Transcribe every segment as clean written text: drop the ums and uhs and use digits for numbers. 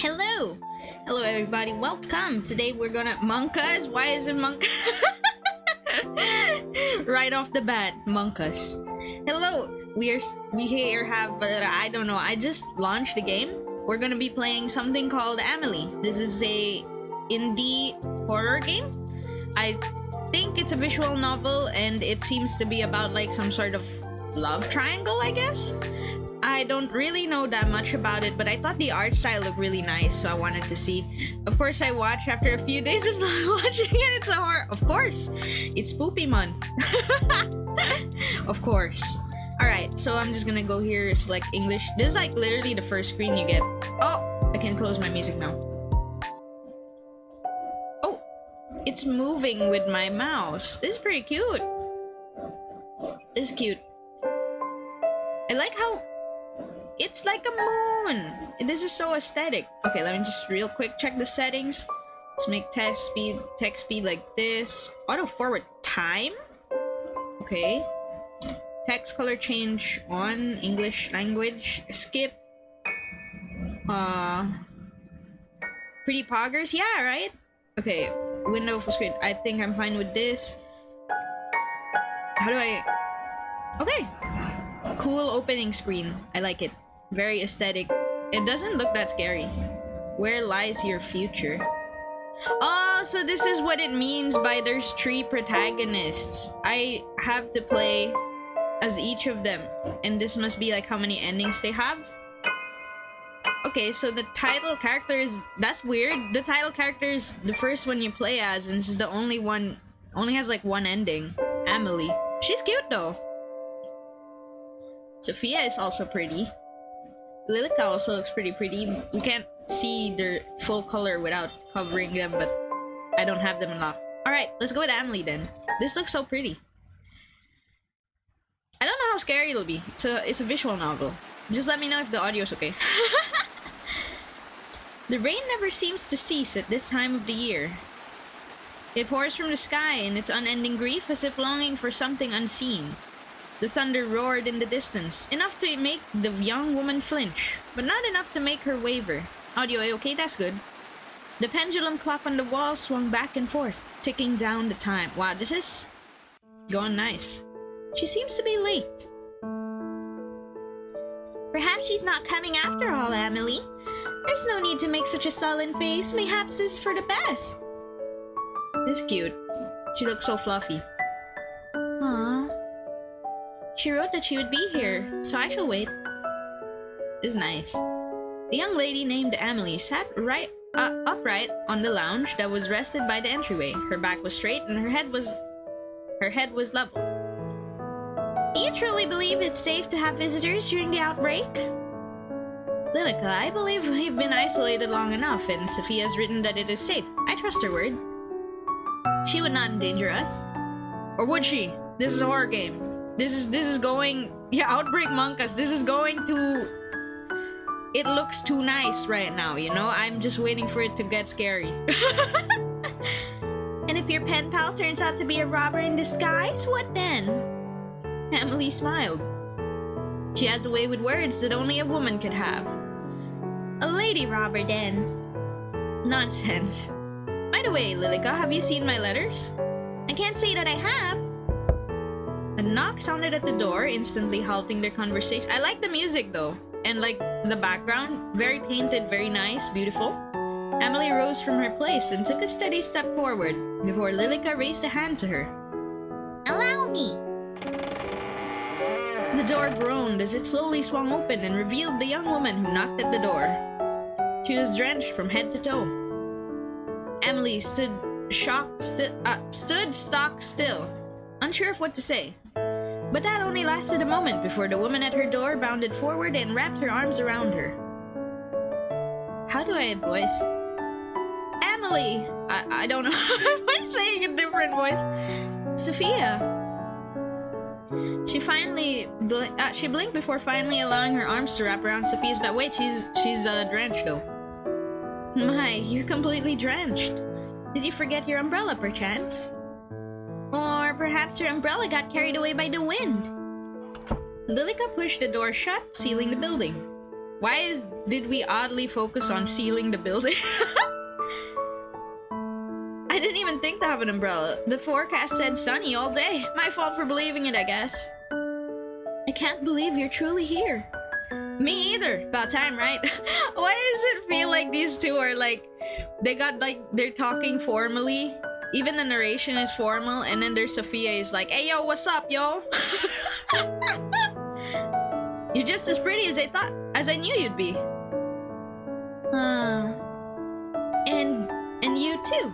Hello! Hello everybody, welcome! Today we're gonna... Monkas? Why is it Monk? Right off the bat, Monkas. Hello! We here have... I don't know, I just launched the game. We're gonna be playing something called Amelie. This is a indie horror game. I think it's a visual novel and it seems to be about like some sort of love triangle, I guess? I don't really know that much about it, but I thought the art style looked really nice, so I wanted to see. Of course, I watched after a few days of not watching it. It's a horror. Of course, it's Poopy Month. Of course. Alright, so I'm just gonna go here, select English. This is like literally the first screen you get. Oh, I can close my music now. Oh, it's moving with my mouse. This is pretty cute. This is cute. I like how it's like a moon. This is so aesthetic. Okay, let me just real quick check the settings. Let's make text speed like this. Auto forward time. Okay. Text color change on. English language. Skip. Pretty poggers. Yeah, right? Okay. Window full screen. I think I'm fine with this. How do I... Okay. Cool opening screen. I like it. Very aesthetic. It doesn't look that scary. Where lies your future? Oh, so this is what it means by there's 3 protagonists. I have to play as each of them. And this must be like how many endings they have. Okay, so the title character is... That's weird. The title character is the first one you play as, and this is the only one... Only has like one ending. Amelie. She's cute though. Sophia is also pretty. Lilica also looks pretty pretty. We can't see their full color without covering them, but I don't have them unlocked. Alright, let's go with Amelie then. This looks so pretty. I don't know how scary it'll be. It's a visual novel. Just let me know if the audio's okay. The rain never seems to cease at this time of the year. It pours from the sky in its unending grief as if longing for something unseen. The thunder roared in the distance, enough to make the young woman flinch, but not enough to make her waver. Audio okay, that's good. The pendulum clock on the wall swung back and forth, ticking down the time. Wow, this is going nice. She seems to be late. Perhaps she's not coming after all, Amelie. There's no need to make such a sullen face. Mayhaps this is for the best. This is cute. She looks so fluffy. Aww. She wrote that she would be here, so I shall wait. This is nice. The young lady named Amelie sat upright on the lounge that was rested by the entryway. Her back was straight and her head was level. Do you truly believe it's safe to have visitors during the outbreak? Lilica, I believe we've been isolated long enough, and Sophia's written that it is safe. I trust her word. She would not endanger us. Or would she? This is a horror game. This is going... Yeah, Outbreak Monkas. This is going to... It looks too nice right now, you know? I'm just waiting for it to get scary. And if your pen pal turns out to be a robber in disguise, what then? Amelie smiled. She has a way with words that only a woman could have. A lady robber, then. Nonsense. By the way, Lilica, have you seen my letters? I can't say that I have. A knock sounded at the door, instantly halting their conversation. I like the music though, and like the background, very painted, very nice, beautiful. Amelie rose from her place and took a steady step forward before Lilica raised a hand to her. Allow me! The door groaned as it slowly swung open and revealed the young woman who knocked at the door. She was drenched from head to toe. Amelie stood stock still, unsure of what to say. But that only lasted a moment before the woman at her door bounded forward and wrapped her arms around her. How do I voice? Amelie! I don't know. Am I saying a different voice? Sophia! She blinked before finally allowing her arms to wrap around Sophia's back. Wait, she's drenched though. My, you're completely drenched. Did you forget your umbrella, perchance? Or perhaps your umbrella got carried away by the wind. Lilica pushed the door shut, sealing the building. did we oddly focus on sealing the building? I didn't even think to have an umbrella. The forecast said sunny all day. My fault for believing it, I guess. I can't believe you're truly here. Me either. About time, right? Why does it feel like these two are like, they're talking formally? Even the narration is formal, and then there's Sophia is like, hey yo, what's up, yo? You're just as pretty as I knew you'd be. And you too.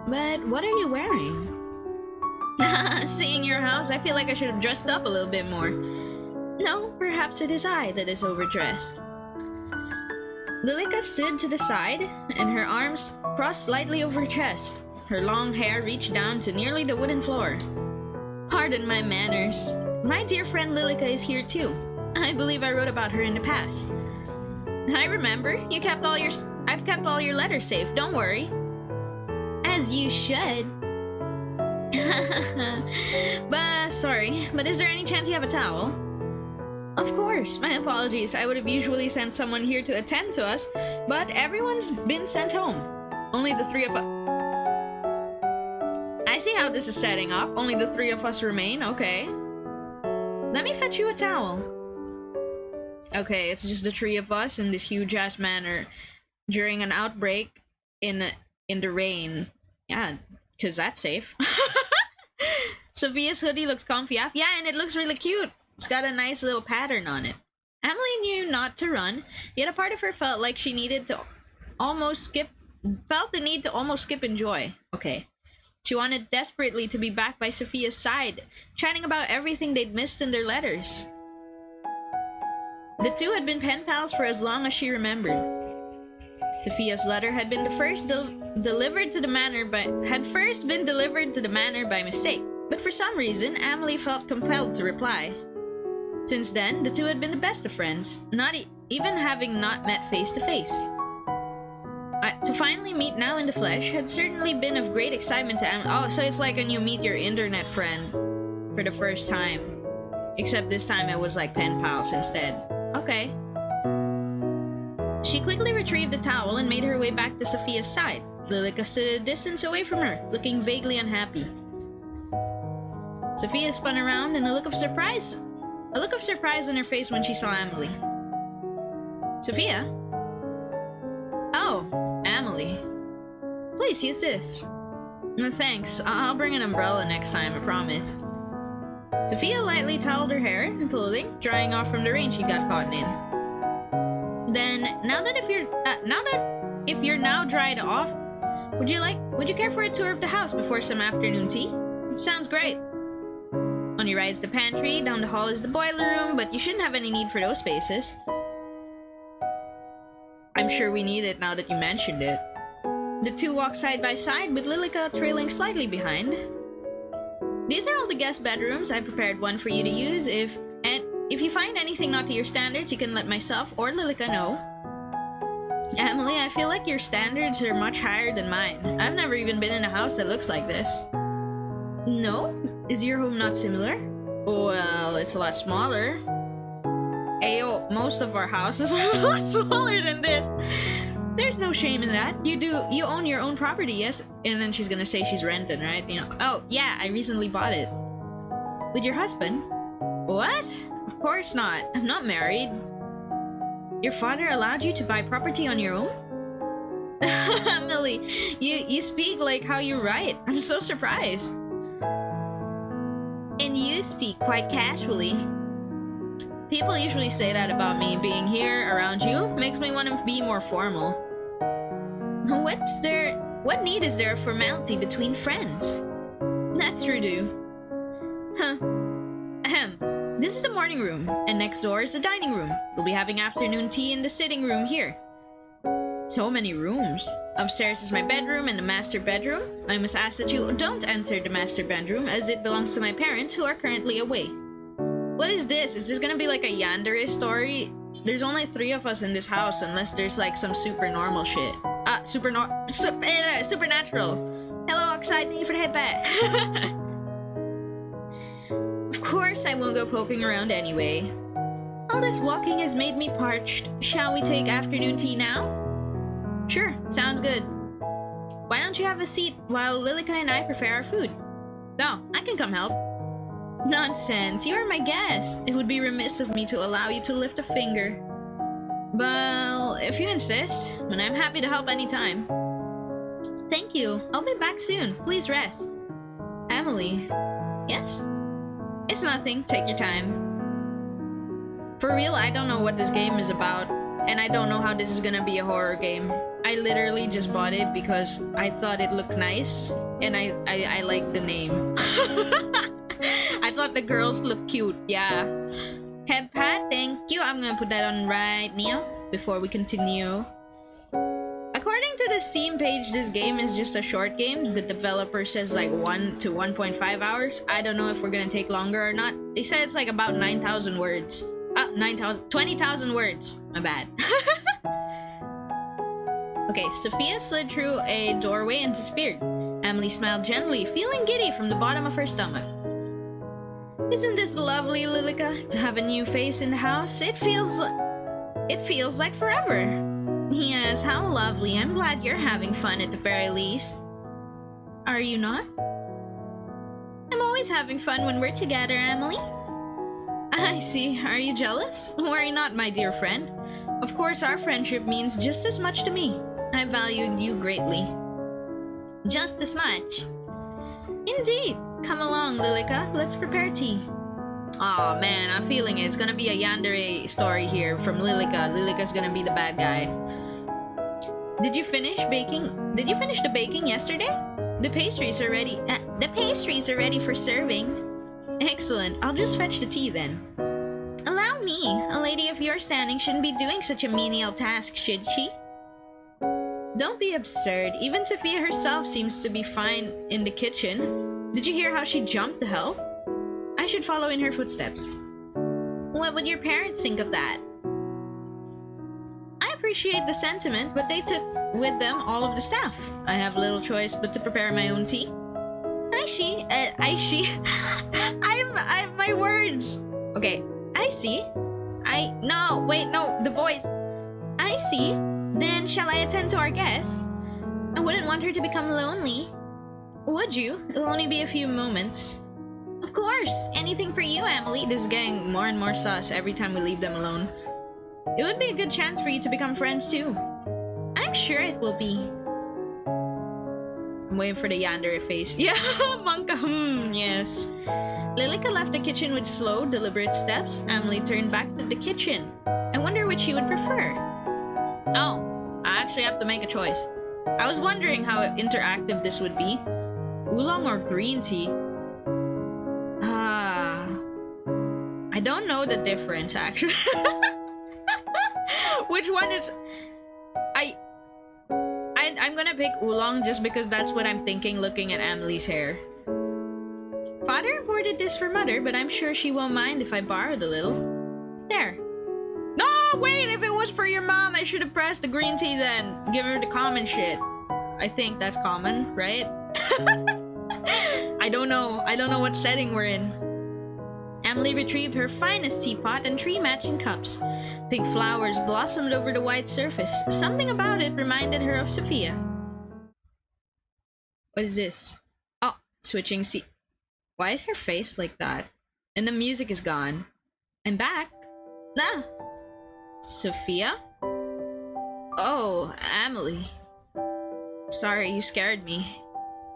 But what are you wearing? Seeing your house, I feel like I should have dressed up a little bit more. No, perhaps it is I that is overdressed. Lilica stood to the side, and her arms crossed slightly over her chest. Her long hair reached down to nearly the wooden floor. Pardon my manners. My dear friend Lilica is here too. I believe I wrote about her in the past. I remember. I've kept all your letters safe, don't worry. As you should. Sorry, but is there any chance you have a towel? Of course, my apologies. I would have usually sent someone here to attend to us, but everyone's been sent home. Only the three of us. I see how this is setting up. Only the three of us remain, okay. Let me fetch you a towel. Okay, it's just the three of us in this huge-ass manor during an outbreak in the rain. Yeah, because that's safe. Sophia's hoodie looks comfy. Yeah, and it looks really cute. It's got a nice little pattern on it. Emily knew not to run, yet a part of her felt like she needed to felt the need to almost skip in joy. Okay. She wanted desperately to be back by Sophia's side, chatting about everything they'd missed in their letters. The two had been pen pals for as long as she remembered. Sophia's letter had been delivered to the manor by mistake, but for some reason, Amelie felt compelled to reply. Since then, the two had been the best of friends, not even having not met face to face. To finally meet now in the flesh had certainly been of great excitement to Amelie. Oh, so it's like when you meet your internet friend for the first time. Except this time it was like pen pals instead. Okay. She quickly retrieved the towel and made her way back to Sophia's side. Lilica stood at a distance away from her, looking vaguely unhappy. Sophia spun around and a look of surprise on her face when she saw Amelie. Sophia? Oh, Amelie. Please use this. No thanks, I'll bring an umbrella next time, I promise. Sophia lightly toweled her hair and clothing, drying off from the rain she got caught in. Then, if you're now dried off, would you care for a tour of the house before some afternoon tea? Sounds great. On your right is the pantry, down the hall is the boiler room, but you shouldn't have any need for those spaces. I'm sure we need it now that you mentioned it. The two walked side by side, with Lilica trailing slightly behind. These are all the guest bedrooms. I prepared one for you to use. If you find anything not to your standards, you can let myself or Lilica know. Emily, I feel like your standards are much higher than mine. I've never even been in a house that looks like this. No? Is your home not similar? Well, it's a lot smaller. Ayo, most of our houses are a lot smaller than this. There's no shame in that. You own your own property, yes? And then she's gonna say she's renting, right? You know. Oh, yeah, I recently bought it. With your husband? What? Of course not. I'm not married. Your father allowed you to buy property on your own? Amelie, you speak like how you write. I'm so surprised. And you speak quite casually. People usually say that about me. Being here around you makes me want to be more formal. What need is there of formality between friends? That's true, too. Huh. Ahem. This is the morning room, and next door is the dining room. We'll be having afternoon tea in the sitting room here. So many rooms. Upstairs is my bedroom and the master bedroom. I must ask that you don't enter the master bedroom, as it belongs to my parents, who are currently away. What is this? Is this gonna be like a yandere story? There's only 3 of us in this house, unless there's like some super normal shit. Supernatural. Hello, Oxide. Thank you for the headbat. Of course, I won't go poking around anyway. All this walking has made me parched. Shall we take afternoon tea now? Sure, sounds good. Why don't you have a seat while Lilica and I prepare our food? No, I can come help. Nonsense, you are my guest. It would be remiss of me to allow you to lift a finger. Well, if you insist, then I'm happy to help anytime. Thank you. I'll be back soon. Please rest. Amelie. Yes? It's nothing. Take your time. For real, I don't know what this game is about, and I don't know how this is gonna be a horror game. I literally just bought it because I thought it looked nice, and I liked the name. I thought the girls looked cute, yeah. Head pat, thank you. I'm gonna put that on right now before we continue. According to the Steam page, this game is just a short game. The developer says like 1 to 1.5 hours. I don't know if we're gonna take longer or not. They said it's like about 9,000 words. 20,000 words. My bad. Okay, Sophia slid through a doorway and disappeared. Amelie smiled gently, feeling giddy from the bottom of her stomach. Isn't this lovely, Lilica? To have a new face in the house? It feels like forever. Yes, how lovely. I'm glad you're having fun at the very least. Are you not? I'm always having fun when we're together, Amelie. I see. Are you jealous? Worry not, my dear friend. Of course, our friendship means just as much to me. I value you greatly. Just as much? Indeed. Come along, Lilica. Let's prepare tea. Aw, man, I'm feeling it. It's gonna be a yandere story here from Lilica. Lilica's gonna be the bad guy. Did you finish baking? Did you finish the baking yesterday? The pastries are ready. The pastries are ready for serving. Excellent. I'll just fetch the tea then. Allow me. A lady of your standing shouldn't be doing such a menial task, should she? Don't be absurd. Even Sophia herself seems to be fine in the kitchen. Did you hear how she jumped to help? I should follow in her footsteps. What would your parents think of that? I appreciate the sentiment, but they took with them all of the staff. I have little choice but to prepare my own tea. I'm my words. Okay, I see. No, the voice. I see. Then shall I attend to our guests? I wouldn't want her to become lonely. Would you? It'll only be a few moments. Of course. Anything for you, Amelie. This is getting more and more sus every time we leave them alone. It would be a good chance for you to become friends too. I'm sure it will be. I'm waiting for the yandere face. Yeah, Monka, yes. Lilica left the kitchen with slow, deliberate steps. Amelie turned back to the kitchen. I wonder which she would prefer. Oh, I actually have to make a choice. I was wondering how interactive this would be. Oolong or green tea? I don't know the difference, actually. Which one is... I'm gonna pick oolong just because that's what I'm thinking looking at Amelie's hair. Father imported this for Mother, but I'm sure she won't mind if I borrowed a little. There. No, wait, if it was for your mom, I should have pressed the green tea then. Give her the common shit. I think that's common, right? I don't know what setting we're in. Amelie retrieved her finest teapot and 3 matching cups. Pink flowers blossomed over the white surface. Something about it reminded her of Sophia. What is this? Oh, switching seat. Why is her face like that? And the music is gone. I'm back. Ah! Sophia? Oh, Amelie. Sorry, you scared me.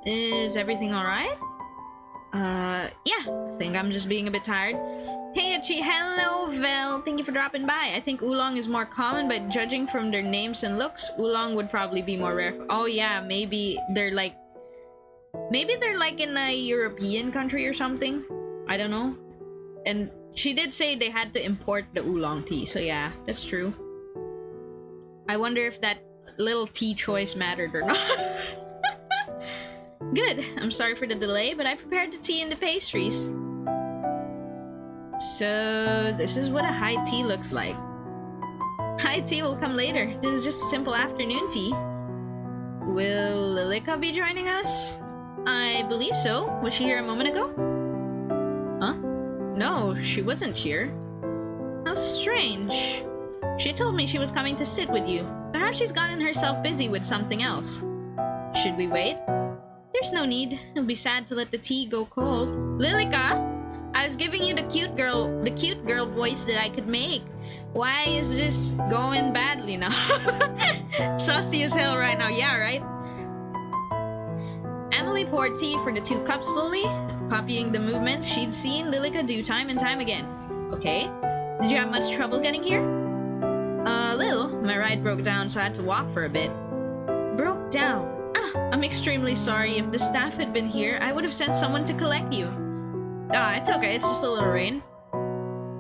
Is everything alright? Yeah, I think I'm just being a bit tired. Hey, Achi, hello, Vel. Thank you for dropping by. I think oolong is more common, but judging from their names and looks, oolong would probably be more rare. Oh yeah, maybe they're like in a European country or something. I don't know. And she did say they had to import the oolong tea, so yeah, that's true. I wonder if that little tea choice mattered or not. Good. I'm sorry for the delay, but I prepared the tea and the pastries. So, this is what a high tea looks like. High tea will come later. This is just a simple afternoon tea. Will Lilica be joining us? I believe so. Was she here a moment ago? Huh? No, she wasn't here. How strange. She told me she was coming to sit with you. Perhaps she's gotten herself busy with something else. Should we wait? There's no need. It'll be sad to let the tea go cold. Lilica, I was giving you the cute girl voice that I could make. Why is this going badly now? Saucy as hell right now. Yeah, right? Amelie poured tea for the 2 cups slowly, copying the movements she'd seen Lilica do time and time again. Okay. Did you have much trouble getting here? A little. My ride broke down, so I had to walk for a bit. Broke down? I'm extremely sorry. If the staff had been here, I would have sent someone to collect you. It's okay. It's just a little rain.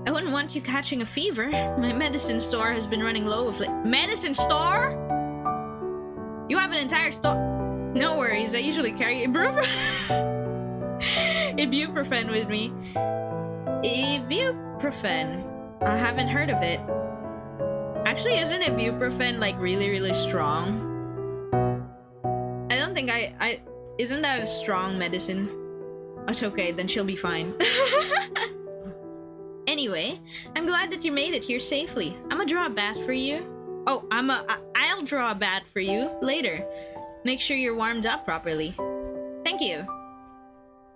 I wouldn't want you catching a fever. My medicine store has been running low of late. Medicine store? You have an entire store? No worries. I usually carry ibuprofen with me. Ibuprofen. I haven't heard of it. Actually, isn't ibuprofen like really, really strong? I don't think isn't that a strong medicine? It's okay, then she'll be fine. Anyway, I'm glad that you made it here safely. I'ma draw a bath for you. Oh, I'll draw a bath for you later. Make sure you're warmed up properly. Thank you.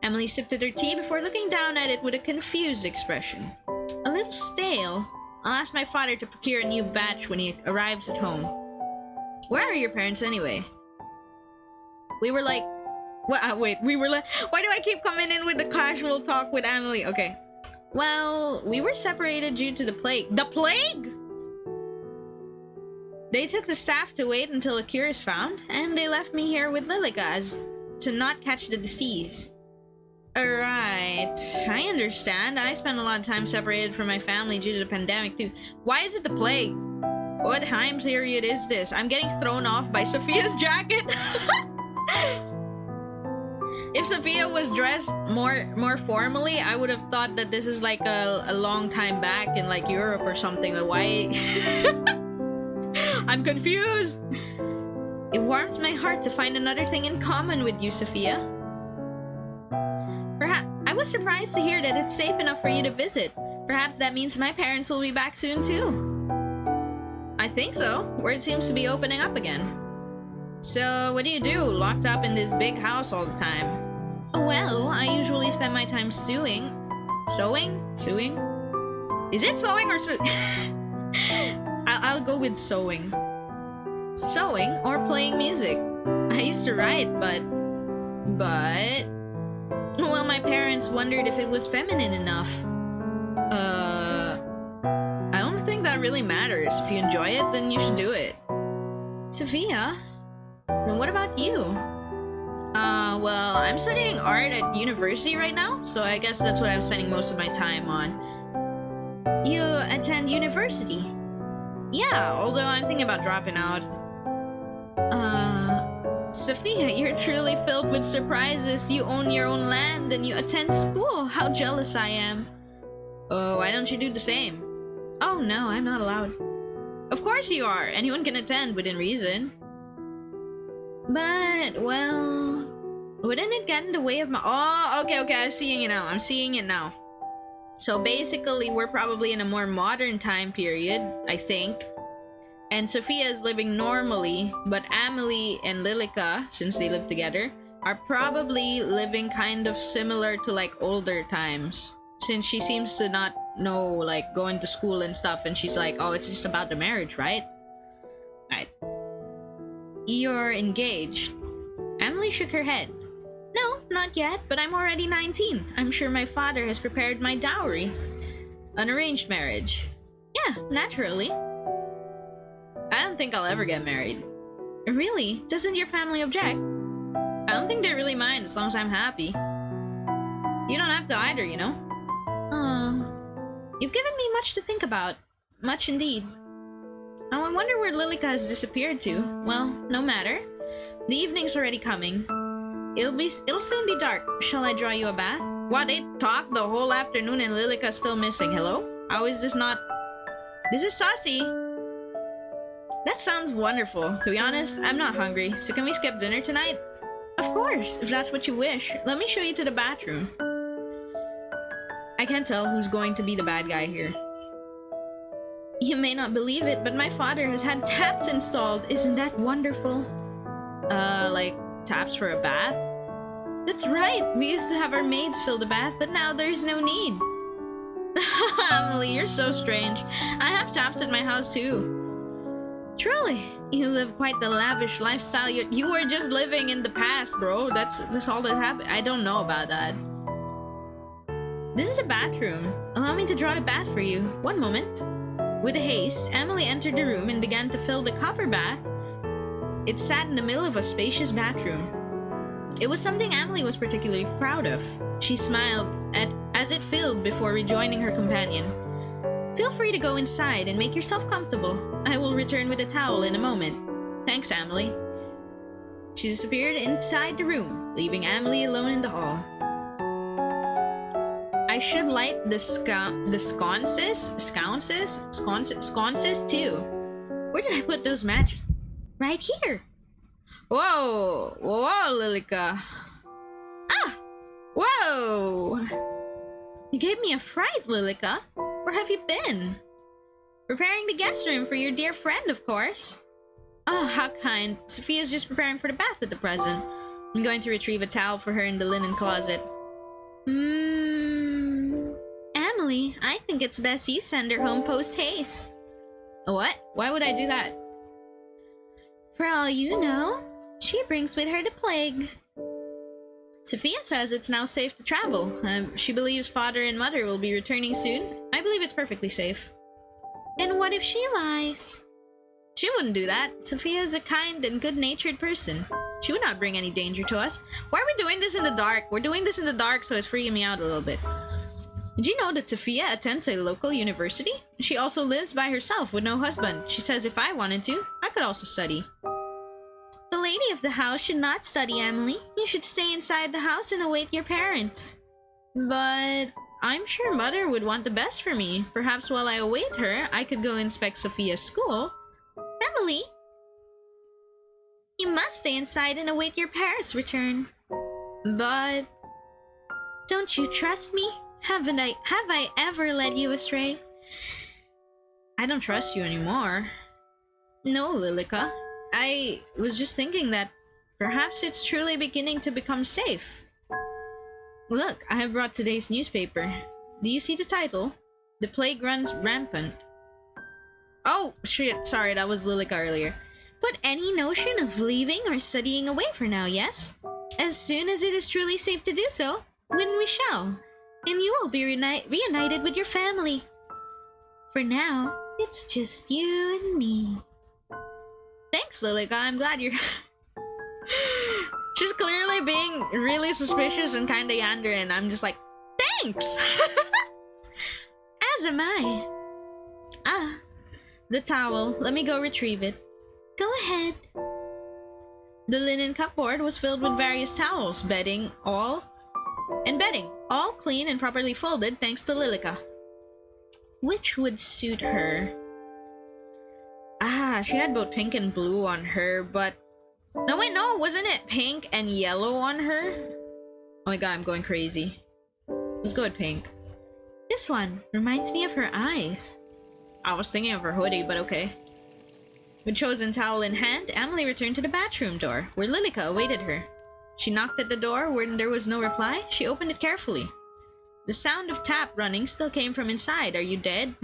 Amelie sipped at her tea before looking down at it with a confused expression. A little stale. I'll ask my father to procure a new batch when he arrives at home. Where are your parents anyway? We were like... we were like... Why do I keep coming in with the casual talk with Amelie? Okay. Well, we were separated due to the plague. The plague?! They took the staff to wait until a cure is found, and they left me here with Lilica as to not catch the disease. Alright, I understand. I spent a lot of time separated from my family due to the pandemic too. Why is it the plague? What time period is this? I'm getting thrown off by Sophia's jacket. If Sophia was dressed more formally, I would have thought that this is like a long time back in like Europe or something. But why? I'm confused. It warms my heart to find another thing in common with you, Sophia. Perhaps I was surprised to hear that it's safe enough for you to visit. Perhaps that means my parents will be back soon too. I think so. Word seems to be opening up again. So, what do you do? Locked up in this big house all the time? Well, I usually spend my time sewing. Sewing? Sewing? Is it sewing or I'll go with sewing. Sewing or playing music. I used to write, but... Well, my parents wondered if it was feminine enough. I don't think that really matters. If you enjoy it, then you should do it. Sophia? Then what about you? Well, I'm studying art at university right now, so I guess that's what I'm spending most of my time on. You attend university? Yeah, although I'm thinking about dropping out. Sophia, you're truly filled with surprises. You own your own land and you attend school. How jealous I am. Oh, why don't you do the same? Oh no, I'm not allowed. Of course you are. Anyone can attend within reason. But, well... wouldn't it get in the way of my... Oh, okay, I'm seeing it now. So basically, we're probably in a more modern time period, I think. And Sophia is living normally, but Amelie and Lilica, since they live together, are probably living kind of similar to like older times. Since she seems to not know like going to school and stuff, and she's like, oh, it's just about the marriage, right? Right. You're engaged. Amelie shook her head. No, not yet, but I'm already 19. I'm sure my father has prepared my dowry. An arranged marriage. Yeah, naturally. I don't think I'll ever get married. Really? Doesn't your family object? I don't think they really mind as long as I'm happy. You don't have to either, you know? You've given me much to think about. Much indeed. Oh, I wonder where Lilica has disappeared to. Well, no matter. The evening's already coming. It'll soon be dark. Shall I draw you a bath? What, they talked the whole afternoon and Lilica's still missing. Hello? How is this not... This is saucy. That sounds wonderful. To be honest, I'm not hungry, so can we skip dinner tonight? Of course, if that's what you wish. Let me show you to the bathroom. I can't tell who's going to be the bad guy here. You may not believe it, but my father has had taps installed. Isn't that wonderful? Like taps for a bath? That's right. We used to have our maids fill the bath, but now there's no need. Amelie, you're so strange. I have taps at my house too. Truly, you live quite the lavish lifestyle. You were just living in the past, bro. That's all that happened. I don't know about that. This is a bathroom. Allow me to draw the bath for you. One moment. With a haste, Amelie entered the room and began to fill the copper bath. It sat in the middle of a spacious bathroom. It was something Amelie was particularly proud of. She smiled as it filled before rejoining her companion. Feel free to go inside and make yourself comfortable. I will return with a towel in a moment. Thanks, Amelie. She disappeared inside the room, leaving Amelie alone in the hall. I should light the sconces too. Where did I put those matches? Right here. Whoa, Lilica. Ah, whoa. You gave me a fright, Lilica. Where have you been? Preparing the guest room for your dear friend, of course. Oh, how kind. Sophia's just preparing for the bath at the present. I'm going to retrieve a towel for her in the linen closet. Amelie, I think it's best you send her home post-haste. What? Why would I do that? For all you know, she brings with her the plague. Sophia says it's now safe to travel. She believes father and mother will be returning soon. I believe it's perfectly safe. And what if she lies? She wouldn't do that. Sophia is a kind and good-natured person. She would not bring any danger to us. Why are we doing this in the dark? We're doing this in the dark, so it's freaking me out a little bit. Did you know that Sophia attends a local university? She also lives by herself with no husband. She says if I wanted to, I could also study. The lady of the house should not study, Amelie. You should stay inside the house and await your parents. But I'm sure mother would want the best for me. Perhaps while I await her, I could go inspect Sophia's school. Amelie, you must stay inside and await your parents' return. But don't you trust me? Have I ever led you astray? I don't trust you anymore. No, Lilica. I was just thinking that perhaps it's truly beginning to become safe. Look, I have brought today's newspaper. Do you see the title? The plague runs rampant. Oh, shit, sorry, that was Lilica earlier. Put any notion of leaving or studying away for now, yes? As soon as it is truly safe to do so, when we shall. And you will be reunited with your family. For now, it's just you and me. Thanks, Lilica. I'm glad you're... She's clearly being really suspicious and kinda yander, and I'm just like, thanks! As am I. Ah, the towel. Let me go retrieve it. Go ahead. The linen cupboard was filled with various towels, bedding, all clean and properly folded thanks to Lilica. Which would suit her? Ah, she had both pink and blue on her, but... No, wait, no, wasn't it pink and yellow on her? Oh my god, I'm going crazy. Let's go with pink. This one reminds me of her eyes. I was thinking of her hoodie, but okay. With chosen towel in hand, Amelie returned to the bathroom door, where Lilica awaited her. She knocked at the door. When there was no reply, she opened it carefully. The sound of tap running still came from inside. Are you dead?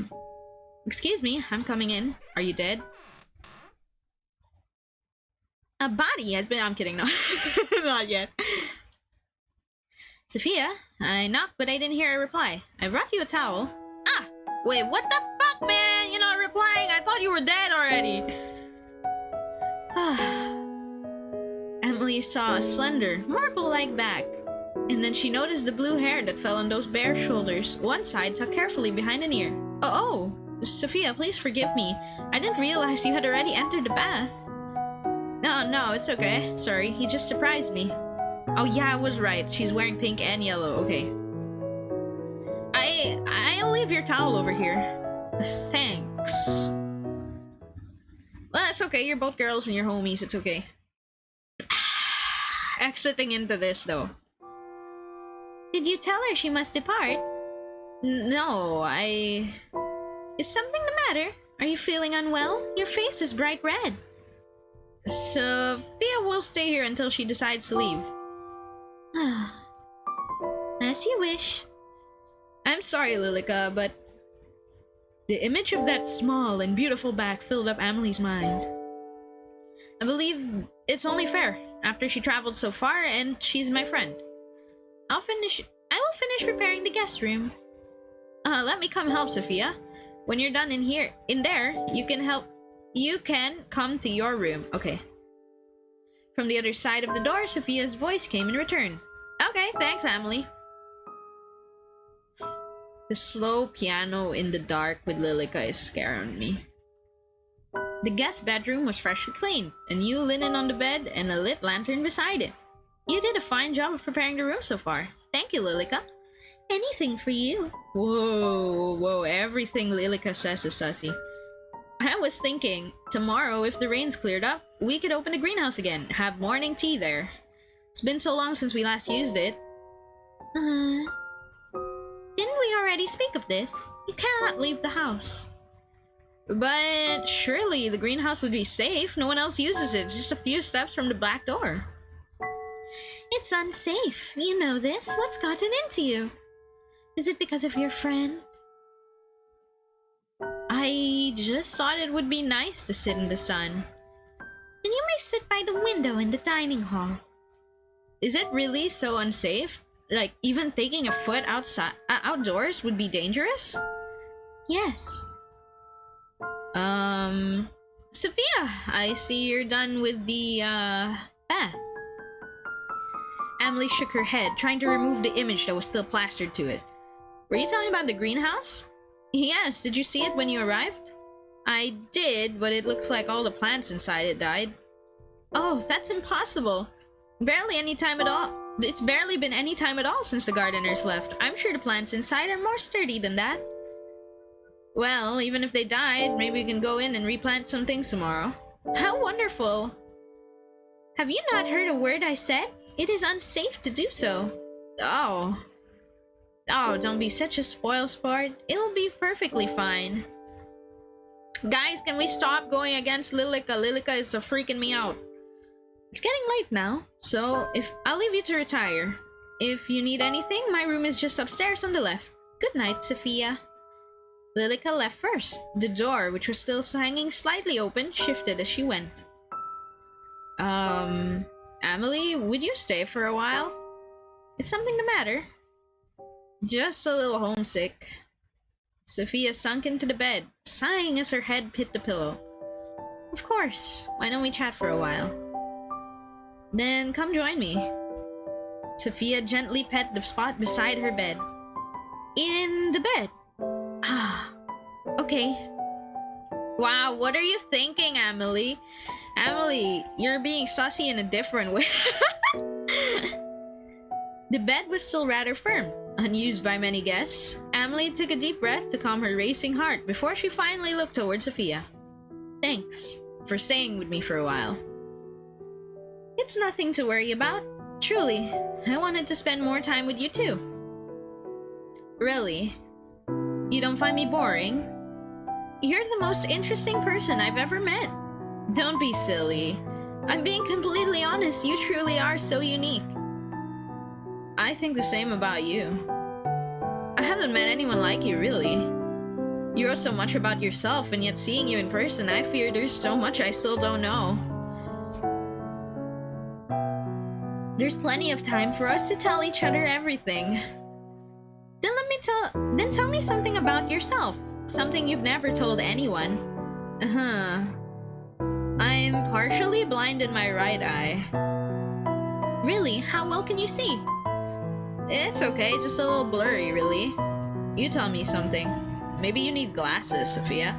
Excuse me, I'm coming in. Are you dead? A body has been... I'm kidding, no. Not yet. Sophia, I knocked, but I didn't hear a reply. I brought you a towel. Ah! Wait, what the fuck, man? You're not replying? I thought you were dead already. Emily saw a slender, marble-like back. And then she noticed the blue hair that fell on those bare shoulders, one side tucked carefully behind an ear. Oh, Sophia, please forgive me. I didn't realize you had already entered the bath. No, it's okay. Sorry, he just surprised me. Oh yeah, I was right. She's wearing pink and yellow. Okay. I'll leave your towel over here. Thanks. Well, it's okay. You're both girls and you're homies. It's okay. Exiting into this, though. Did you tell her she must depart? No, Is something the matter? Are you feeling unwell? Your face is bright red. Sophia will stay here until she decides to leave. As you wish. I'm sorry, Lilica, but the image of that small and beautiful back filled up Amelie's mind. I believe it's only fair, after she traveled so far and she's my friend. I will finish preparing the guest room. Let me come help, Sophia. When you're done in there, you can come to your room. Okay. From the other side of the door, Sophia's voice came in return. Okay, thanks, Amelie. The slow piano in the dark with Lilica is scaring me. The guest bedroom was freshly cleaned, a new linen on the bed, and a lit lantern beside it. You did a fine job of preparing the room so far. Thank you, Lilica. Anything for you. Whoa, everything Lilica says is sussy. I was thinking, tomorrow, if the rain's cleared up, we could open the greenhouse again, have morning tea there. It's been so long since we last used it. Didn't we already speak of this? You cannot leave the house. But surely the greenhouse would be safe. No one else uses it. It's just a few steps from the back door. It's unsafe. You know this. What's gotten into you? Is it because of your friend? I just thought it would be nice to sit in the sun. And you may sit by the window in the dining hall. Is it really so unsafe? Like, even taking a foot outdoors would be dangerous? Yes. Sophia, I see you're done with the, bath. Amelie shook her head, trying to remove the image that was still plastered to it. Were you talking about the greenhouse? Yes, did you see it when you arrived? I did, but it looks like all the plants inside it died. Oh, that's impossible. Barely any time at all. It's barely been any time at all since the gardeners left. I'm sure the plants inside are more sturdy than that. Well, even if they died, maybe we can go in and replant some things tomorrow. How wonderful! Have you not heard a word I said? It is unsafe to do so. Oh, don't be such a spoil sport. It'll be perfectly fine. Guys, can we stop going against Lilica? Lilica is freaking me out. It's getting late now, so I'll leave you to retire. If you need anything, my room is just upstairs on the left. Good night, Sophia. Lilica left first. The door, which was still hanging slightly open, shifted as she went. Amelie, would you stay for a while? Is something the matter? Just a little homesick. Sophia sunk into the bed, sighing as her head hit the pillow. Of course. Why don't we chat for a while? Then come join me. Sophia gently pet the spot beside her bed. In the bed? Okay. Wow, what are you thinking, Amelie? Amelie, you're being sussy in a different way. The bed was still rather firm, unused by many guests. Amelie took a deep breath to calm her racing heart before she finally looked toward Sophia. Thanks for staying with me for a while. It's nothing to worry about. Truly, I wanted to spend more time with you too. Really? You don't find me boring? You're the most interesting person I've ever met. Don't be silly. I'm being completely honest. You truly are so unique. I think the same about you. I haven't met anyone like you, really. You know so much about yourself, and yet seeing you in person, I fear there's so much I still don't know. There's plenty of time for us to tell each other everything. Then tell me something about yourself. Something you've never told anyone. I'm partially blind in my right eye. Really? How well can you see? It's okay, just a little blurry, really. You tell me something. Maybe you need glasses, Sophia.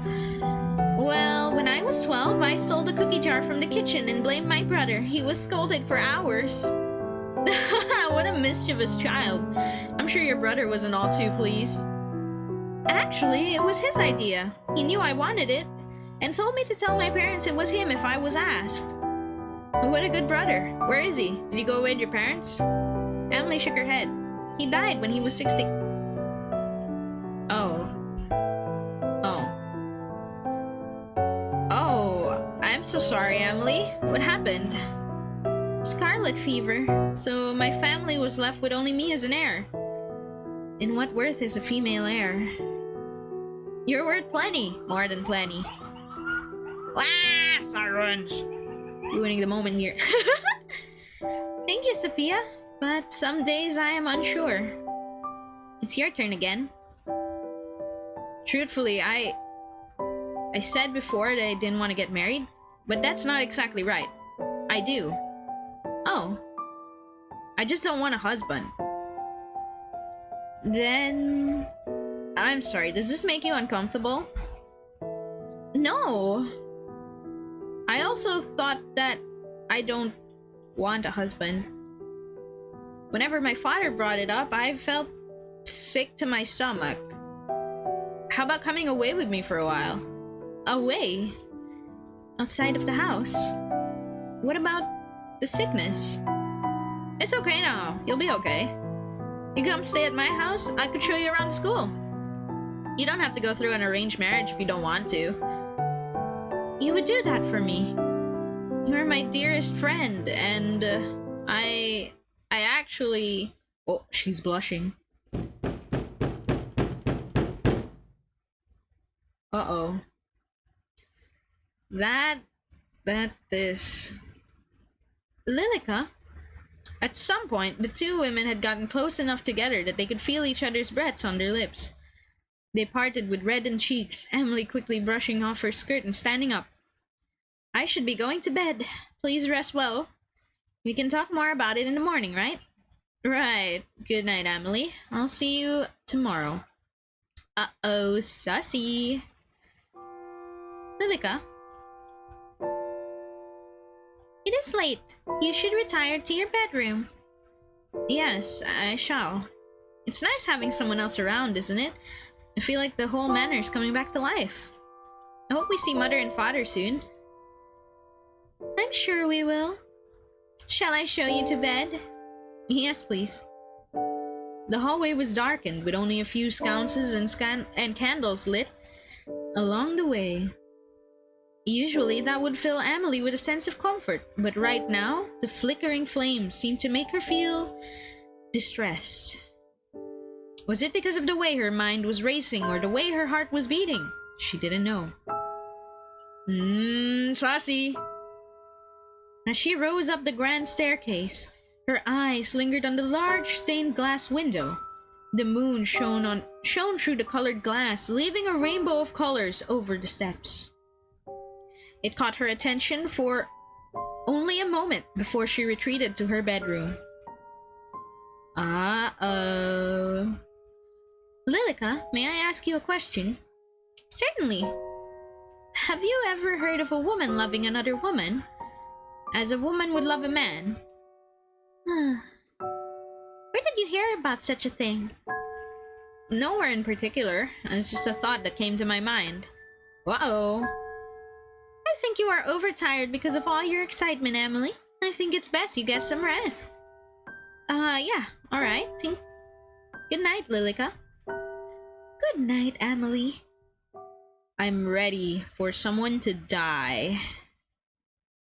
Well, when I was 12, I stole the cookie jar from the kitchen and blamed my brother. He was scolded for hours. What a mischievous child. I'm sure your brother wasn't all too pleased. Actually, it was his idea. He knew I wanted it, and told me to tell my parents it was him if I was asked. What a good brother. Where is he? Did he go away with your parents? Amelie shook her head. He died when he was 60. Oh. so sorry, Amelie. What happened? Scarlet fever, so my family was left with only me as an heir. And what worth is a female heir? You're worth plenty, more than plenty. Ah, sirens! Ruining the moment here. Thank you, Sophia, but some days I am unsure. It's your turn again. Truthfully, I said before that I didn't want to get married, but that's not exactly right. I do. Oh. I just don't want a husband. Then... I'm sorry, does this make you uncomfortable? No. I also thought that I don't want a husband. Whenever my father brought it up, I felt sick to my stomach. How about coming away with me for a while? Away? Outside of the house? What about the sickness? It's okay now. You'll be okay. You come stay at my house, I could show you around school. You don't have to go through an arranged marriage if you don't want to. You would do that for me. You're my dearest friend, and I actually... Oh, she's blushing. Uh-oh. This... Lilica? At some point, the two women had gotten close enough together that they could feel each other's breaths on their lips. They parted with reddened cheeks, Amelie quickly brushing off her skirt and standing up. I should be going to bed. Please rest well. We can talk more about it in the morning, right? Right. Good night, Amelie. I'll see you tomorrow. Uh-oh, sussy. Lilica? It is late. You should retire to your bedroom. Yes, I shall. It's nice having someone else around, isn't it? I feel like the whole manor's coming back to life. I hope we see Mother and Father soon. I'm sure we will. Shall I show you to bed? Yes, please. The hallway was darkened, with only a few sconces and candles lit along the way. Usually, that would fill Amelie with a sense of comfort, but right now, the flickering flames seemed to make her feel distressed. Was it because of the way her mind was racing or the way her heart was beating? She didn't know. Saucy! As she rose up the grand staircase, her eyes lingered on the large stained glass window. The moon shone through the colored glass, leaving a rainbow of colors over the steps. It caught her attention for only a moment before she retreated to her bedroom. Uh-oh. Lilica, may I ask you a question? Certainly. Have you ever heard of a woman loving another woman, as a woman would love a man? Where did you hear about such a thing? Nowhere in particular. It's just a thought that came to my mind. Uh-oh. I think you are overtired because of all your excitement, Amelie. I think it's best you get some rest. Yeah. Alright. Good night, Lilica. Good night, Amelie. I'm ready for someone to die.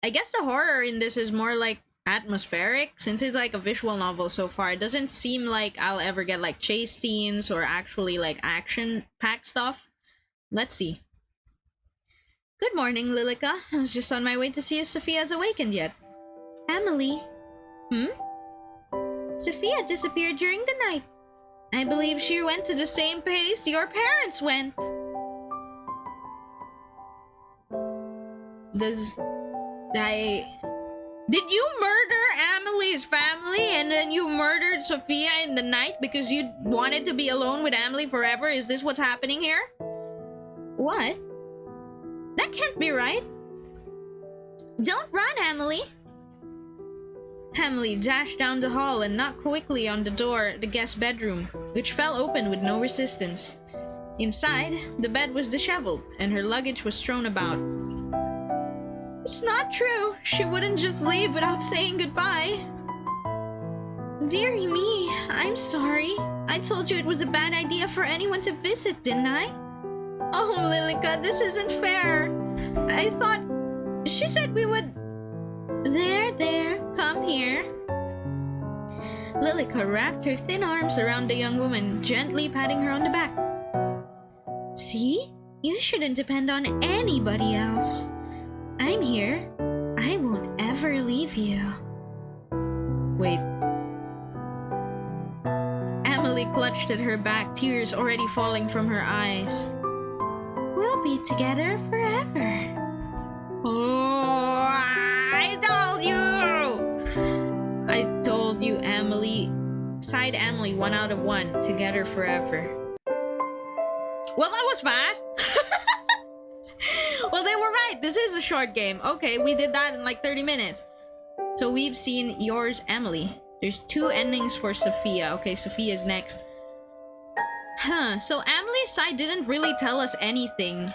I guess the horror in this is more like atmospheric, since it's like a visual novel so far. It doesn't seem like I'll ever get like chase scenes or actually like action-packed stuff. Let's see. Good morning, Lilica. I was just on my way to see if Sophia's awakened yet. Amelie? Sophia disappeared during the night. I believe she went to the same place your parents went. Did you murder Amelie's family and then you murdered Sophia in the night because you wanted to be alone with Amelie forever? Is this what's happening here? What? That can't be right. Don't run, Amelie. Amelie dashed down the hall and knocked quickly on the door of the guest bedroom, which fell open with no resistance. Inside, the bed was disheveled and her luggage was strewn about. It's not true. She wouldn't just leave without saying goodbye. Dearie me, I'm sorry. I told you it was a bad idea for anyone to visit, didn't I? Oh, Lilica, this isn't fair. I thought She said we would... There, come here. Lilica wrapped her thin arms around the young woman, gently patting her on the back. See? You shouldn't depend on anybody else. I'm here. I won't ever leave you. Wait. Amelie clutched at her back, tears already falling from her eyes. We'll be together forever. Oh, I told you! I told you, Amelie. Sighed Amelie, 1 out of 1. Together forever. Well, that was fast! Well, they were right. This is a short game. Okay, we did that in like 30 minutes. So we've seen yours, Amelie. There's 2 endings for Sophia. Okay, Sophia's next. So Amelie's side didn't really tell us anything.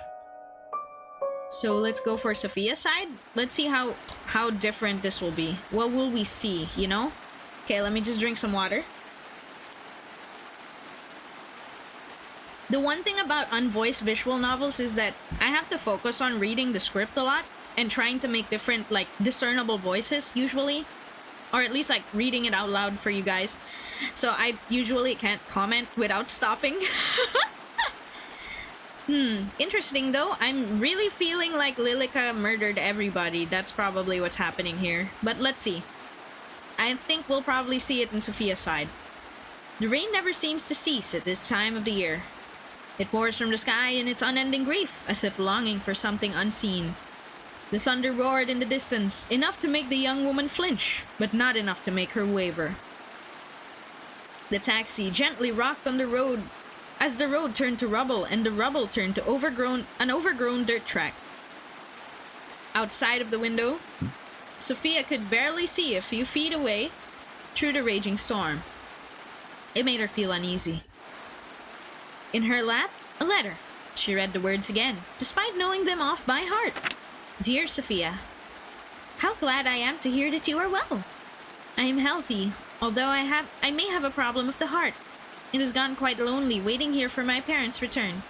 So let's go for Sophia's side. Let's see how different this will be. What will we see, you know? Okay, let me just drink some water. The one thing about unvoiced visual novels is that I have to focus on reading the script a lot and trying to make different, like, discernible voices, usually. Or at least, like, reading it out loud for you guys. So I usually can't comment without stopping. Interesting, though. I'm really feeling like Lilica murdered everybody. That's probably what's happening here. But let's see. I think we'll probably see it in Sophia's side. The rain never seems to cease at this time of the year. It pours from the sky in its unending grief, as if longing for something unseen. The thunder roared in the distance, enough to make the young woman flinch, but not enough to make her waver. The taxi gently rocked on the road as the road turned to rubble and the rubble turned to an overgrown dirt track. Outside of the window, Sophia could barely see a few feet away through the raging storm. It made her feel uneasy. In her lap, a letter. She read the words again, despite knowing them off by heart. Dear Sophia, how glad I am to hear that you are well. I am healthy, although I may have a problem of the heart. It has gone quite lonely waiting here for my parents' return.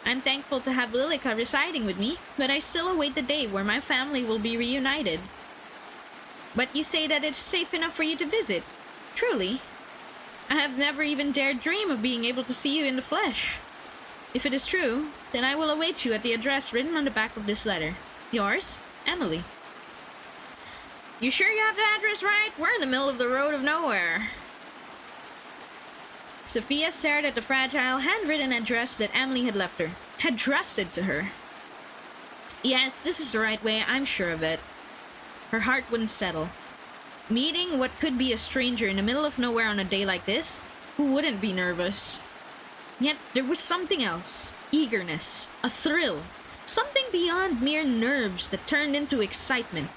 I'm thankful to have Lilica residing with me, but I still await the day where my family will be reunited. But you say that it's safe enough for you to visit. Truly, I have never even dared dream of being able to see you in the flesh. If it is true, then I will await you at the address written on the back of this letter. Yours, Amelie. You sure you have the address right? We're in the middle of the road of nowhere. Sophia stared at the fragile, handwritten address that Amelie had left her, had trusted to her. Yes, this is the right way, I'm sure of it. Her heart wouldn't settle. Meeting what could be a stranger in the middle of nowhere on a day like this, who wouldn't be nervous? Yet there was something else. Eagerness, a thrill, something beyond mere nerves that turned into excitement.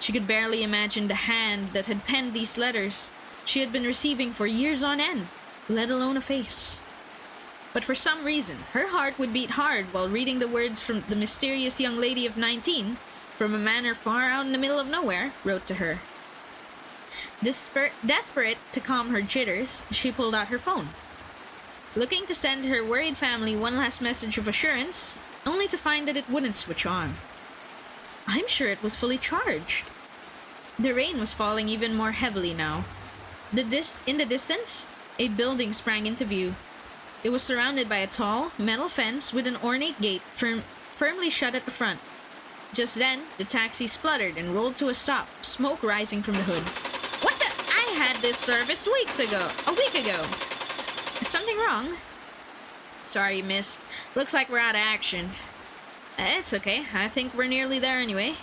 She could barely imagine the hand that had penned these letters she had been receiving for years on end, let alone a face. But for some reason, her heart would beat hard while reading the words from the mysterious young lady of 19, from a manor far out in the middle of nowhere, wrote to her. Desperate to calm her jitters, she pulled out her phone. Looking to send her worried family one last message of assurance, only to find that it wouldn't switch on. I'm sure it was fully charged. The rain was falling even more heavily now. In the distance, a building sprang into view. It was surrounded by a tall, metal fence with an ornate gate firmly shut at the front. Just then, the taxi spluttered and rolled to a stop, smoke rising from the hood. What the? I had this serviced a week ago. Is something wrong? Sorry, miss. Looks like we're out of action. It's okay. I think we're nearly there anyway.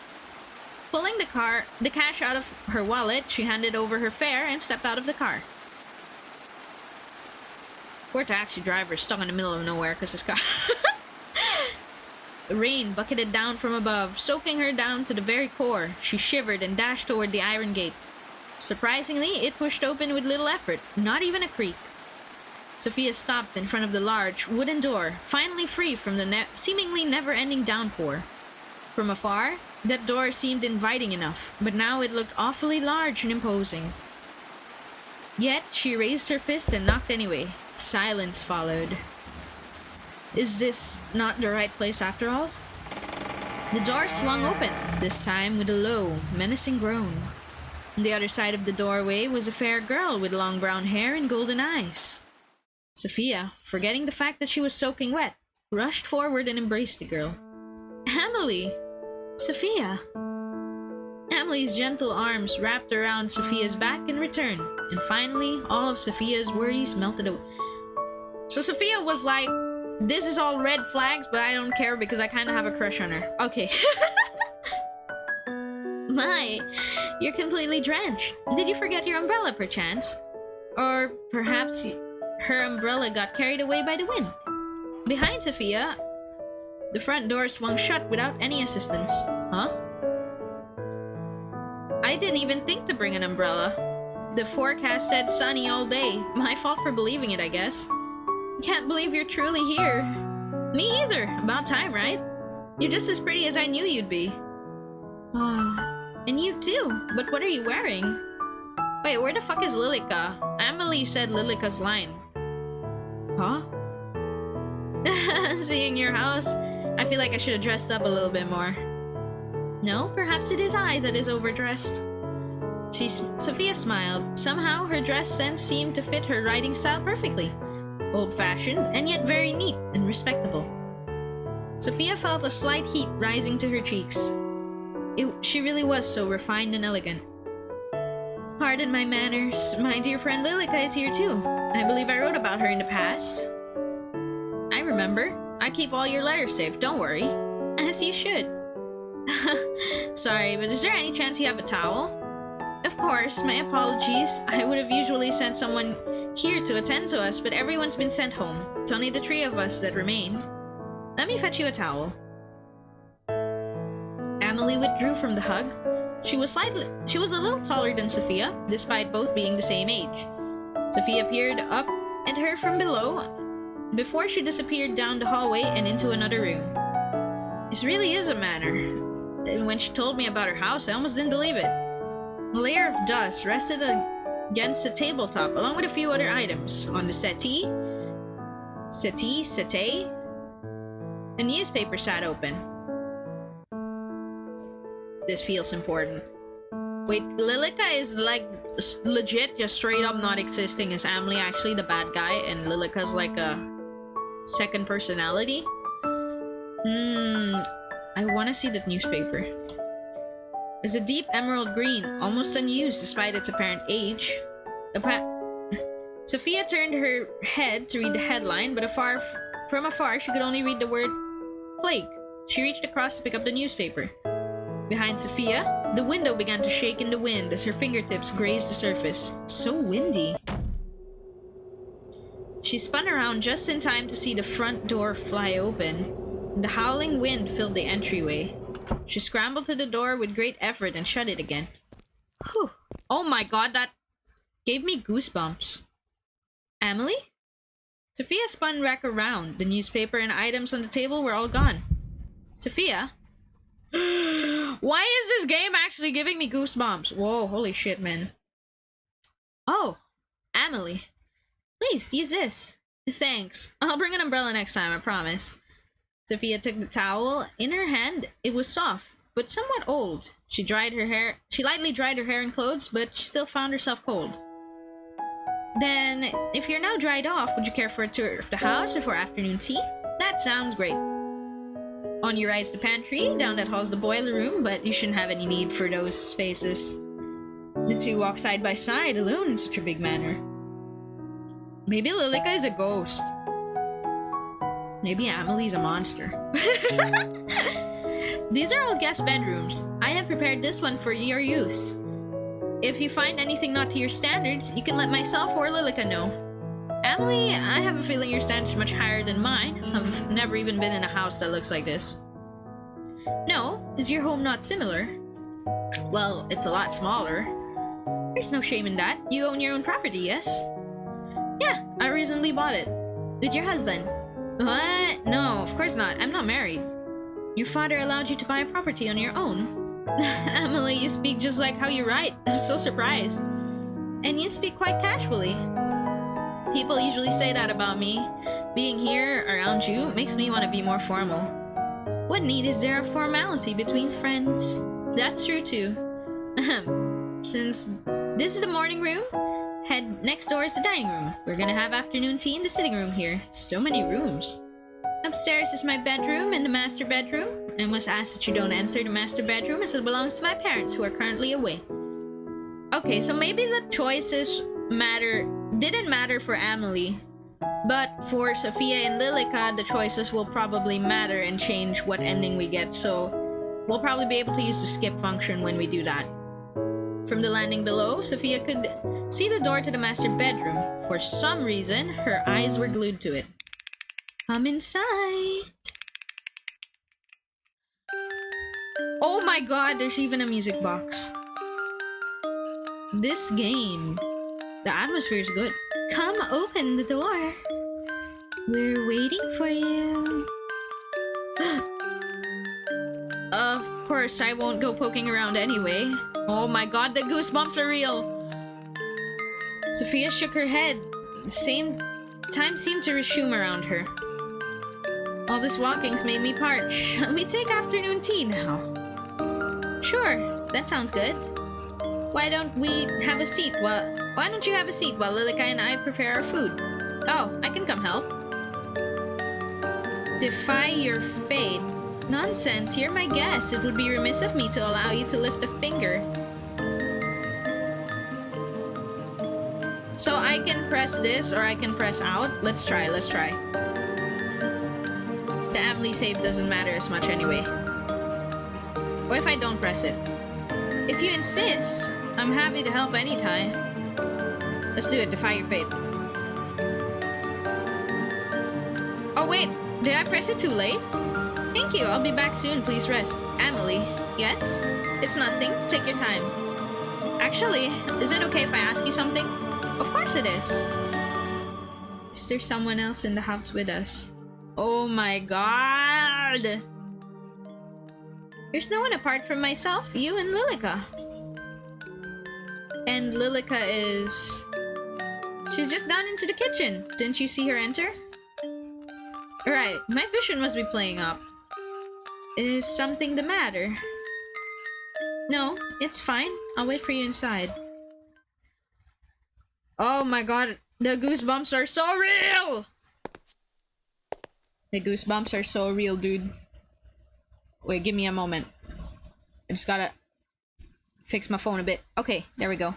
Pulling the cash out of her wallet, she handed over her fare and stepped out of the car. Poor taxi driver stuck in the middle of nowhere because his car... The rain bucketed down from above, soaking her down to the very core. She shivered and dashed toward the iron gate. Surprisingly, it pushed open with little effort, not even a creak. Sophia stopped in front of the large wooden door, finally free from the seemingly never-ending downpour. From afar, that door seemed inviting enough, but now it looked awfully large and imposing. Yet, she raised her fist and knocked anyway. Silence followed. Is this not the right place after all? The door swung open, this time with a low, menacing groan. On the other side of the doorway was a fair girl with long brown hair and golden eyes. Sophia, forgetting the fact that she was soaking wet, rushed forward and embraced the girl. Amelie! Sophia! Amelie's gentle arms wrapped around Sophia's back in return, and finally, all of Sophia's worries melted away. So Sophia was like, this is all red flags, but I don't care because I kind of have a crush on her. Okay. My, you're completely drenched. Did you forget your umbrella, perchance? Or perhaps her umbrella got carried away by the wind? Behind Sophia, the front door swung shut without any assistance. Huh? I didn't even think to bring an umbrella. The forecast said sunny all day. My fault for believing it, I guess. Can't believe you're truly here. Me either. About time, right? You're just as pretty as I knew you'd be. Ah, and you too. But what are you wearing? Wait, where the fuck is Lilica? Amelie said Lilica's line. Huh? Seeing your house, I feel like I should have dressed up a little bit more. No, perhaps it is I that is overdressed. Sophia smiled. Somehow her dress sense seemed to fit her riding style perfectly. Old-fashioned, and yet very neat and respectable. Sophia felt a slight heat rising to her cheeks. She really was so refined and elegant. Pardon my manners. My dear friend Lilica is here too. I believe I wrote about her in the past. I remember. I keep all your letters safe, don't worry. As you should. Sorry, but is there any chance you have a towel? Of course, my apologies. I would have usually sent someone here to attend to us, but everyone's been sent home. It's only the three of us that remain. Let me fetch you a towel. Amelie withdrew from the hug. She was a little taller than Sophia, despite both being the same age. Sophia peered up at her from below before she disappeared down the hallway and into another room. This really is a manor. And when she told me about her house, I almost didn't believe it. A layer of dust rested against the tabletop, along with a few other items. On the settee, a newspaper sat open. This feels important. Wait, Lilica is like legit just straight up not existing. Is Amelie actually the bad guy and Lilica's like a second personality? I want to see that newspaper. It's a deep emerald green, almost unused despite its apparent age. Sophia turned her head to read the headline, but from afar she could only read the word plague. She reached across to pick up the newspaper. Behind Sophia, the window began to shake in the wind as her fingertips grazed the surface. So windy. She spun around just in time to see the front door fly open. The howling wind filled the entryway. She scrambled to the door with great effort and shut it again. Whew. Oh my god, that gave me goosebumps. Amelie? Sophia spun back around. The newspaper and items on the table were all gone. Sophia? Why is this game actually giving me goosebumps? Whoa, holy shit, man. Oh, Amelie. Please, use this. Thanks. I'll bring an umbrella next time, I promise. Sophia took the towel in her hand. It was soft, but somewhat old. She lightly dried her hair and clothes, but she still found herself cold. Then, if you're now dried off, would you care for a tour of the house before afternoon tea? That sounds great. On your right is the pantry, down that hall's the boiler room, but you shouldn't have any need for those spaces. The two walk side by side, alone in such a big manor. Maybe Lilica is a ghost. Maybe Amelie's a monster. These are all guest bedrooms. I have prepared this one for your use. If you find anything not to your standards, you can let myself or Lilica know. Amelie, I have a feeling your standards are much higher than mine. I've never even been in a house that looks like this. No, is your home not similar? Well, it's a lot smaller. There's no shame in that. You own your own property, yes? Yeah, I recently bought it. With your husband. What? No, of course not. I'm not married. Your father allowed you to buy a property on your own. Amelie, you speak just like how you write. I'm so surprised. And you speak quite casually. People usually say that about me. Being here around you makes me want to be more formal. What need is there of formality between friends? That's true too. Since this is the morning room, head next door is the dining room. We're gonna have afternoon tea in the sitting room here. So many rooms. Upstairs is my bedroom and the master bedroom. I must ask that you don't enter the master bedroom as it belongs to my parents who are currently away. Okay, so maybe the choices didn't matter for Amelie. But for Sophia and Lilica, the choices will probably matter and change what ending we get, so we'll probably be able to use the skip function when we do that. From the landing below, Sophia could see the door to the master bedroom. For some reason, her eyes were glued to it. Come inside. Oh my god, there's even a music box. This game, the atmosphere is good. Come open the door. We're waiting for you. Of course, I won't go poking around anyway. Oh my god, the goosebumps are real. Sophia shook her head. The same time seemed to resume around her. All this walking's made me parched. Shall we take afternoon tea now? Sure, that sounds good. Why don't you have a seat while Lilica and I prepare our food? Oh, I can come help. Defy your fate? Nonsense, you're my guest. It would be remiss of me to allow you to lift a finger. So I can press this or I can press out. Let's try. The Amelie save doesn't matter as much anyway. What if I don't press it? If you insist, I'm happy to help anytime. Let's do it. Defy your fate. Oh wait, did I press it too late? Thank you. I'll be back soon. Please rest. Amelie. Yes? It's nothing. Take your time. Actually, is it okay if I ask you something? Of course it is. Is there someone else in the house with us? Oh my god! There's no one apart from myself, you and Lilica. And Lilica is... She's just gone into the kitchen. Didn't you see her enter? Right, my vision must be playing up. Is something the matter? No, it's fine. I'll wait for you inside. Oh my god, the goosebumps are so real! The goosebumps are so real, dude. Wait, give me a moment. I just gotta fix my phone a bit. Okay, there we go.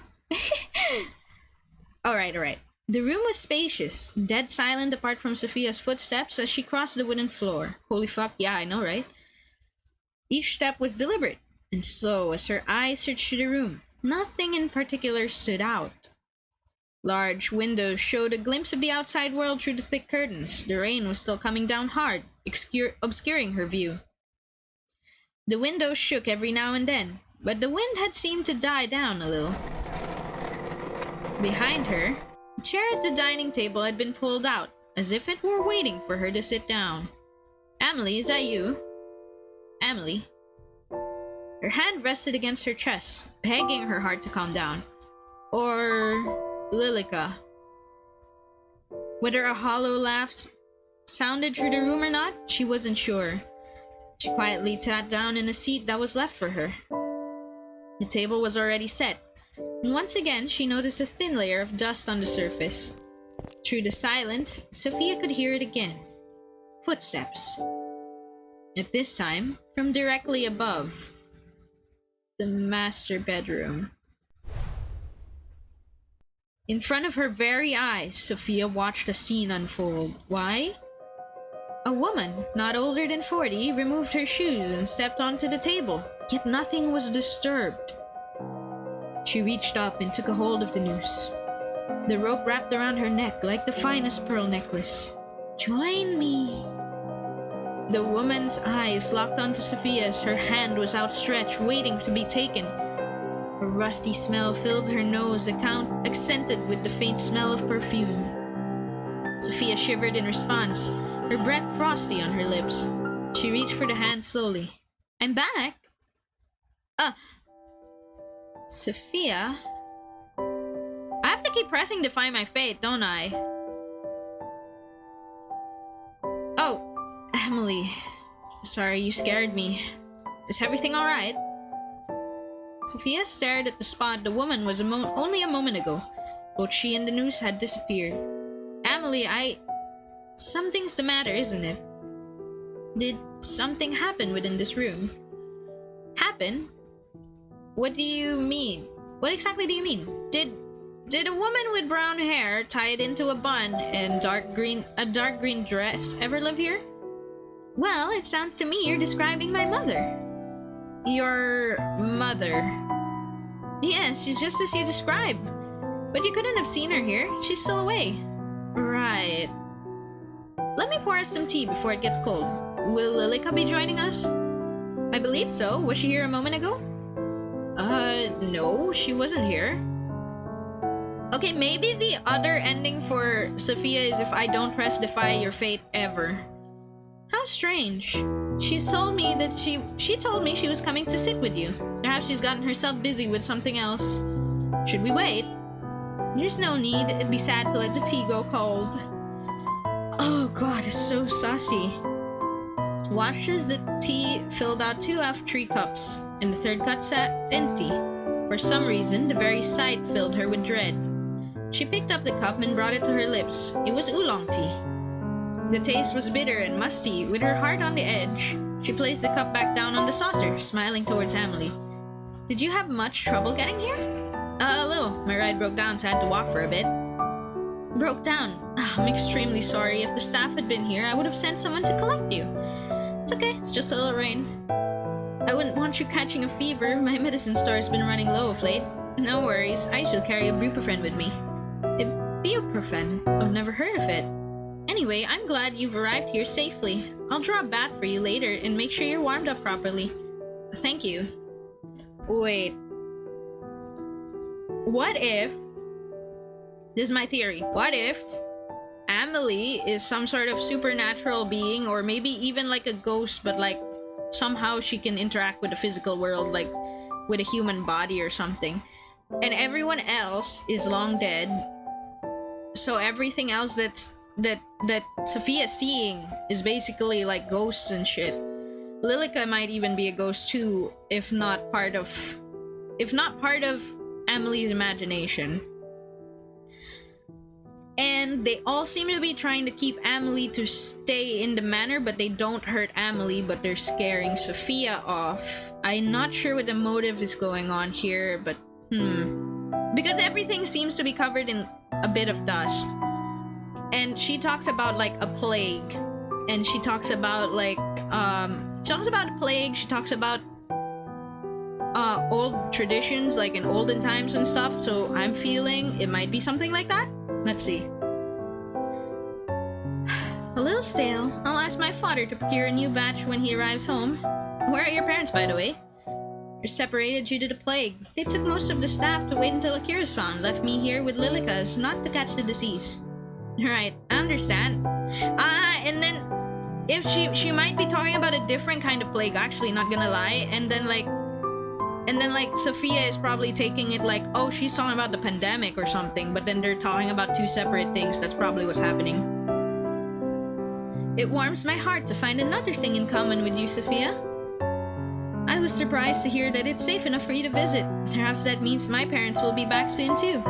Alright. The room was spacious, dead silent apart from Sophia's footsteps as she crossed the wooden floor. Holy fuck, yeah, I know, right? Each step was deliberate and slow as her eyes searched through the room. Nothing in particular stood out. Large windows showed a glimpse of the outside world through the thick curtains. The rain was still coming down hard, obscuring her view. The windows shook every now and then, but the wind had seemed to die down a little. Behind her, a chair at the dining table had been pulled out, as if it were waiting for her to sit down. Amelie, is that you? Amelie. Her hand rested against her chest, begging her heart to calm down. Or... Lilica. Whether a hollow laugh sounded through the room or not, she wasn't sure. She quietly sat down in a seat that was left for her. The table was already set, and once again she noticed a thin layer of dust on the surface. Through the silence, Sophia could hear it again. Footsteps. At this time, from directly above. The master bedroom. In front of her very eyes, Sophia watched a scene unfold. Why? A woman, not older than 40, removed her shoes and stepped onto the table, yet nothing was disturbed. She reached up and took a hold of the noose. The rope wrapped around her neck like the finest pearl necklace. Join me. The woman's eyes locked onto Sophia's. Her hand was outstretched, waiting to be taken. A rusty smell filled her nose, accented with the faint smell of perfume. Sophia shivered in response, her breath frosty on her lips. She reached for the hand slowly. I'm back! Sophia? I have to keep pressing Defy My Fate, don't I? Oh, Amelie. Sorry, you scared me. Is everything alright? Sophia stared at the spot the woman was only a moment ago. Both she and the noose had disappeared. Amelie, Something's the matter, isn't it? Did something happen within this room? Happen? What do you mean? What exactly do you mean? Did a woman with brown hair tied into a bun and a dark green dress ever live here? Well, it sounds to me you're describing my mother. Your mother? Yes, she's just as you described. But you couldn't have seen her here. She's still away. Right. Let me pour us some tea before it gets cold. Will Lilica be joining us? I believe so. Was she here a moment ago? No, she wasn't here. Okay, maybe the other ending for Sophia is if I don't press defy your fate ever. How strange. She told me she was coming to sit with you. Perhaps she's gotten herself busy with something else. Should we wait? There's no need. It'd be sad to let the tea go cold. Oh god, it's so saucy. Watched as the tea filled out 2 half-tree cups, and the third cup sat empty. For some reason, the very sight filled her with dread. She picked up the cup and brought it to her lips. It was oolong tea. The taste was bitter and musty. With her heart on the edge, she placed the cup back down on the saucer, smiling towards Amelie. Did you have much trouble getting here? A little. My ride broke down, so I had to walk for a bit. Broke down? I'm extremely sorry. If the staff had been here, I would have sent someone to collect you. It's okay, it's just a little rain. I wouldn't want you catching a fever. My medicine store's been running low of late. No worries, I usually carry ibuprofen with me. Ibuprofen? I've never heard of it. Anyway, I'm glad you've arrived here safely. I'll draw a bath for you later and make sure you're warmed up properly. Thank you. Wait. What if... This is my theory. What if Amelie is some sort of supernatural being, or maybe even like a ghost, but like somehow she can interact with the physical world, like with a human body or something. And everyone else is long dead. So everything else that Sophia's seeing is basically like ghosts and shit. Lilica might even be a ghost too, if not part of Amelie's imagination. And they all seem to be trying to keep Amelie to stay in the manor, but they don't hurt Amelie, but they're scaring Sophia off. I'm not sure what the motive is going on here, but because everything seems to be covered in a bit of dust. And she talks about like a plague, and she talks about like she talks about a plague, she talks about old traditions, like in olden times and stuff, so I'm feeling it might be something like that. Let's see. A little stale. I'll ask my father to procure a new batch when he arrives home. Where are your parents, by the way? They're separated due to the plague. They took most of the staff to wait until a cure is found, left me here with Lilica's, not to catch the disease. Right, I understand. And then if she might be talking about a different kind of plague, actually, not gonna lie, and then like Sophia is probably taking it like, oh, she's talking about the pandemic or something, but then they're talking about 2 separate things. That's probably what's happening. It warms my heart to find another thing in common with you, Sophia. I was surprised to hear that it's safe enough for you to visit. Perhaps that means my parents will be back soon too.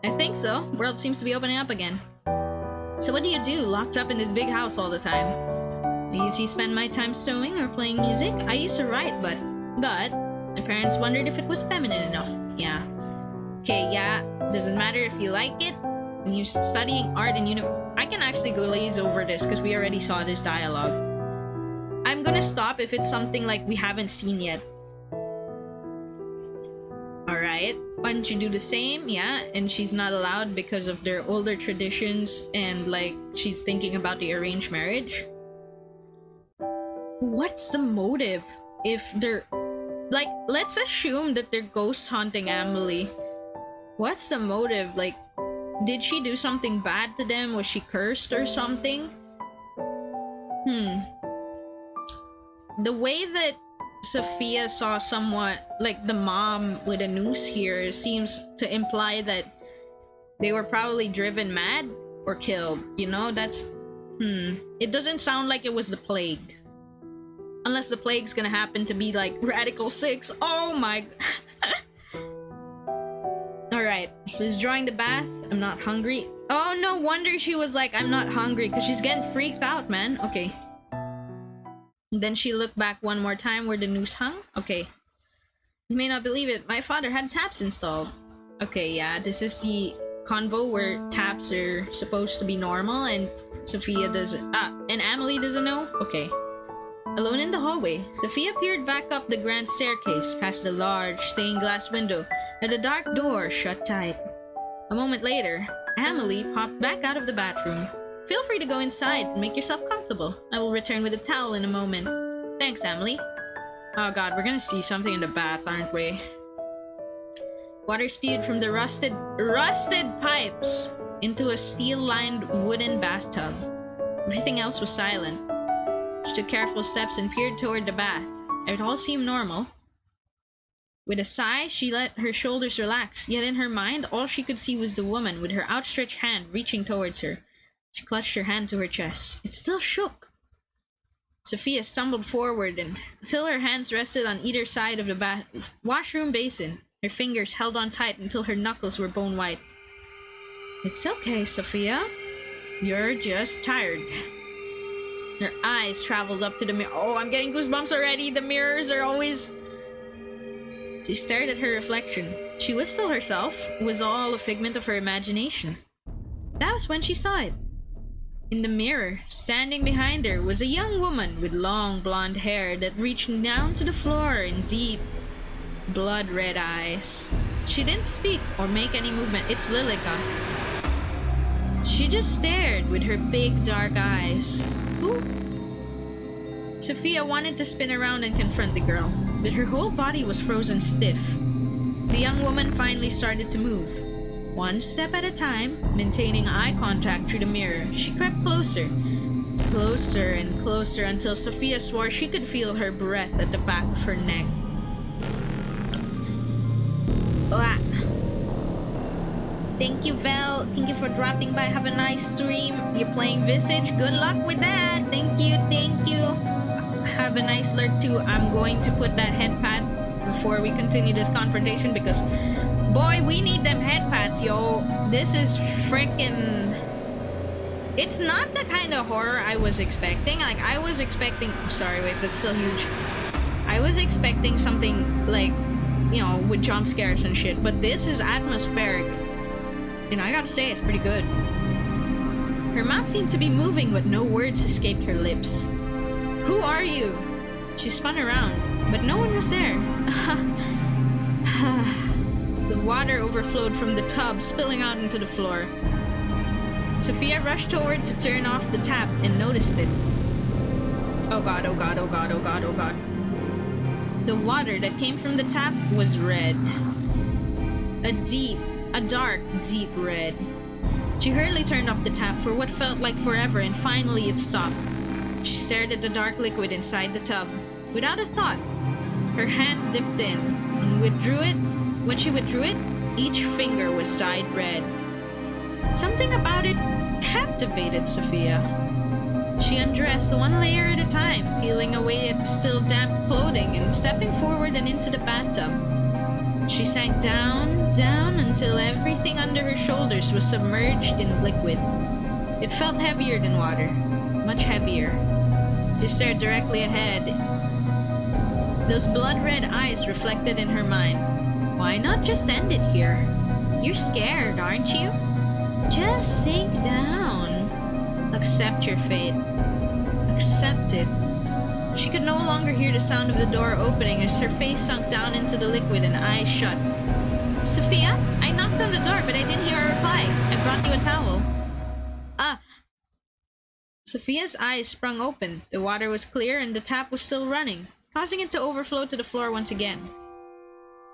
I think so. World seems to be opening up again. So what do you do, locked up in this big house all the time? I usually spend my time sewing or playing music. I used to write, but my parents wondered if it was feminine enough. Yeah. Okay, yeah. Doesn't matter if you like it. When you're studying art and I can actually glaze over this because we already saw this dialogue. I'm gonna stop if it's something like we haven't seen yet. Alright. Why don't you do the same? Yeah. And she's not allowed because of their older traditions and like she's thinking about the arranged marriage. What's the motive if they're... Like, let's assume that they're ghost hunting Amelie. What's the motive? Like, did she do something bad to them? Was she cursed or something? The way that Sophia saw someone, like the mom with a noose here, seems to imply that they were probably driven mad or killed. You know, that's... It doesn't sound like it was the plague. Unless the plague's gonna happen to be like Radical 6. Oh my... Alright, so she's drawing the bath. I'm not hungry. Oh, no wonder she was like, I'm not hungry, because she's getting freaked out, man. Okay. And then she looked back one more time where the noose hung. Okay. You may not believe it, my father had taps installed. Okay, yeah, this is the convo where taps are supposed to be normal and Sophia doesn't... and Amelie doesn't know? Okay. Alone in the hallway, Sophia peered back up the grand staircase, past the large stained glass window, and the dark door shut tight. A moment later, Amelie popped back out of the bathroom. Feel free to go inside and make yourself comfortable. I will return with a towel in a moment. Thanks, Amelie. Oh god, we're gonna see something in the bath, aren't we? Water spewed from the rusted pipes into a steel-lined wooden bathtub. Everything else was silent. She took careful steps and peered toward the bath. It all seemed normal. With a sigh, she let her shoulders relax, yet in her mind, all she could see was the woman with her outstretched hand reaching towards her. She clutched her hand to her chest. It still shook. Sophia stumbled forward until her hands rested on either side of the washroom basin. Her fingers held on tight until her knuckles were bone white. It's okay, Sophia. You're just tired. Her eyes traveled up to the mirror. Oh, I'm getting goosebumps already. The mirrors are always... She stared at her reflection. She was still herself. It was all a figment of her imagination. That was when she saw it. In the mirror, standing behind her, was a young woman with long blonde hair that reached down to the floor in deep, blood-red eyes. She didn't speak or make any movement. It's Lilica. She just stared with her big dark eyes. Who? Sophia wanted to spin around and confront the girl, but her whole body was frozen stiff. The young woman finally started to move. One step at a time, maintaining eye contact through the mirror, she crept closer. Closer and closer until Sophia swore she could feel her breath at the back of her neck. Ah. Thank you, Vel. Thank you for dropping by. Have a nice stream. You're playing Visage. Good luck with that. Thank you, thank you. Have a nice lurk too. I'm going to put that head pad before we continue this confrontation because, boy, we need them head pads, yo. This is freaking... It's not the kind of horror I was expecting. Like, I was expecting... Sorry, wait, that's still huge. I was expecting something like, you know, with jump scares and shit, but this is atmospheric. And I gotta say, it's pretty good. Her mouth seemed to be moving, but no words escaped her lips. Who are you? She spun around, but no one was there. The water overflowed from the tub, spilling out into the floor. Sophia rushed toward to turn off the tap and noticed it. Oh god, oh god, oh god, oh god, oh god. The water that came from the tap was red. A dark, deep red. She hurriedly turned off the tap for what felt like forever, and finally it stopped. She stared at the dark liquid inside the tub. Without a thought, her hand dipped in and withdrew it. When she withdrew it, each finger was dyed red. Something about it captivated Sophia. She undressed one layer at a time, peeling away at the still damp clothing and stepping forward and into the bathtub. She sank down, down until everything under her shoulders was submerged in liquid. It felt heavier than water, much heavier. She stared directly ahead. Those blood-red eyes reflected in her mind. Why not just end it here? You're scared, aren't you? Just sink down. Accept your fate. Accept it. She could no longer hear the sound of the door opening as her face sunk down into the liquid and eyes shut. Sophia? I knocked on the door, but I didn't hear a reply. I brought you a towel. Sophia's eyes sprung open. The water was clear and the tap was still running, causing it to overflow to the floor once again.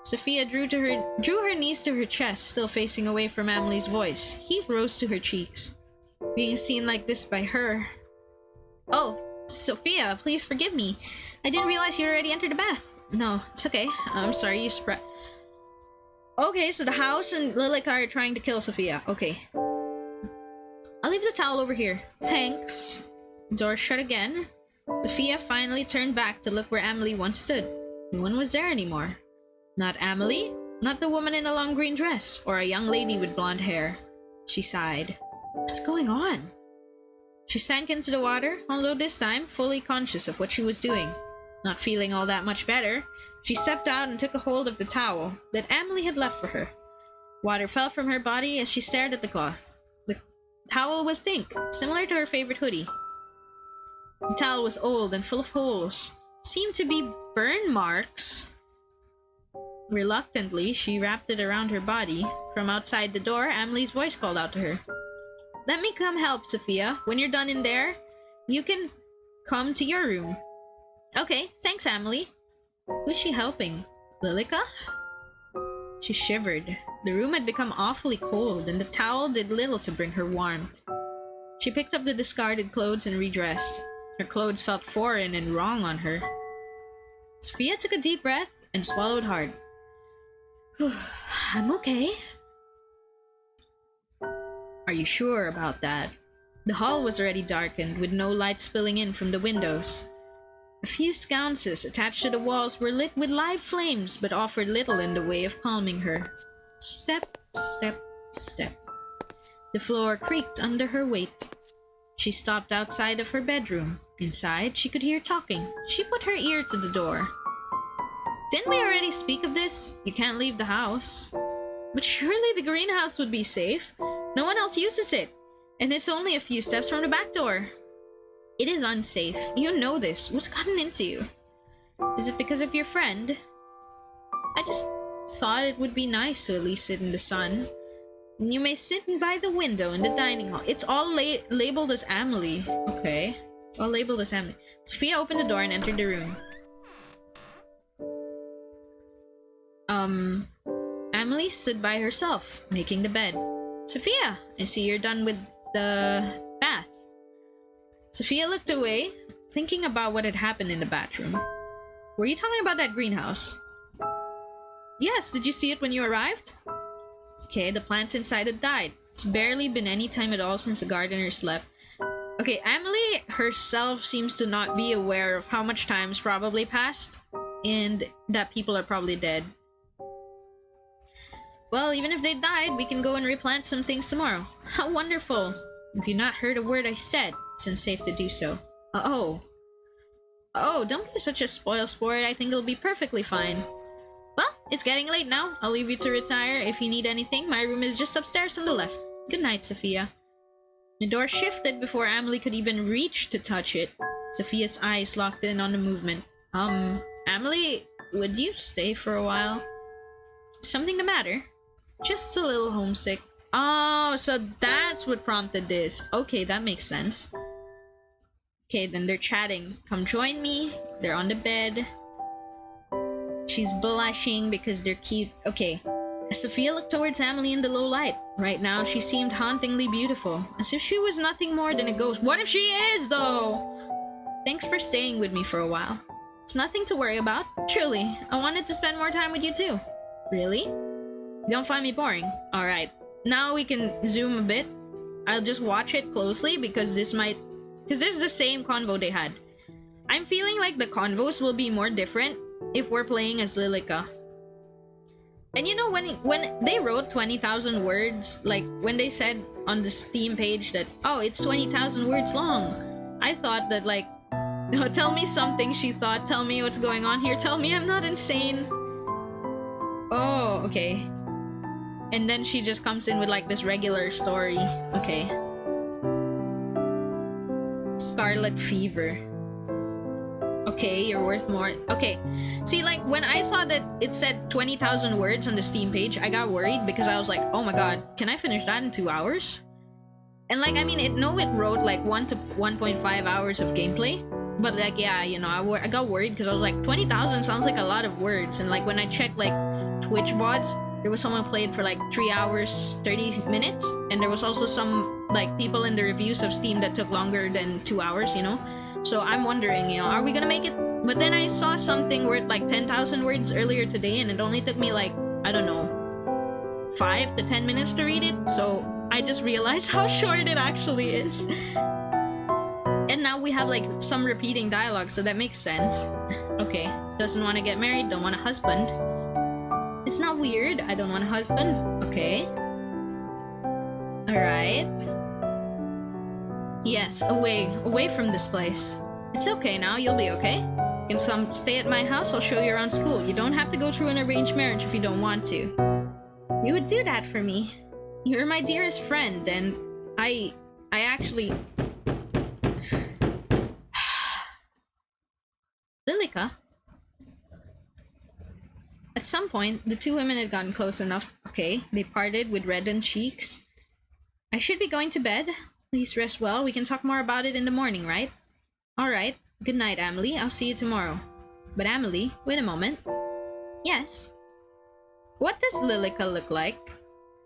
Sophia drew her knees to her chest, still facing away from Amelie's voice. Heat rose to her cheeks. Being seen like this by her... Oh, Sophia, please forgive me. I didn't realize you already entered the bath. No, it's okay. I'm sorry, you Okay, so the house and Lilica are trying to kill Sophia. Okay. I'll leave the towel over here. Thanks. Door shut again. Sophia finally turned back to look where Amelie once stood. No one was there anymore. Not Amelie, not the woman in a long green dress, or a young lady with blonde hair. She sighed. What's going on? She sank into the water, although this time fully conscious of what she was doing. Not feeling all that much better, she stepped out and took a hold of the towel that Amelie had left for her. Water fell from her body as she stared at the cloth. The towel was pink, similar to her favorite hoodie. The towel was old and full of holes. Seemed to be burn marks. Reluctantly, she wrapped it around her body. From outside the door, Amelie's voice called out to her. Let me come help, Sophia. When you're done in there, you can come to your room. Okay, thanks, Amelie. Who's she helping? Lilica? She shivered. The room had become awfully cold, and the towel did little to bring her warmth. She picked up the discarded clothes and redressed. Her clothes felt foreign and wrong on her. Sophia took a deep breath and swallowed hard. I'm okay. Are you sure about that? The hall was already darkened, with no light spilling in from the windows. A few sconces attached to the walls were lit with live flames, but offered little in the way of calming her. Step, step, step. The floor creaked under her weight. She stopped outside of her bedroom. Inside, she could hear talking. She put her ear to the door. Didn't we already speak of this? You can't leave the house. But surely the greenhouse would be safe. No one else uses it. And it's only a few steps from the back door. It is unsafe. You know this. What's gotten into you? Is it because of your friend? I just thought it would be nice to at least sit in the sun. And you may sit by the window in the dining hall. It's all labeled as Amelie. Okay. It's all labeled as Amelie. Sophia opened the door and entered the room. Amelie stood by herself, making the bed. Sophia, I see you're done with the bath. Sophia looked away, thinking about what had happened in the bathroom. Were you talking about that greenhouse? Yes, did you see it when you arrived? Okay, the plants inside had died. It's barely been any time at all since the gardeners left. Okay, Amelie herself seems to not be aware of how much time's probably passed, and that people are probably dead. Well, even if they died, we can go and replant some things tomorrow. How wonderful! If you've not heard a word I said, it's unsafe to do so. Oh, don't be such a spoil sport. I think it'll be perfectly fine. Well, it's getting late now. I'll leave you to retire. If you need anything, my room is just upstairs on the left. Good night, Sophia. The door shifted before Amelie could even reach to touch it. Sophia's eyes locked in on the movement. Amelie, would you stay for a while? Something the matter? Just a little homesick. Oh, so that's what prompted this. Okay, that makes sense. Okay, then they're chatting. Come join me. They're on the bed. She's blushing because they're cute. Okay. Sophia looked towards Amelie in the low light. Right now, she seemed hauntingly beautiful, as if she was nothing more than a ghost. What if she is, though? Thanks for staying with me for a while. It's nothing to worry about. Truly, I wanted to spend more time with you too. Really? You don't find me boring? Alright. Now we can zoom a bit. I'll just watch it closely because this is the same convo they had. I'm feeling like the convos will be more different if we're playing as Lilica. And you know, when they wrote 20,000 words, like when they said on the Steam page that, oh, it's 20,000 words long, I thought that like, oh, tell me something, she thought, tell me what's going on here, tell me I'm not insane. Oh, okay. And then she just comes in with like this regular story. Okay. Scarlet Fever. Okay, you're worth more. Okay. See, like, when I saw that it said 20,000 words on the Steam page, I got worried because I was like, oh my god, can I finish that in 2 hours? And like, I mean, it wrote like 1 to 1.5 hours of gameplay. But like, yeah, you know, I got worried because I was like, 20,000 sounds like a lot of words. And like, when I checked like Twitch VODs, there was someone played for like 3 hours, 30 minutes. And there was also some like people in the reviews of Steam that took longer than 2 hours, you know? So I'm wondering, you know, are we gonna make it? But then I saw something worth like 10,000 words earlier today, and it only took me like, I don't know, 5 to 10 minutes to read it. So I just realized how short it actually is. And now we have like some repeating dialogue, so that makes sense. Okay, doesn't want to get married, don't want a husband. It's not weird, I don't want a husband. Okay. Alright. Yes, away from this place. It's okay now, you'll be okay. You can stay at my house, I'll show you around school. You don't have to go through an arranged marriage if you don't want to. You would do that for me. You're my dearest friend, and I actually... Lilica? At some point, the two women had gotten close enough. Okay, they parted with reddened cheeks. I should be going to bed. Please rest well. We can talk more about it in the morning, right? Alright. Good night, Amelie. I'll see you tomorrow. But Amelie, wait a moment. Yes? What does Lilica look like?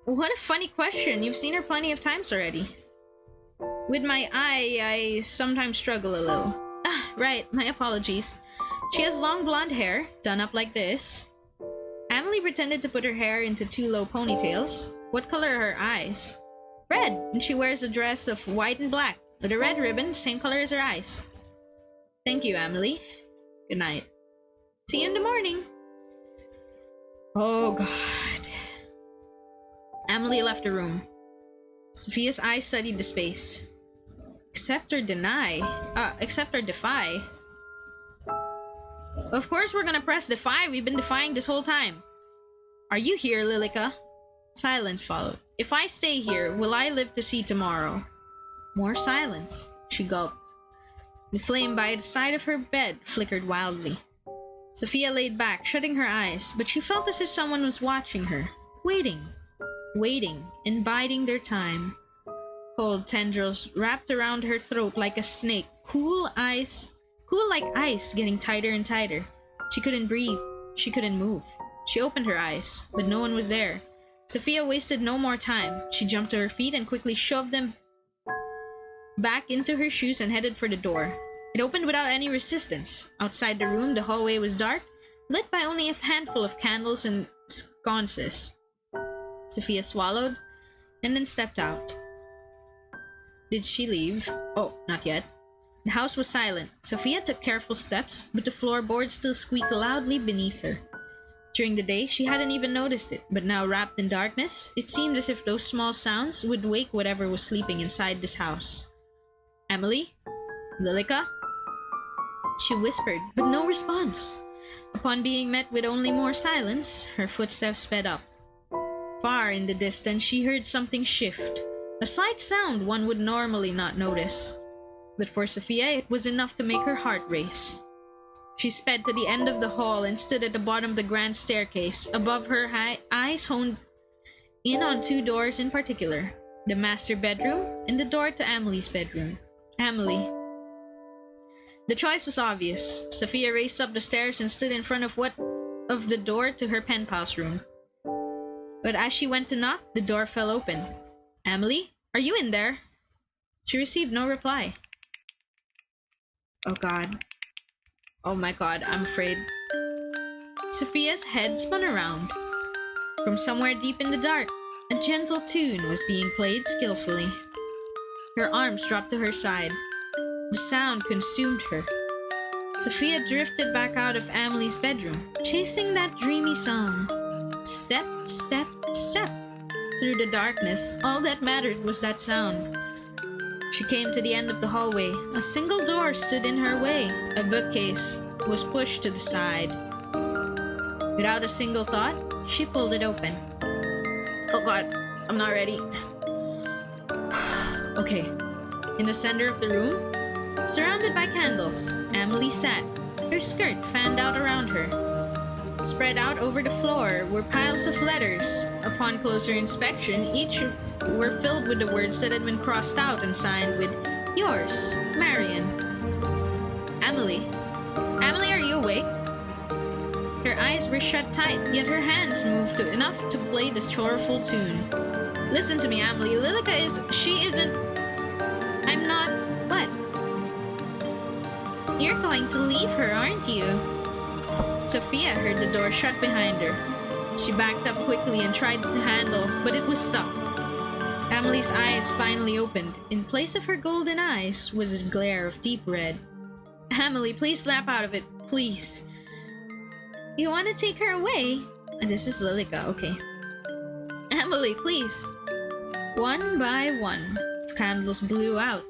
What a funny question. You've seen her plenty of times already. With my eye, I sometimes struggle a little. Ah, right. My apologies. She has long blonde hair, done up like this. Amelie pretended to put her hair into two low ponytails. What color are her eyes? Red, and she wears a dress of white and black, with a red ribbon, same color as her eyes. Thank you, Amelie. Good night. See you in the morning. Oh, God. Amelie left the room. Sophia's eyes studied the space. Accept or defy. Of course we're gonna press defy. We've been defying this whole time. Are you here, Lilica? Silence followed. If I stay here, will I live to see tomorrow? More silence. She gulped. The flame by the side of her bed flickered wildly. Sophia laid back, shutting her eyes, but she felt as if someone was watching her, waiting, and biding their time. Cold tendrils wrapped around her throat like a snake, cool like ice, getting tighter and tighter. She couldn't breathe. She couldn't move. She opened her eyes, but no one was there. Sophia wasted no more time. She jumped to her feet and quickly shoved them back into her shoes and headed for the door. It opened without any resistance. Outside the room, the hallway was dark, lit by only a handful of candles and sconces. Sophia swallowed and then stepped out. Did she leave? Oh, not yet. The house was silent. Sophia took careful steps, but the floorboards still squeaked loudly beneath her. During the day, she hadn't even noticed it, but now wrapped in darkness, it seemed as if those small sounds would wake whatever was sleeping inside this house. Amelie? Lilica? She whispered, but no response. Upon being met with only more silence, her footsteps sped up. Far in the distance, she heard something shift. A slight sound one would normally not notice. But for Sophia, it was enough to make her heart race. She sped to the end of the hall and stood at the bottom of the grand staircase. Above her, eyes honed in on two doors in particular, the master bedroom and the door to Amelie's bedroom. Amelie. The choice was obvious. Sophia raced up the stairs and stood in front of the door to her pen pal's room. But as she went to knock, the door fell open. Amelie, are you in there? She received no reply. Oh God. Oh my God, I'm afraid. Sophia's head spun around. From somewhere deep in the dark, a gentle tune was being played skillfully. Her arms dropped to her side. The sound consumed her. Sophia drifted back out of Amelie's bedroom, chasing that dreamy song. Step, step, step. Through the darkness, all that mattered was that sound. She came to the end of the hallway. A single door stood in her way. A bookcase was pushed to the side. Without a single thought, she pulled it open. Oh God, I'm not ready. Okay. In the center of the room, surrounded by candles, Amelie sat, her skirt fanned out around her. Spread out over the floor were piles of letters. Upon closer inspection, each were filled with the words that had been crossed out and signed with "Yours, Marian." Amelie. Amelie, are you awake? Her eyes were shut tight, yet her hands moved enough to play this choreful tune. Listen to me, Amelie. Lilica I'm not... What? You're going to leave her, aren't you? Sophia heard the door shut behind her. She backed up quickly and tried the handle, but it was stuck. Amelie's eyes finally opened. In place of her golden eyes was a glare of deep red. Amelie, please snap out of it. Please. You want to take her away? And this is Lilica, okay. Amelie, please. One by one, candles blew out,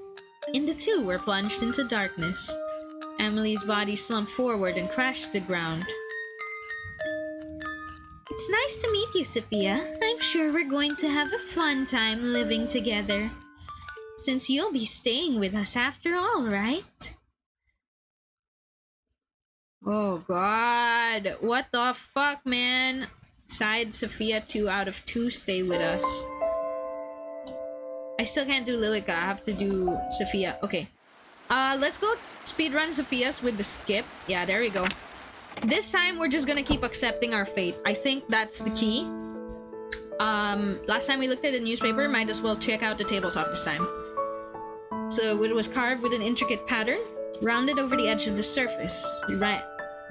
and the two were plunged into darkness. Amelie's body slumped forward and crashed to the ground. It's nice to meet you, Sophia. I'm sure we're going to have a fun time living together. Since you'll be staying with us after all, right? Oh god, what the fuck, man? Sighed Sophia, 2 out of 2 stay with us. I still can't do Lilica, I have to do Sophia. Okay. Let's go speedrun Sophia's with the skip. Yeah, there we go. This time, we're just gonna keep accepting our fate. I think that's the key. Last time we looked at the newspaper, might as well check out the tabletop this time. So, it was carved with an intricate pattern, rounded over the edge of the surface. Right.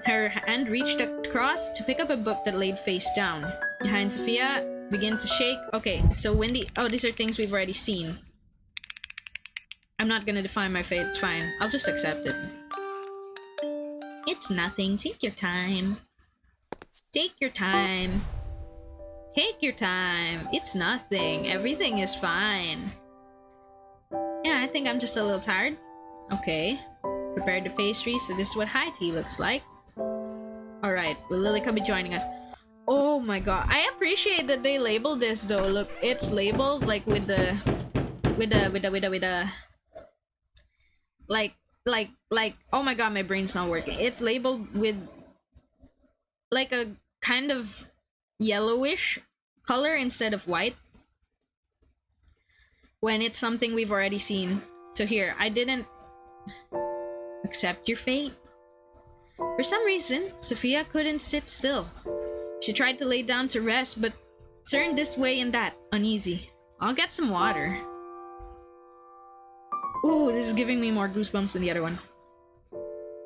Her hand reached across to pick up a book that laid face down. Behind Sophia, began to shake. Okay, it's so windy. Oh, these are things we've already seen. I'm not gonna define my fate, it's fine. I'll just accept it. It's nothing. Take your time. Take your time. Take your time. It's nothing. Everything is fine. Yeah, I think I'm just a little tired. Okay. Prepare the pastry, so this is what high tea looks like. Alright, will Lilica be joining us? Oh my god. I appreciate that they labeled this though. Look, it's labeled like with the like oh my god, my brain's not working. It's labeled with like a kind of yellowish color instead of white when it's something we've already seen. So here, I didn't accept your fate. For some reason, Sophia couldn't sit still. She tried to lay down to rest, but turned this way and that, uneasy. I'll get some water. Ooh, this is giving me more goosebumps than the other one.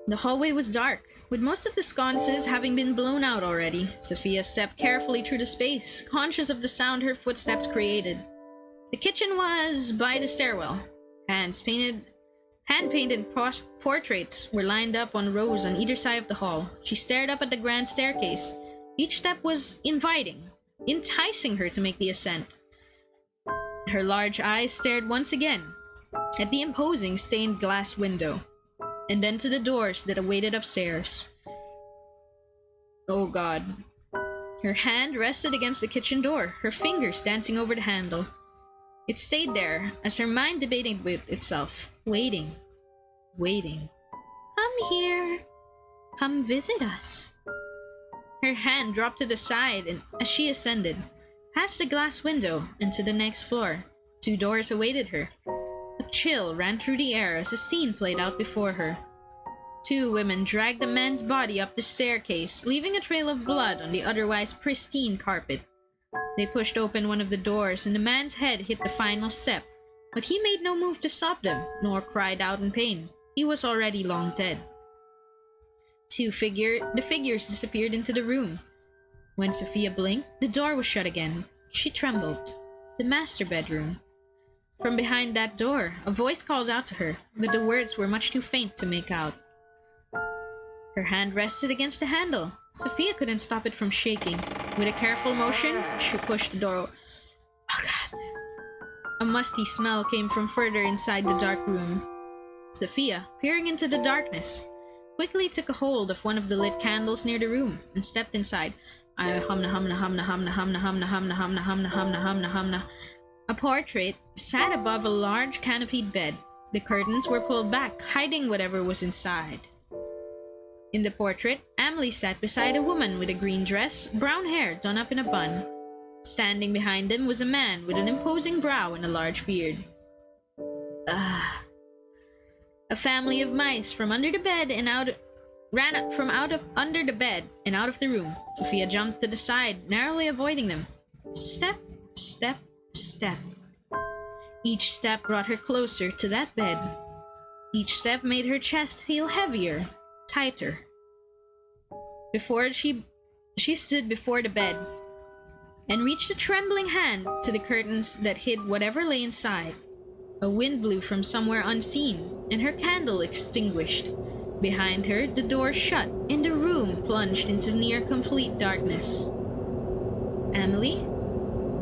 The hallway was dark, with most of the sconces having been blown out already. Sophia stepped carefully through the space, conscious of the sound her footsteps created. The kitchen was by the stairwell. Hand-painted portraits were lined up on rows on either side of the hall. She stared up at the grand staircase. Each step was inviting, enticing her to make the ascent. Her large eyes stared once again at the imposing stained glass window, and then to the doors that awaited upstairs. Oh god. Her hand rested against the kitchen door, her fingers dancing over the handle. It stayed there, as her mind debated with itself, waiting. Come here. Come visit us. Her hand dropped to the side and as she ascended, past the glass window, and to the next floor. 2 doors awaited her. A chill ran through the air as a scene played out before her. 2 women dragged the man's body up the staircase, leaving a trail of blood on the otherwise pristine carpet. They pushed open one of the doors, and the man's head hit the final step, but he made no move to stop them, nor cried out in pain. He was already long dead. The figures disappeared into the room. When Sophia blinked, the door was shut again. She trembled. The master bedroom. From behind that door, a voice called out to her, but the words were much too faint to make out. Her hand rested against the handle. Sophia couldn't stop it from shaking. With a careful motion, she pushed the door. Oh god. A musty smell came from further inside the dark room. Sophia, peering into the darkness, quickly took a hold of one of the lit candles near the room and stepped inside. A portrait sat above a large canopied bed. The curtains were pulled back, hiding whatever was inside. In the portrait, Amelie sat beside a woman with a green dress, brown hair done up in a bun. Standing behind them was a man with an imposing brow and a large beard. A family of mice from under the bed and ran from under the bed and out of the room. Sophia jumped to the side, narrowly avoiding them. Step, step, step. Each step brought her closer to that bed. Each step made her chest feel heavier, tighter. Before she stood before the bed. and reached a trembling hand to the curtains that hid whatever lay inside. A wind blew from somewhere unseen, and her candle extinguished. Behind her, the door shut, and the room plunged into near complete darkness. Amelie?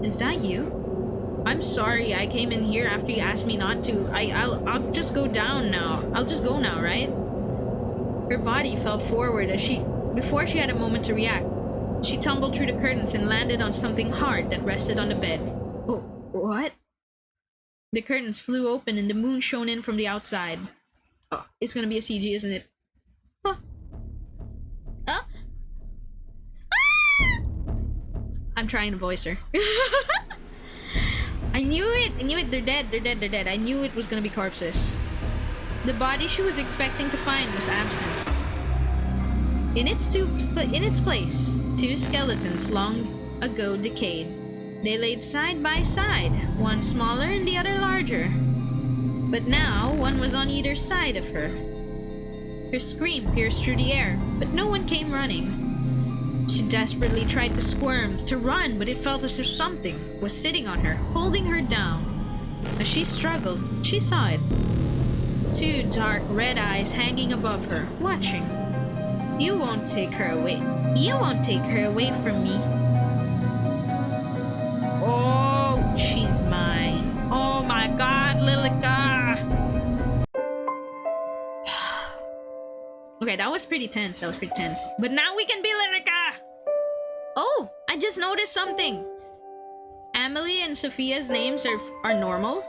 Is that you? I'm sorry I came in here after you asked me not to. I'll just go down now. I'll just go now, right? Her body fell forward before she had a moment to react. She tumbled through the curtains and landed on something hard that rested on the bed. Oh, what? The curtains flew open and the moon shone in from the outside. Oh, it's gonna be a CG, isn't it? Huh. Ah! I'm trying to voice her. I knew it. They're dead. I knew it was gonna be corpses. The body she was expecting to find was absent. In its place, two skeletons long ago decayed. They laid side by side, one smaller and the other larger. But now, one was on either side of her. Her scream pierced through the air, but no one came running. She desperately tried to squirm, to run, but it felt as if something was sitting on her, holding her down. As she struggled, she saw it. Two dark red eyes hanging above her, watching. You won't take her away. You won't take her away from me. Oh, she's mine. Oh my god, Lilica! Okay, that was pretty tense. But now we can be Lilica! Oh, I just noticed something. Amelie and Sophia's names are normal.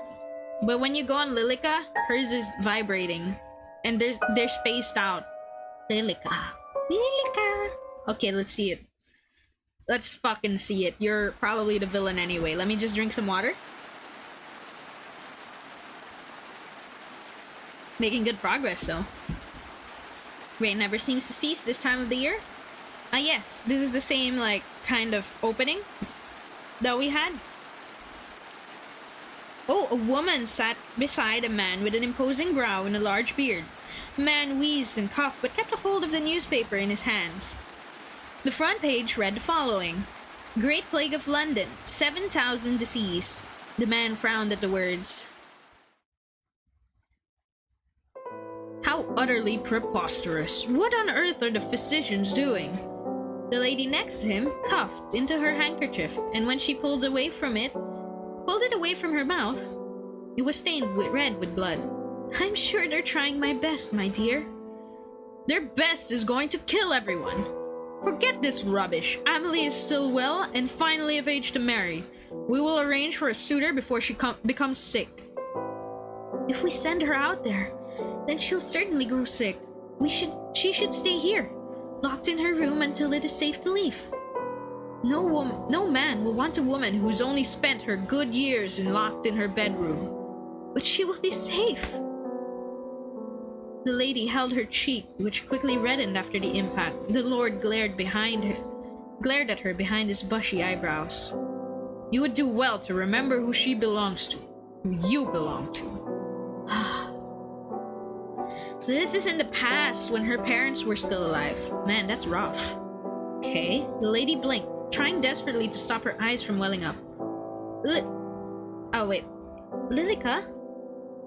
But when you go on Lilica, hers is vibrating. And they're spaced out. Lilica. Okay, let's see it. Let's fucking see it. You're probably the villain anyway. Let me just drink some water. Making good progress, though. Rain never seems to cease this time of the year. Ah, yes. This is the same, like, kind of opening that we had. Oh, a woman sat beside a man with an imposing brow and a large beard. The man wheezed and coughed, but kept a hold of the newspaper in his hands. The front page read the following. Great Plague of London, 7,000 deceased. The man frowned at the words. How utterly preposterous. What on earth are the physicians doing? The lady next to him coughed into her handkerchief, and when she pulled it away from her mouth, it was stained red with blood. I'm sure they're trying my best, my dear. Their best is going to kill everyone. Forget this rubbish. Amelie is still well and finally of age to marry. We will arrange for a suitor before she becomes sick. If we send her out there, then she'll certainly grow sick. She should stay here, locked in her room until it is safe to leave. No man will want a woman who's only spent her good years locked in her bedroom. But she will be safe. The lady held her cheek, which quickly reddened after the impact. The lord glared at her behind his bushy eyebrows. You would do well to remember who she belongs to, who you belong to. So this is in the past when her parents were still alive. Man, that's rough. Okay, the lady blinked, trying desperately to stop her eyes from welling up. Oh wait, Lilica?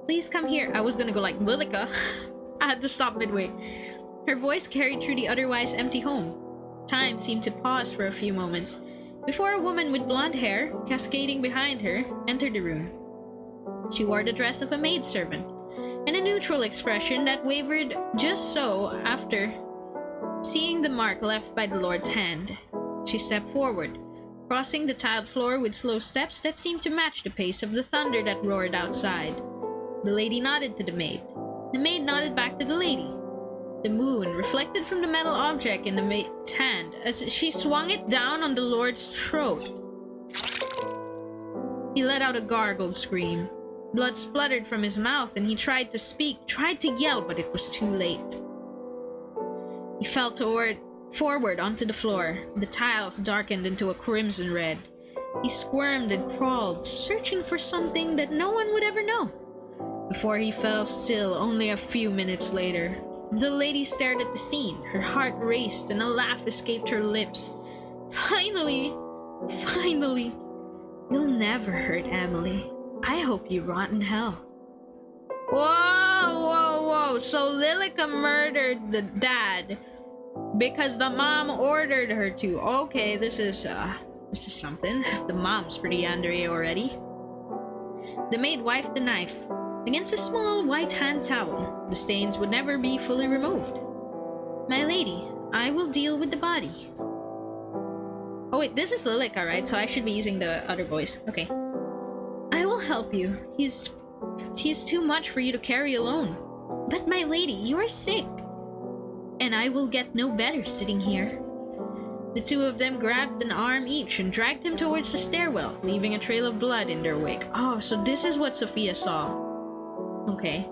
Please come here. I was gonna go like, Lilica. I had to stop midway. Her voice carried through the otherwise empty home. Time seemed to pause for a few moments before a woman with blonde hair, cascading behind her, entered the room. She wore the dress of a maidservant, and a neutral expression that wavered just so after seeing the mark left by the lord's hand. She stepped forward, crossing the tiled floor with slow steps that seemed to match the pace of the thunder that roared outside. The lady nodded to the maid. The maid nodded back to the lady. The moon reflected from the metal object in the maid's hand as she swung it down on the lord's throat. He let out a gargled scream. Blood spluttered from his mouth and he tried to speak, tried to yell, but it was too late. He fell forward onto the floor. The tiles darkened into a crimson red. He squirmed and crawled, searching for something that no one would ever know. Before he fell still only a few minutes later. The lady stared at the scene. Her heart raced and a laugh escaped her lips. Finally! Finally! You'll never hurt Amelie. I hope you rot in hell. Whoa! So Lilica murdered the dad because the mom ordered her to. Okay, this is something. The mom's pretty yandere already. The maid wiped the knife against a small white hand towel. The stains would never be fully removed. My lady, I will deal with the body. Oh wait, this is Lilica, right? So I should be using the other voice. Okay. I will help you. He's too much for you to carry alone. But my lady, you are sick. And I will get no better sitting here. The two of them grabbed an arm each and dragged him towards the stairwell, leaving a trail of blood in their wake. Oh, so this is what Sophia saw. Okay.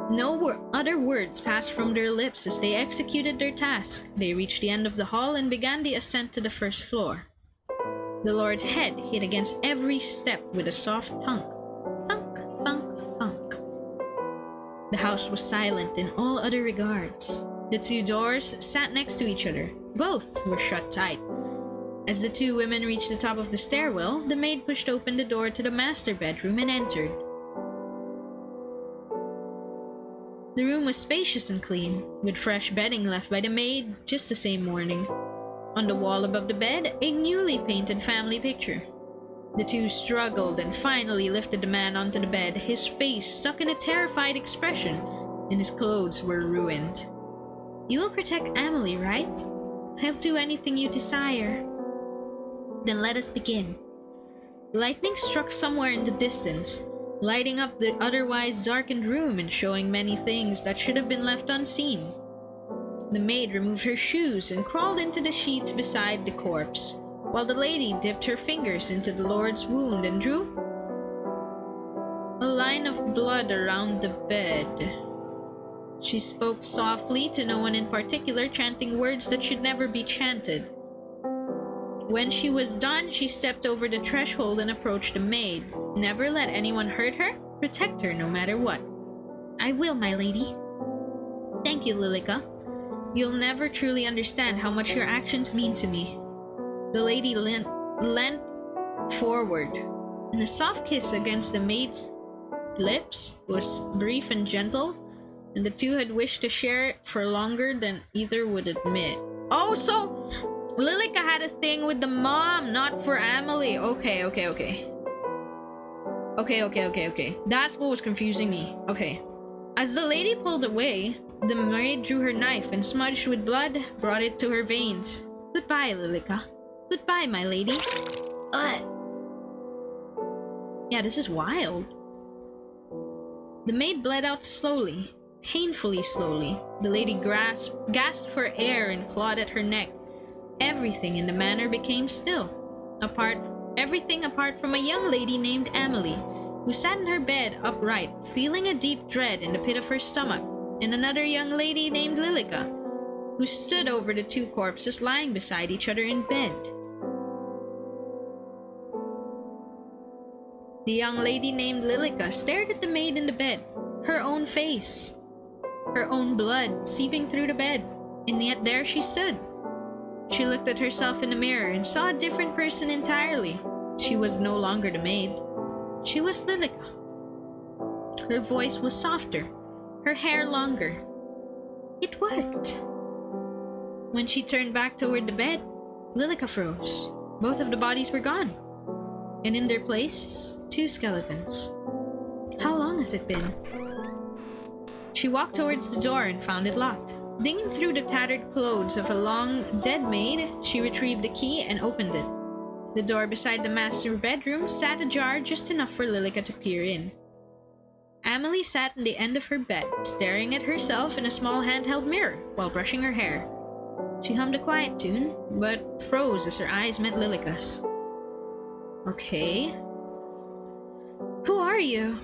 No other words passed from their lips as they executed their task. They reached the end of the hall and began the ascent to the first floor. The Lord's head hit against every step with a soft thunk. Thunk, thunk, thunk. The house was silent in all other regards. The two doors sat next to each other. Both were shut tight. As the two women reached the top of the stairwell, the maid pushed open the door to the master bedroom and entered. The room was spacious and clean, with fresh bedding left by the maid just the same morning. On the wall above the bed, a newly painted family picture. The two struggled and finally lifted the man onto the bed, his face stuck in a terrified expression, and his clothes were ruined. You will protect Amelie, right? I'll do anything you desire. Then let us begin. Lightning struck somewhere in the distance, lighting up the otherwise darkened room and showing many things that should have been left unseen. The maid removed her shoes and crawled into the sheets beside the corpse, while the lady dipped her fingers into the Lord's wound and drew a line of blood around the bed. She spoke softly to no one in particular, chanting words that should never be chanted. When she was done, she stepped over the threshold and approached the maid. Never let anyone hurt her. Protect her no matter what. I will, my lady. Thank you, Lilica. You'll never truly understand how much your actions mean to me. The lady leant forward, and the soft kiss against the maid's lips was brief and gentle, and the two had wished to share it for longer than either would admit. Oh, so Lilica had a thing with the mom, not for Amelie. Okay. That's what was confusing me. Okay. As the lady pulled away, the maid drew her knife and, smudged with blood, brought it to her veins. Goodbye, Lilica. Goodbye, my lady. Yeah, this is wild. The maid bled out slowly, painfully slowly. The lady gasped for air and clawed at her neck. Everything in the manor became still. Everything apart from a young lady named Amelie, who sat in her bed upright, feeling a deep dread in the pit of her stomach, and another young lady named Lilica, who stood over the two corpses lying beside each other in bed. The young lady named Lilica stared at the maid in the bed, her own face, her own blood seeping through the bed, and yet there she stood. She looked at herself in the mirror and saw a different person entirely. She was no longer the maid. She was Lilica. Her voice was softer, her hair longer. It worked. When she turned back toward the bed, Lilica froze. Both of the bodies were gone, and in their places, two skeletons. How long has it been? She walked towards the door and found it locked. Digging through the tattered clothes of a long-dead maid, she retrieved the key and opened it. The door beside the master bedroom sat ajar just enough for Lilica to peer in. Amelie sat in the end of her bed, staring at herself in a small handheld mirror while brushing her hair. She hummed a quiet tune, but froze as her eyes met Lilica's. Okay. Who are you?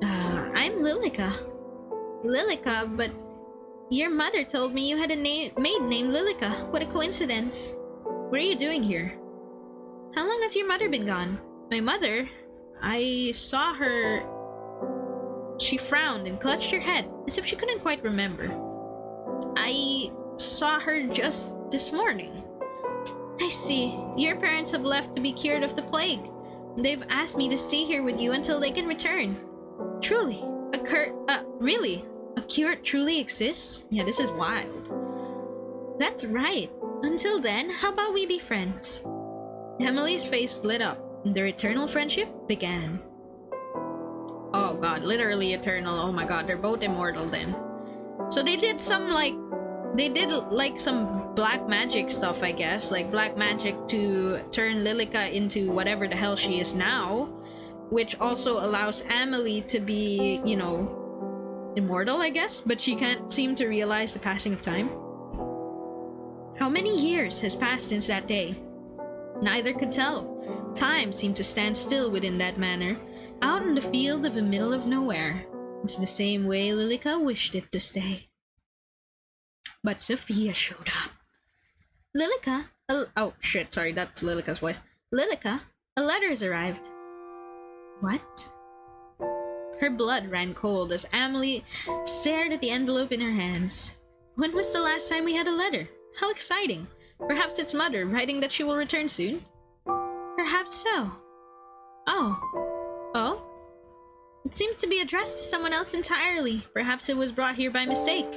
I'm Lilica. Lilica, but your mother told me you had a maid named Lilica. What a coincidence. What are you doing here? How long has your mother been gone? My mother? I saw her... She frowned and clutched her head, as if she couldn't quite remember. I saw her just this morning. I see. Your parents have left to be cured of the plague. They've asked me to stay here with you until they can return. Truly, really? A cure truly exists? Yeah, this is wild. That's right. Until then, how about we be friends? Emily's face lit up, and their eternal friendship began. Oh god, literally eternal. Oh my god, they're both immortal then. So they did some some black magic stuff, I guess. Like black magic to turn Lilica into whatever the hell she is now. Which also allows Amelie to be, you know, immortal, I guess. But she can't seem to realize the passing of time. How many years has passed since that day? Neither could tell. Time seemed to stand still within that manor, out in the field of the middle of nowhere. It's the same way Lilica wished it to stay. But Sophia showed up. Lilica, oh shit, sorry, that's Lilica's voice. Lilica, a letter has arrived. What? Her blood ran cold as Amelie stared at the envelope in her hands. When was the last time we had a letter? How exciting! Perhaps it's Mother writing that she will return soon? Perhaps so. Oh? It seems to be addressed to someone else entirely. Perhaps it was brought here by mistake.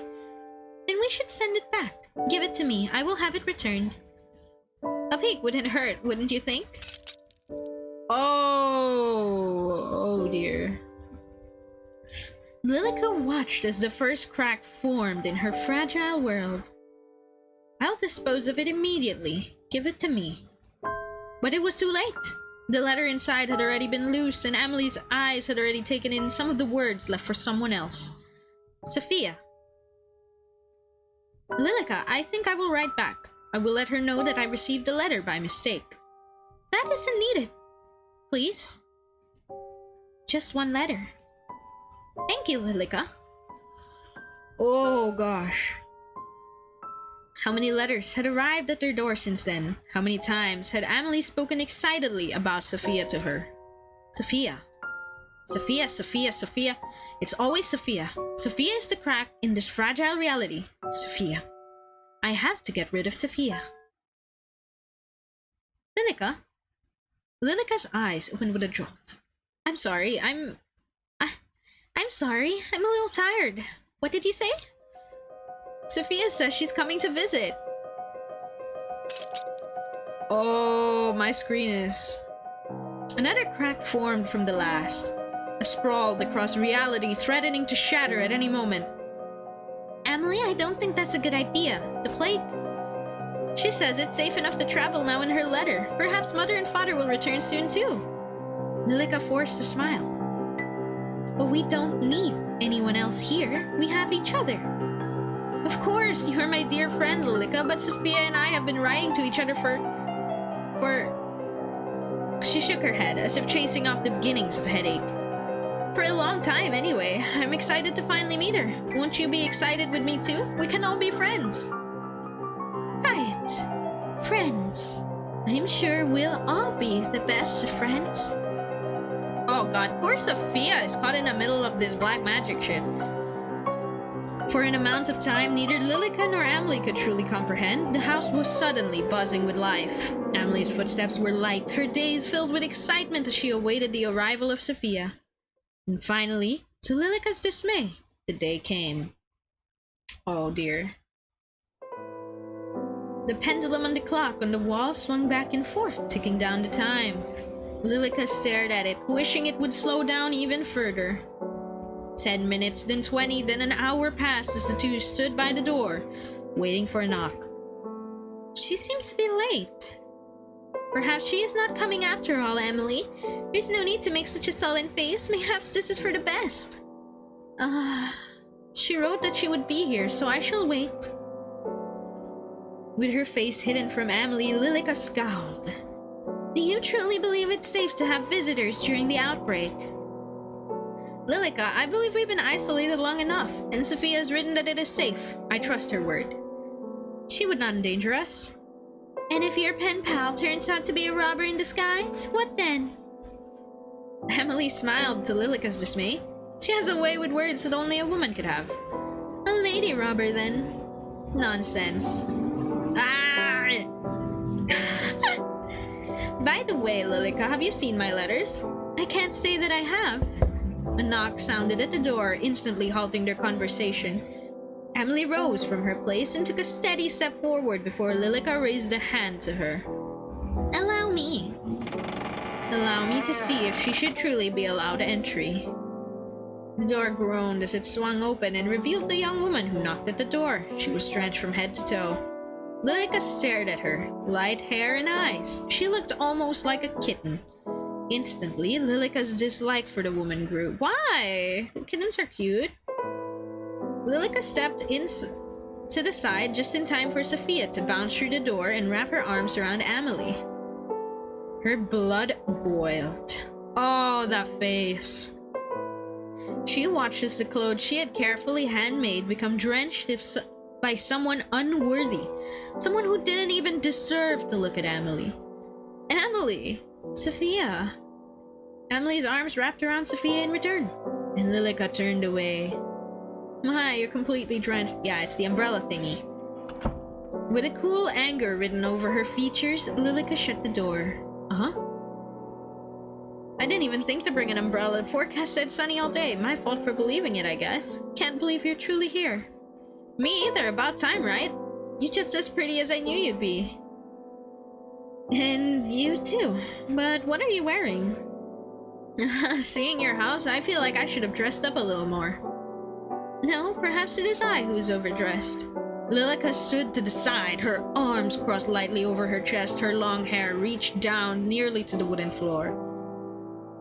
Then we should send it back. Give it to me. I will have it returned. A peek wouldn't hurt, wouldn't you think? Oh dear. Lilica watched as the first crack formed in her fragile world. I'll dispose of it immediately. Give it to me. But it was too late. The letter inside had already been loose, and Amelie's eyes had already taken in some of the words left for someone else. Sophia. Lilica, I think I will write back. I will let her know that I received the letter by mistake. That isn't needed. Please? Just one letter. Thank you, Lilica. Oh gosh. How many letters had arrived at their door since then? How many times had Amelie spoken excitedly about Sophia to her? Sophia. Sophia, Sophia, Sophia. It's always Sophia. Sophia is the crack in this fragile reality. Sophia. I have to get rid of Sophia. Lilica? Lilica's eyes opened with a jolt. I'm sorry, I'm sorry. I'm a little tired. What did you say? Sophia says she's coming to visit. Oh, my screen is... Another crack formed from the last. A sprawled across reality, threatening to shatter at any moment. Amelie, I don't think that's a good idea. The plague... She says it's safe enough to travel now in her letter. Perhaps Mother and Father will return soon too. Lilica forced a smile. But we don't need anyone else here. We have each other. Of course, you're my dear friend, Lilica, but Sophia and I have been writing to each other for... She shook her head, as if chasing off the beginnings of a headache. For a long time, anyway. I'm excited to finally meet her. Won't you be excited with me too? We can all be friends. Right. Friends. I'm sure we'll all be the best of friends. Oh god, poor Sophia is caught in the middle of this black magic shit. For an amount of time neither Lilica nor Amelie could truly comprehend, the house was suddenly buzzing with life. Amelie's footsteps were light, her days filled with excitement as she awaited the arrival of Sophia. And finally, to Lilica's dismay, the day came. Oh dear. The pendulum on the clock on the wall swung back and forth, ticking down the time. Lilica stared at it, wishing it would slow down even further. 10 minutes, then 20, then an hour passed as the two stood by the door, waiting for a knock. She seems to be late. Perhaps she is not coming after all, Amelie. There's no need to make such a sullen face. Perhaps this is for the best. She wrote that she would be here, so I shall wait. With her face hidden from Amelie, Lilica scowled. Do you truly believe it's safe to have visitors during the outbreak? Lilica, I believe we've been isolated long enough, and Sophia has written that it is safe. I trust her word. She would not endanger us. And if your pen pal turns out to be a robber in disguise, what then? Amelie smiled to Lilica's dismay. She has a way with words that only a woman could have. A lady robber, then. Nonsense. Ah! By the way, Lilica, have you seen my letters? I can't say that I have. A knock sounded at the door, instantly halting their conversation. Amelie rose from her place and took a steady step forward before Lilica raised a hand to her. Allow me. Allow me to see if she should truly be allowed entry. The door groaned as it swung open and revealed the young woman who knocked at the door. She was drenched from head to toe. Lilica stared at her, light hair and eyes. She looked almost like a kitten. Instantly, Lilica's dislike for the woman grew. Why? Kittens are cute. Lilica stepped to the side just in time for Sophia to bounce through the door and wrap her arms around Amelie. Her blood boiled. Oh, that face. She watched as the clothes she had carefully handmade become drenched by someone unworthy. Someone who didn't even deserve to look at Amelie. Amelie! Sophia! Amelie's arms wrapped around Sophia in return, and Lilica turned away. My, you're completely drenched. Yeah, it's the umbrella thingy. With a cool anger written over her features, Lilica shut the door. I didn't even think to bring an umbrella. The forecast said sunny all day. My fault for believing it, I guess. Can't believe you're truly here. Me either. About time, right? You're just as pretty as I knew you'd be. And you too. But what are you wearing? Seeing your house, I feel like I should have dressed up a little more. No, perhaps it is I who's overdressed. Lilica stood to the side, her arms crossed lightly over her chest, her long hair reached down nearly to the wooden floor.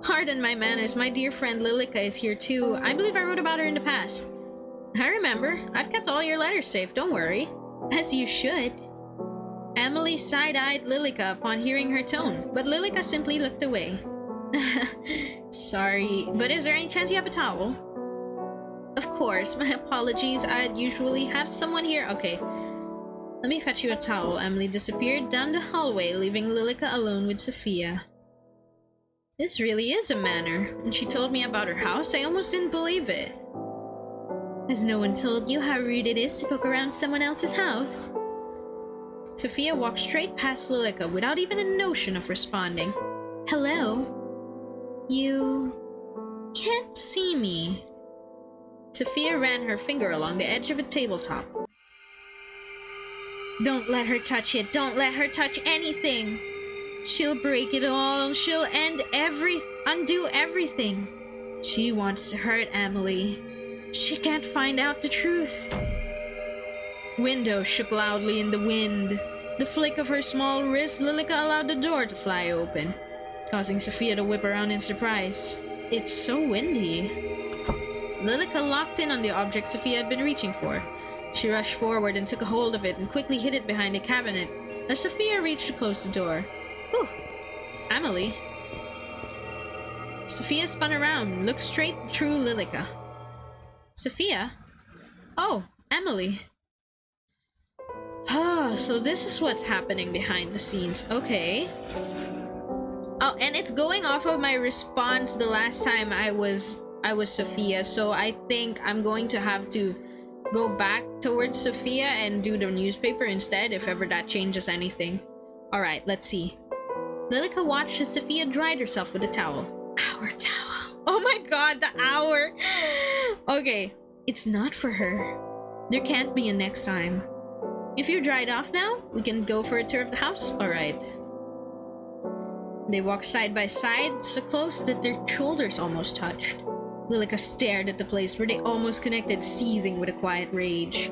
Pardon my manners, my dear friend Lilica is here too. I believe I wrote about her in the past. I remember. I've kept all your letters safe, don't worry. As you should. Amelie side-eyed Lilica upon hearing her tone, but Lilica simply looked away. Sorry, but is there any chance you have a towel? Of course, my apologies. I'd usually have someone here. Okay, let me fetch you a towel. Amelie disappeared down the hallway, leaving Lilica alone with Sophia. This really is a manor. When she told me about her house, I almost didn't believe it. Has no one told you how rude it is to poke around someone else's house? Sophia walked straight past Lilica without even a notion of responding. Hello? You can't see me. Sophia ran her finger along the edge of a tabletop. Don't let her touch it. Don't let her touch anything. She'll break it all. She'll undo everything. She wants to hurt Amelie. She can't find out the truth. Windows shook loudly in the wind. The flick of her small wrist, Lilica allowed the door to fly open, causing Sophia to whip around in surprise. It's so windy. So Lilica locked in on the object Sophia had been reaching for. She rushed forward and took a hold of it and quickly hid it behind a cabinet as Sophia reached to close the door. Whew! Amelie. Sophia spun around and looked straight through Lilica. Sophia? Oh, Amelie. Oh, so this is what's happening behind the scenes. Okay. Oh, and it's going off of my response the last time I was Sophia, so I think I'm going to have to go back towards Sophia and do the newspaper instead, if ever that changes anything. Alright, let's see. Lilica watched as Sophia dried herself with a towel. Our towel. Oh my god, the hour! Okay, it's not for her. There can't be a next time. If you're dried off now, we can go for a tour of the house? Alright. They walked side by side, so close that their shoulders almost touched. Lilica stared at the place where they almost connected, seething with a quiet rage.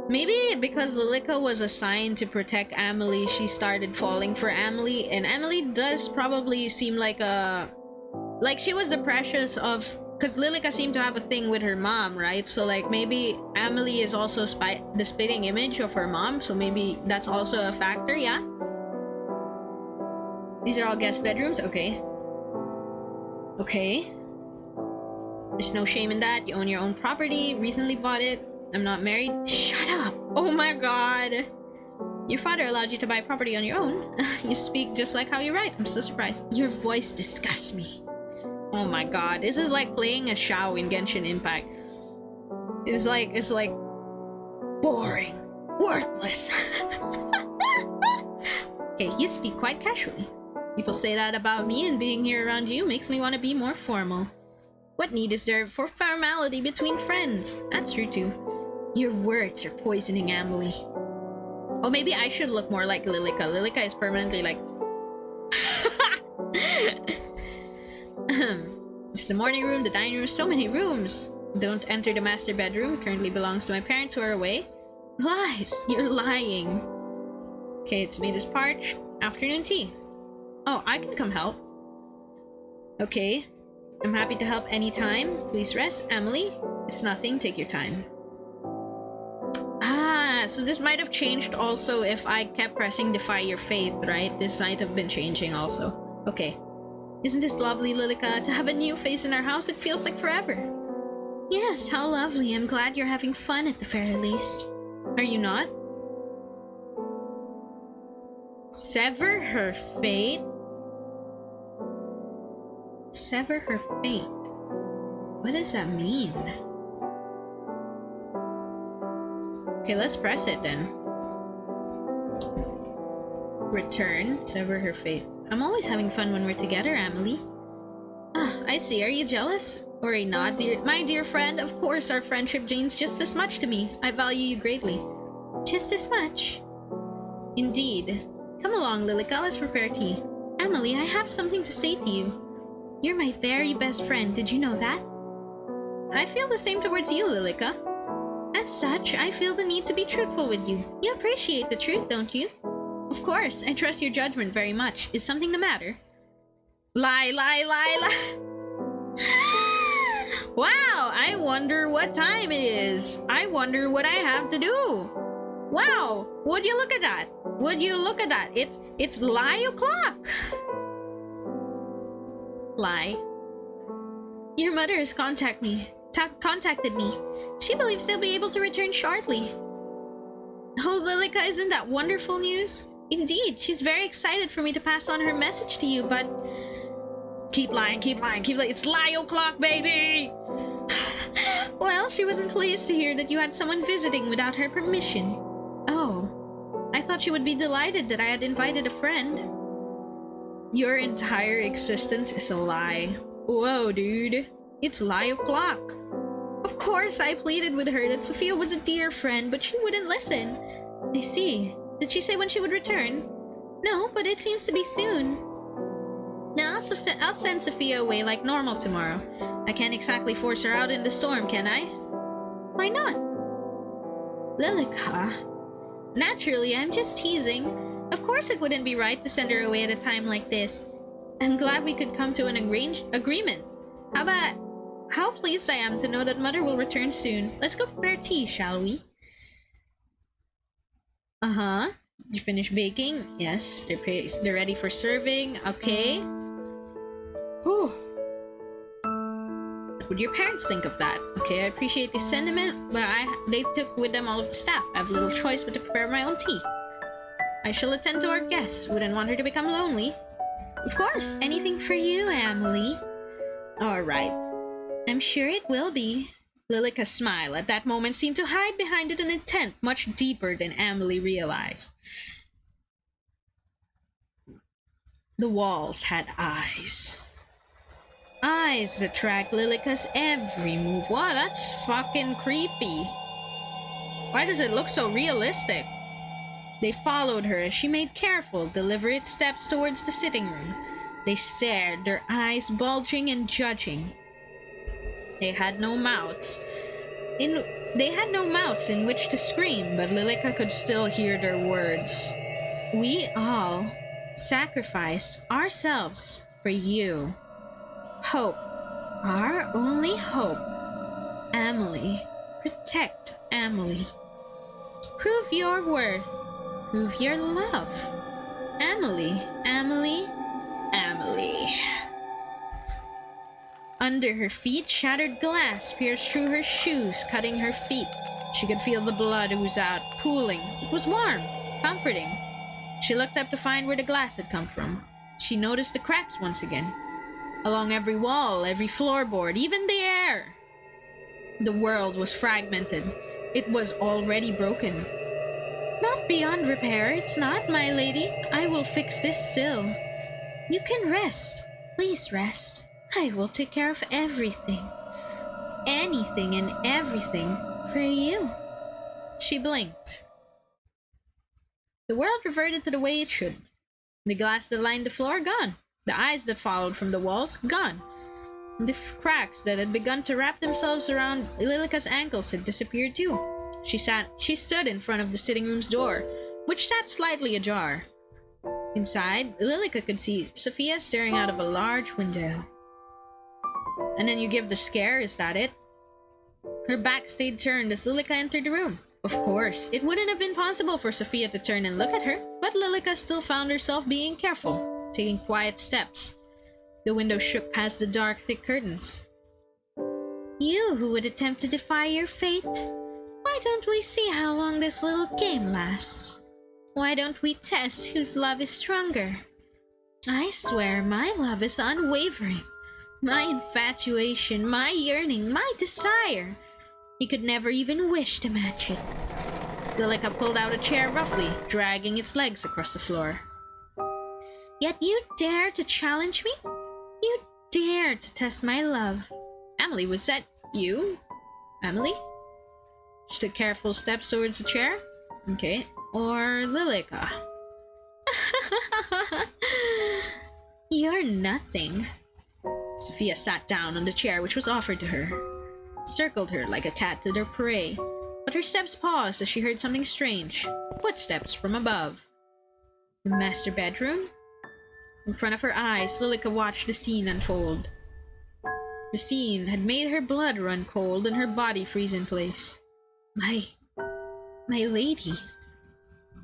Maybe because Lilica was assigned to protect Amelie, she started falling for Amelie, and Amelie does probably seem like she was the precious of... Because Lilica seemed to have a thing with her mom, right? So like maybe Amelie is also the spitting image of her mom, so maybe that's also a factor, yeah? These are all guest bedrooms? Okay. Okay. There's no shame in that. You own your own property, recently bought it. I'm not married. Shut up! Oh my god! Your father allowed you to buy property on your own. You speak just like how you write. I'm so surprised. Your voice disgusts me. Oh my god, this is like playing a Shao in Genshin Impact. It's like boring, worthless. Okay, you speak quite casually. People say that about me, and being here around you makes me want to be more formal. What need is there for formality between friends? That's true too. Your words are poisoning Amelie. Oh, maybe I should look more like Lilica. Lilica is permanently like... It's the morning room, the dining room, so many rooms. Don't enter the master bedroom. It currently belongs to my parents who are away. Lies! You're lying. Okay, tomatoes parched. Afternoon tea. Oh, I can come help. Okay. I'm happy to help anytime. Please rest. Amelie, it's nothing. Take your time. Ah, so this might have changed also if I kept pressing Defy Your Faith, right? This might have been changing also. Okay. Isn't this lovely, Lilica? To have a new face in our house, it feels like forever. Yes, how lovely. I'm glad you're having fun at the very least. Are you not? Sever her fate? Sever her fate. What does that mean? Okay, let's press it then. Return. Sever her fate. I'm always having fun when we're together, Amelie. Ah, I see. Are you jealous? Or a nod, dear, my dear friend? Of course, our friendship means just as much to me. I value you greatly. Just as much? Indeed. Come along, Lilica. Let's prepare tea. Amelie, I have something to say to you. You're my very best friend. Did you know that? I feel the same towards you, Lilica. As such, I feel the need to be truthful with you. You appreciate the truth, don't you? Of course. I trust your judgment very much. Is something the matter? Lie, lie, lie, lie. Wow, I wonder what time it is. I wonder what I have to do. Wow, would you look at that? Would you look at that? It's lie o'clock. Lie. Your mother has contacted me. She believes they'll be able to return shortly. Oh, Lilica, isn't that wonderful news? Indeed, she's very excited for me to pass on her message to you, but... Keep lying, keep lying, keep lying. It's lie o'clock, baby! Well, she wasn't pleased to hear that you had someone visiting without her permission. Oh. I thought she would be delighted that I had invited a friend. Your entire existence is a lie. Whoa, dude. It's lie o'clock. Of course, I pleaded with her that Sophia was a dear friend, but she wouldn't listen. I see. Did she say when she would return? No, but it seems to be soon. Then I'll send Sophia away like normal tomorrow. I can't exactly force her out in the storm, can I? Why not? Lilica. Naturally, I'm just teasing. Of course it wouldn't be right to send her away at a time like this. I'm glad we could come to an agreement. How about it? How pleased I am to know that Mother will return soon. Let's go prepare tea, shall we? Uh-huh. You finished baking? Yes. They're ready for serving. Okay. Whew. What would your parents think of that? Okay, I appreciate the sentiment, but they took with them all of the staff. I have little choice but to prepare my own tea. I shall attend to our guests. Wouldn't want her to become lonely. Of course, anything for you, Amelie. Alright. I'm sure it will be. Lilica's smile at that moment seemed to hide behind it an intent much deeper than Amelie realized. The walls had eyes. Eyes that tracked Lilica's every move. Wow, that's fucking creepy. Why does it look so realistic? They followed her as she made careful, deliberate steps towards the sitting room. They stared, their eyes bulging and judging. They had no mouths in which to scream, but Lilica could still hear their words. We all sacrifice ourselves for you. Hope. Our only hope. Amelie. Protect Amelie. Prove your worth. Prove your love. Amelie. Amelie. Amelie. Under her feet, shattered glass pierced through her shoes, cutting her feet. She could feel the blood ooze out, pooling. It was warm, comforting. She looked up to find where the glass had come from. She noticed the cracks once again. Along every wall, every floorboard, even the air. The world was fragmented. It was already broken. Not beyond repair, it's not, my lady. I will fix this still. You can rest. Please rest. I will take care of everything. Anything and everything for you. She blinked. The world reverted to the way it should. The glass that lined the floor, gone. The eyes that followed from the walls, gone. The cracks that had begun to wrap themselves around Lilica's ankles had disappeared too. She stood in front of the sitting room's door, which sat slightly ajar. Inside, Lilica could see Sophia staring out of a large window. And then you give the scare, is that it? Her back stayed turned as Lilica entered the room. Of course, it wouldn't have been possible for Sophia to turn and look at her, but Lilica still found herself being careful, taking quiet steps. The window shook past the dark, thick curtains. You who would attempt to defy your fate? Why don't we see how long this little game lasts? Why don't we test whose love is stronger? I swear my love is unwavering. My infatuation, my yearning, my desire. You could never even wish to match it. Lilica pulled out a chair roughly, dragging its legs across the floor. Yet you dare to challenge me? You dare to test my love. Amelie, was that you? Amelie? She took careful steps towards the chair. Okay. Or Lilica. You're nothing. Sophia sat down on the chair which was offered to her, circled her like a cat to their prey, but her steps paused as she heard something strange. Footsteps from above. The master bedroom? In front of her eyes, Lilica watched the scene unfold. The scene had made her blood run cold and her body freeze in place. My lady.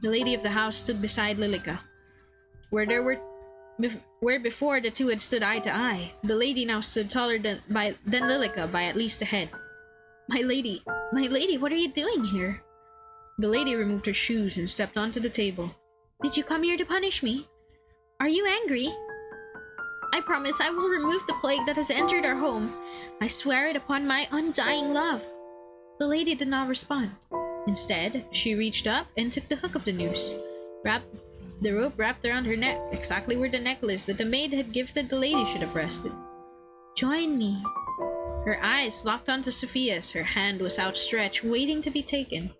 The lady of the house stood beside Lilica. Where before the two had stood eye to eye, the lady now stood taller than Lilica by at least a head. My lady, what are you doing here? The lady removed her shoes and stepped onto the table. Did you come here to punish me? Are you angry? I promise I will remove the plague that has entered our home. I swear it upon my undying love. The lady did not respond. Instead, she reached up and took the hook of the noose. The rope wrapped around her neck, exactly where the necklace that the maid had gifted the lady should have rested. Join me. Her eyes locked onto Sophia's. Her hand was outstretched, waiting to be taken.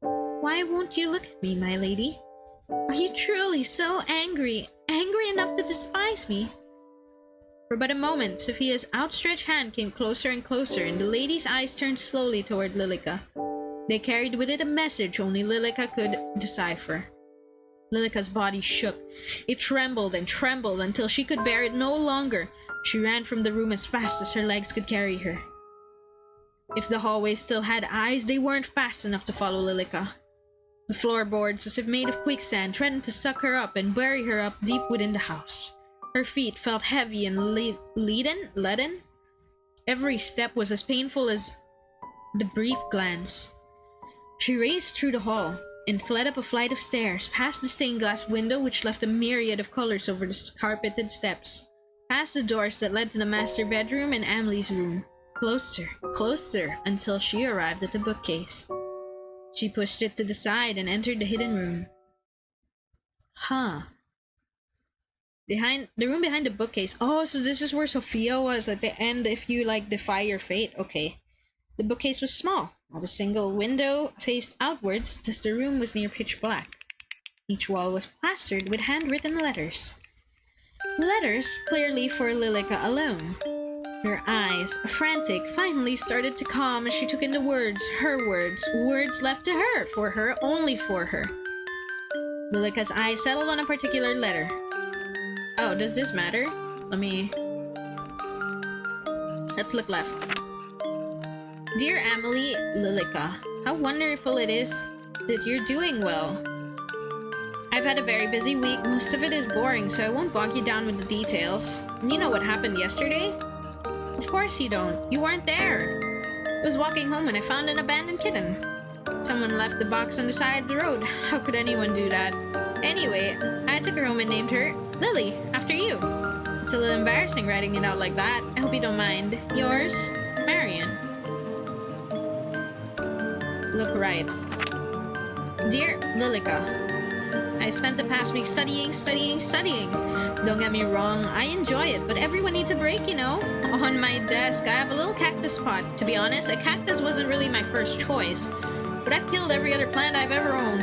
Why won't you look at me, my lady? Are you truly so angry? Angry enough to despise me? For but a moment, Sophia's outstretched hand came closer and closer, and the lady's eyes turned slowly toward Lilica. They carried with it a message only Lilica could decipher. Lilica's body shook. It trembled and trembled until she could bear it no longer. She ran from the room as fast as her legs could carry her. If the hallway still had eyes, they weren't fast enough to follow Lilica. The floorboards, as if made of quicksand, threatened to suck her up and bury her up deep within the house. Her feet felt heavy and leaden. Every step was as painful as the brief glance. She raced through the hall and fled up a flight of stairs, past the stained glass window which left a myriad of colors over the carpeted steps, past the doors that led to the master bedroom and Amelie's room. Closer, closer, until she arrived at the bookcase. She pushed it to the side and entered the hidden room. The room behind the bookcase. Oh, so this is where Sophia was at the end if you, like, defy your fate. Okay. The bookcase was small. Not a single window faced outwards, thus the room was near pitch black. Each wall was plastered with handwritten letters. Letters clearly for Lilica alone. Her eyes, frantic, finally started to calm as she took in the words, her words, words left to her, for her, only for her. Lilica's eyes settled on a particular letter. Oh, does this matter? Let's look left. Dear Amelie, Lilica, how wonderful it is that you're doing well. I've had a very busy week. Most of it is boring, so I won't bog you down with the details. And you know what happened yesterday? Of course you don't. You weren't there. I was walking home when I found an abandoned kitten. Someone left the box on the side of the road. How could anyone do that? Anyway, I took her home and named her Lily, after you. It's a little embarrassing writing it out like that. I hope you don't mind. Yours, Marion. Look right. Dear Lilica, I spent the past week studying. Don't get me wrong, I enjoy it, but everyone needs a break, you know? On my desk, I have a little cactus pot. To be honest, a cactus wasn't really my first choice, but I've killed every other plant I've ever owned.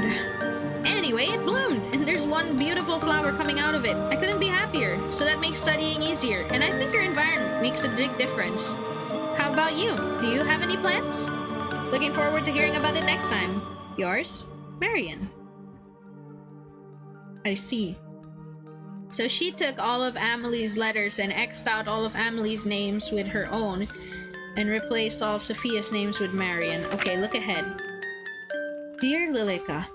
Anyway, it bloomed, and there's one beautiful flower coming out of it. I couldn't be happier, so that makes studying easier, and I think your environment makes a big difference. How about you? Do you have any plants? Looking forward to hearing about it next time. Yours, Marion. I see. So she took all of Amelie's letters and X'd out all of Amelie's names with her own and replaced all of Sophia's names with Marion. Okay, look ahead. Dear Lilica,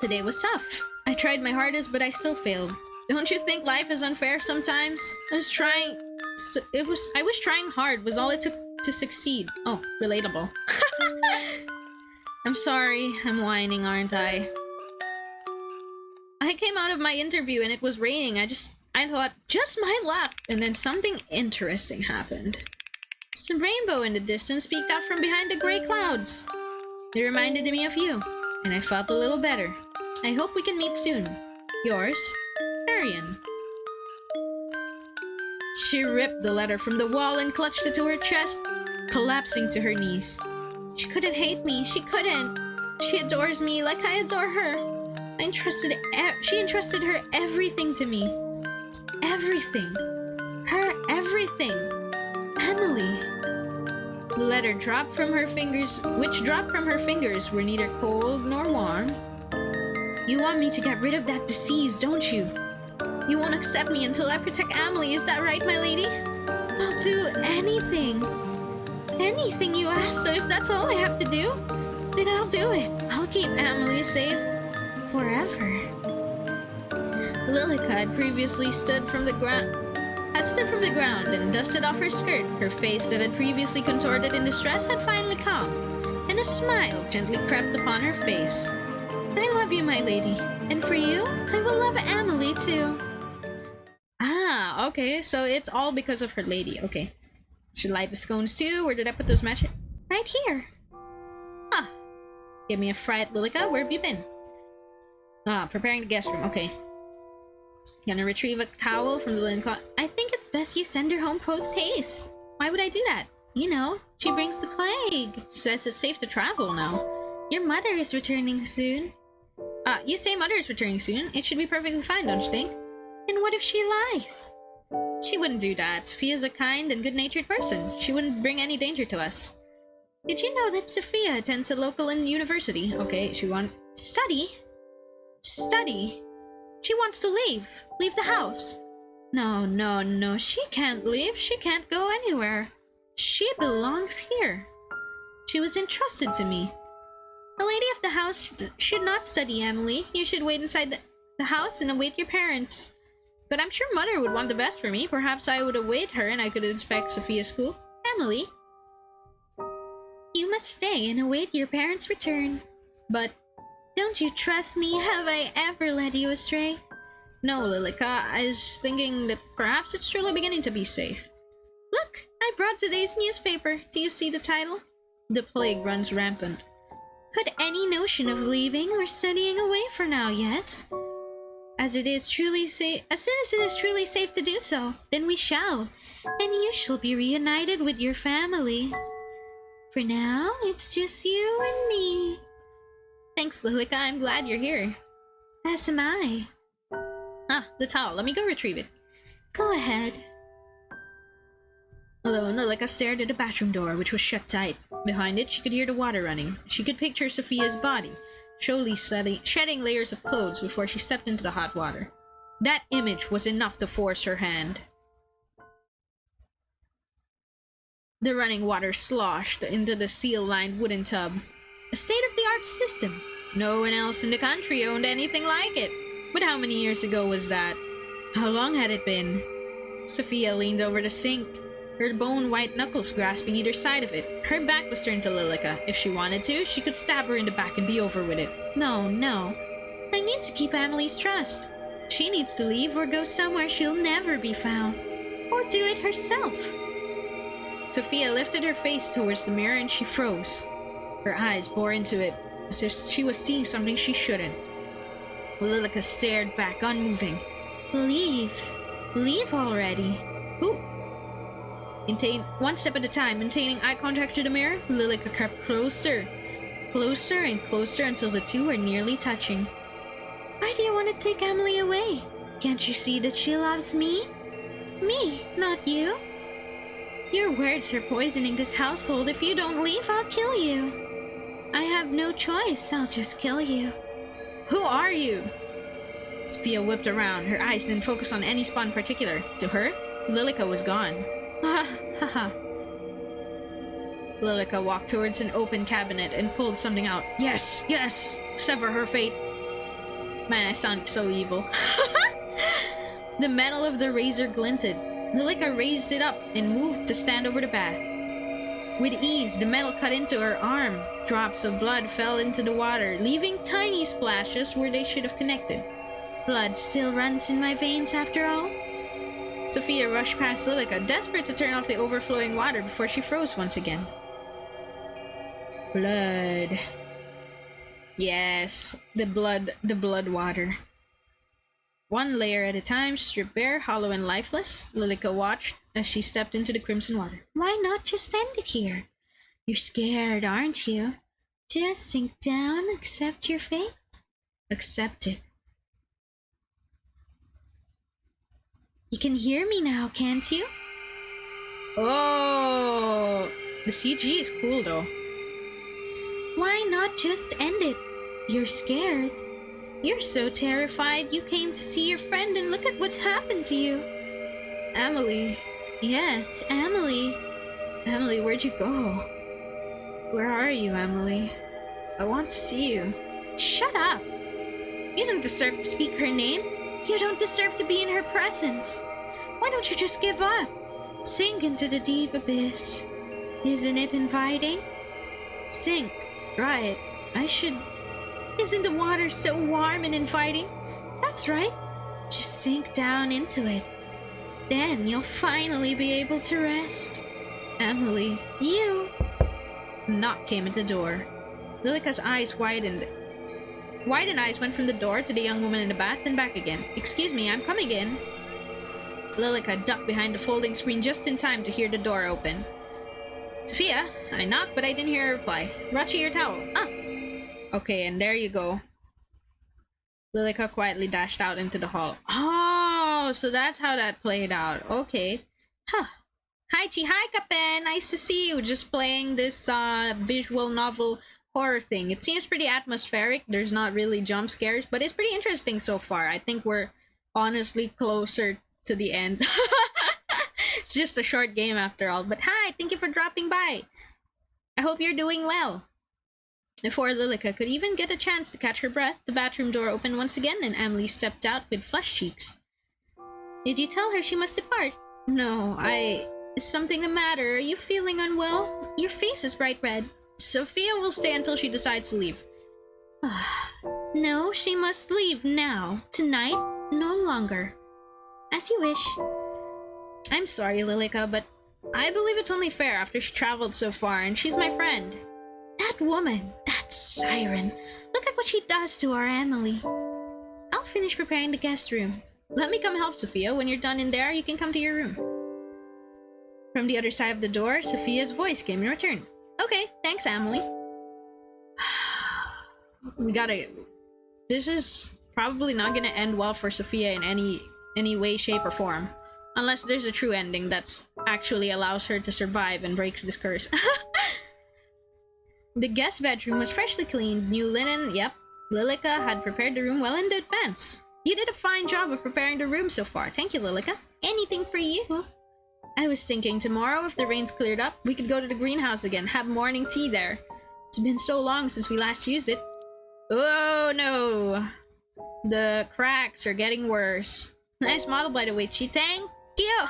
today was tough. I tried my hardest, but I still failed. Don't you think life is unfair sometimes? I was trying hard was all it took to succeed. Oh, relatable. I'm sorry, I'm whining, aren't I? I came out of my interview and it was raining. I thought, just my luck. And then something interesting happened. Some rainbow in the distance peeked out from behind the gray clouds. It reminded me of you, and I felt a little better. I hope we can meet soon. Yours, Marion. She ripped the letter from the wall and clutched it to her chest, collapsing to her knees. She couldn't hate me. She couldn't. She adores me like I adore her. She entrusted her everything to me. Everything. Her everything. Amelie. The letter dropped from her fingers, were neither cold nor warm. You want me to get rid of that disease, don't you? You won't accept me until I protect Amelie, is that right, my lady? I'll do anything. Anything you ask, so if that's all I have to do, then I'll do it. I'll keep Amelie safe. Forever. Lilica had previously stood from the ground and dusted off her skirt. Her face that had previously contorted in distress had finally calmed, and a smile gently crept upon her face. I love you, my lady, and for you, I will love Amelie too. Ah, okay, so it's all because of her lady. Okay. Should light the scones too? Where did I put those matches? Right here. Ah. Give me a fright, Lilica. Where have you been? Ah, preparing the guest room. Okay. Gonna retrieve a towel from the linen closet. I think it's best you send her home post-haste. Why would I do that? You know, she brings the plague. She says it's safe to travel now. Your mother is returning soon. You say mother is returning soon. It should be perfectly fine, don't you think? And what if she lies? She wouldn't do that. Sophia's a kind and good-natured person. She wouldn't bring any danger to us. Did you know that Sophia attends a local university? Okay, she wants... Study? Study? She wants to leave. Leave the house. No. She can't leave. She can't go anywhere. She belongs here. She was entrusted to me. The lady of the house should not study, Amelie. You should wait inside the house and await your parents. But I'm sure Mother would want the best for me. Perhaps I would await her and I could inspect Sophia's school. Amelie, you must stay and await your parents' return. But don't you trust me? Have I ever led you astray? No, Lilica. I was thinking that perhaps it's truly beginning to be safe. Look, I brought today's newspaper. Do you see the title? The plague runs rampant. Put any notion of leaving or studying away for now, yes? As soon as it is truly safe to do so, then we shall, and you shall be reunited with your family. For now, it's just you and me. Thanks, Lilica. I'm glad you're here. As am I. Ah, the towel. Let me go retrieve it. Go ahead. Alone, Lilica stared at the bathroom door, which was shut tight. Behind it, she could hear the water running. She could picture Sophia's body, slowly shedding layers of clothes before she stepped into the hot water. That image was enough to force her hand. The running water sloshed into the steel-lined wooden tub. A state-of-the-art system. No one else in the country owned anything like it. But how many years ago was that? How long had it been? Sophia leaned over the sink, her bone-white knuckles grasping either side of it. Her back was turned to Lilica. If she wanted to, she could stab her in the back and be over with it. No. I need to keep Amelie's trust. She needs to leave or go somewhere she'll never be found. Or do it herself. Sophia lifted her face towards the mirror and she froze. Her eyes bore into it, as if she was seeing something she shouldn't. Lilica stared back, unmoving. Leave. Leave already. Who? One step at a time, maintaining eye contact to the mirror, Lilica crept closer. Closer and closer until the two were nearly touching. Why do you want to take Amelie away? Can't you see that she loves me? Me, not you. Your words are poisoning this household. If you don't leave, I'll kill you. I have no choice. I'll just kill you. Who are you? Sophia whipped around. Her eyes didn't focus on any spot in particular. To her, Lilica was gone. Ha ha ha. Lilica walked towards an open cabinet and pulled something out. Yes, yes! Sever her fate. Man, I sounded so evil. The metal of the razor glinted. Lilica raised it up and moved to stand over the bath. With ease, the metal cut into her arm. Drops of blood fell into the water, leaving tiny splashes where they should have connected. Blood still runs in my veins after all. Sophia rushed past Lilica, desperate to turn off the overflowing water before she froze once again. Blood. Yes, the blood water. One layer at a time, stripped bare, hollow and lifeless, Lilica watched as she stepped into the crimson water. Why not just end it here? You're scared, aren't you? Just sink down, accept your fate. Accept it. You can hear me now, can't you? Oh, the CG is cool though. Why not just end it? You're scared. You're so terrified you came to see your friend and look at what's happened to you. Amelie. Yes, Amelie. Amelie, where'd you go? Where are you, Amelie? I want to see you. Shut up. You don't deserve to speak her name. You don't deserve to be in her presence. Why don't you just give up? Sink into the deep abyss. Isn't it inviting? Sink. Right. I should... Isn't the water so warm and inviting? That's right. Just sink down into it. Then you'll finally be able to rest. Amelie, you... A knock came at the door. Lilica's eyes widened. Widened eyes went from the door to the young woman in the bath and back again. Excuse me, I'm coming in. Lilica ducked behind the folding screen just in time to hear the door open. Sophia, I knocked, but I didn't hear a reply. Brought you your towel. Ah! Okay, and there you go. Lilica quietly dashed out into the hall. Oh, so that's how that played out. Okay. Huh. Hi, Kapen. Nice to see you. Just playing this visual novel horror thing. It seems pretty atmospheric. There's not really jump scares, but it's pretty interesting so far. I think we're honestly closer to the end. It's just a short game after all. But hi, thank you for dropping by. I hope you're doing well. Before Lilica could even get a chance to catch her breath, the bathroom door opened once again and Amelie stepped out with flushed cheeks. Did you tell her she must depart? No, Is something the matter? Are you feeling unwell? Your face is bright red. Sophia will stay until she decides to leave. No, she must leave now. Tonight, no longer. As you wish. I'm sorry, Lilica, but I believe it's only fair after she traveled so far and she's my friend. That woman, that siren. Look at what she does to our Amelie. I'll finish preparing the guest room. Let me come help, Sophia. When you're done in there, you can come to your room. From the other side of the door, Sophia's voice came in return. Okay, thanks, Amelie. This is probably not gonna end well for Sophia in any way, shape, or form. Unless there's a true ending that actually allows her to survive and breaks this curse. The guest bedroom was freshly cleaned, new linen, yep. Lilica had prepared the room well in advance. You did a fine job of preparing the room so far. Thank you, Lilica. Anything for you? I was thinking tomorrow, if the rain's cleared up, we could go to the greenhouse again, have morning tea there. It's been so long since we last used it. Oh no! The cracks are getting worse. Nice model, by the way, Chi. Thank you!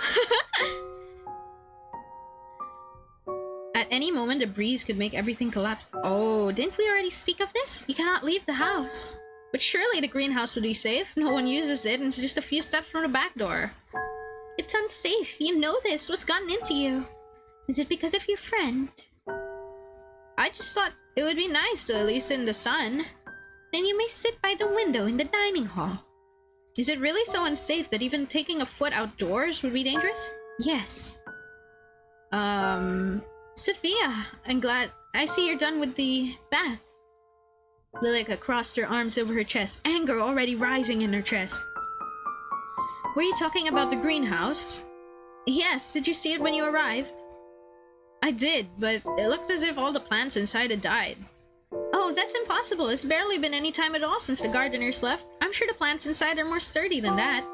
At any moment, a breeze could make everything collapse. Oh, didn't we already speak of this? You cannot leave the house. But surely the greenhouse would be safe. No one uses it, and it's just a few steps from the back door. It's unsafe. You know this. What's gotten into you? Is it because of your friend? I just thought it would be nice to at least in the sun. then you may sit by the window in the dining hall. Is it really so unsafe that even taking a foot outdoors would be dangerous? Yes. Sophia, I'm glad. I see you're done with the bath. Lilica crossed her arms over her chest, anger already rising in her chest. Were you talking about the greenhouse? Yes, did you see it when you arrived? I did, but it looked as if all the plants inside had died. Oh, that's impossible. It's barely been any time at all since the gardeners left. I'm sure the plants inside are more sturdy than that.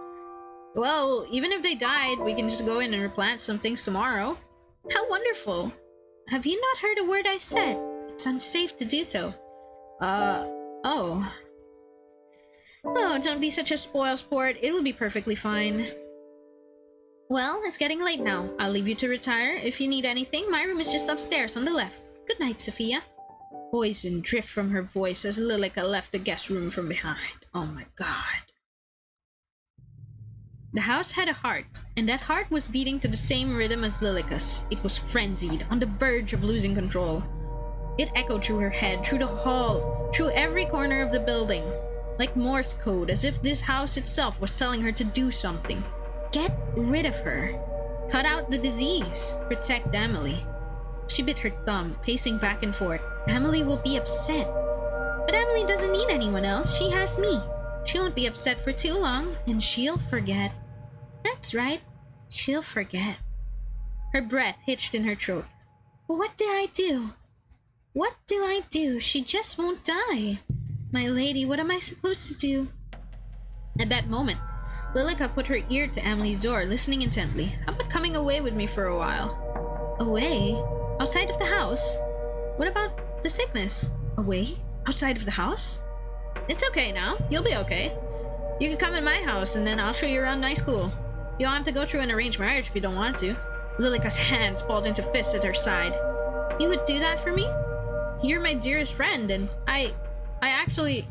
Well, even if they died, we can just go in and replant some things tomorrow. How wonderful. Have you not heard a word I said? It's unsafe to do so. Oh. Oh, don't be such a spoilsport. It will be perfectly fine. Well, it's getting late now. I'll leave you to retire. If you need anything, my room is just upstairs on the left. Good night, Sophia. Poison drift from her voice as Lilica left the guest room from behind. Oh my god. The house had a heart, and that heart was beating to the same rhythm as Lilica's. It was frenzied, on the verge of losing control. It echoed through her head, through the hall, through every corner of the building. Like Morse code, as if this house itself was telling her to do something. Get rid of her. Cut out the disease. Protect Amelie. She bit her thumb, pacing back and forth. Amelie will be upset. But Amelie doesn't need anyone else. She has me. She won't be upset for too long, and she'll forget. That's right. She'll forget. Her breath hitched in her throat. But what do I do? What do I do? She just won't die. My lady, what am I supposed to do? At that moment, Lilica put her ear to Amelie's door, listening intently. How about coming away with me for a while? Away? Outside of the house? What about the sickness? Away? Outside of the house? It's okay now. You'll be okay. You can come in my house and then I'll show you around my school. You don't have to go through an arranged marriage if you don't want to. Lilica's hands balled into fists at her side. You would do that for me? You're my dearest friend and I actually...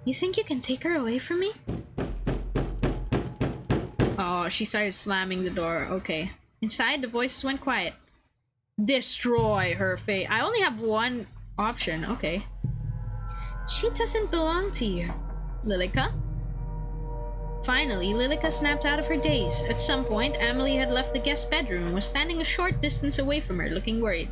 You think you can take her away from me? Oh, she started slamming the door. Okay. Inside, the voices went quiet. Destroy her fate. I only have one option. Okay. She doesn't belong to you. Lilica? Finally, Lilica snapped out of her daze. At some point, Amelie had left the guest bedroom and was standing a short distance away from her, looking worried.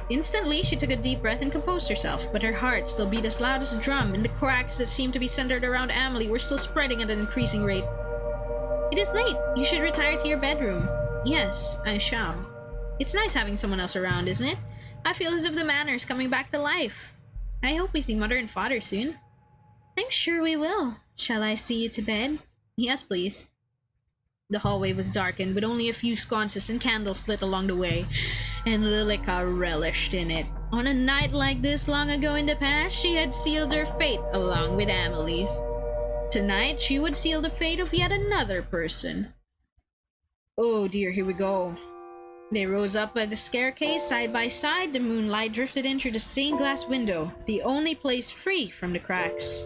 Instantly, she took a deep breath and composed herself, but her heart still beat as loud as a drum, and the cracks that seemed to be centered around Amelie were still spreading at an increasing rate. It is late. You should retire to your bedroom. Yes, I shall. It's nice having someone else around, isn't it? I feel as if the manor is coming back to life. I hope we see Mother and Father soon. I'm sure we will. Shall I see you to bed? Yes, please. The hallway was darkened, with only a few sconces and candles lit along the way, and Lilica relished in it. On a night like this long ago in the past, she had sealed her fate along with Amelie's. Tonight, she would seal the fate of yet another person. Oh dear, here we go. They rose up by the staircase side by side. The moonlight drifted in through the stained glass window, the only place free from the cracks.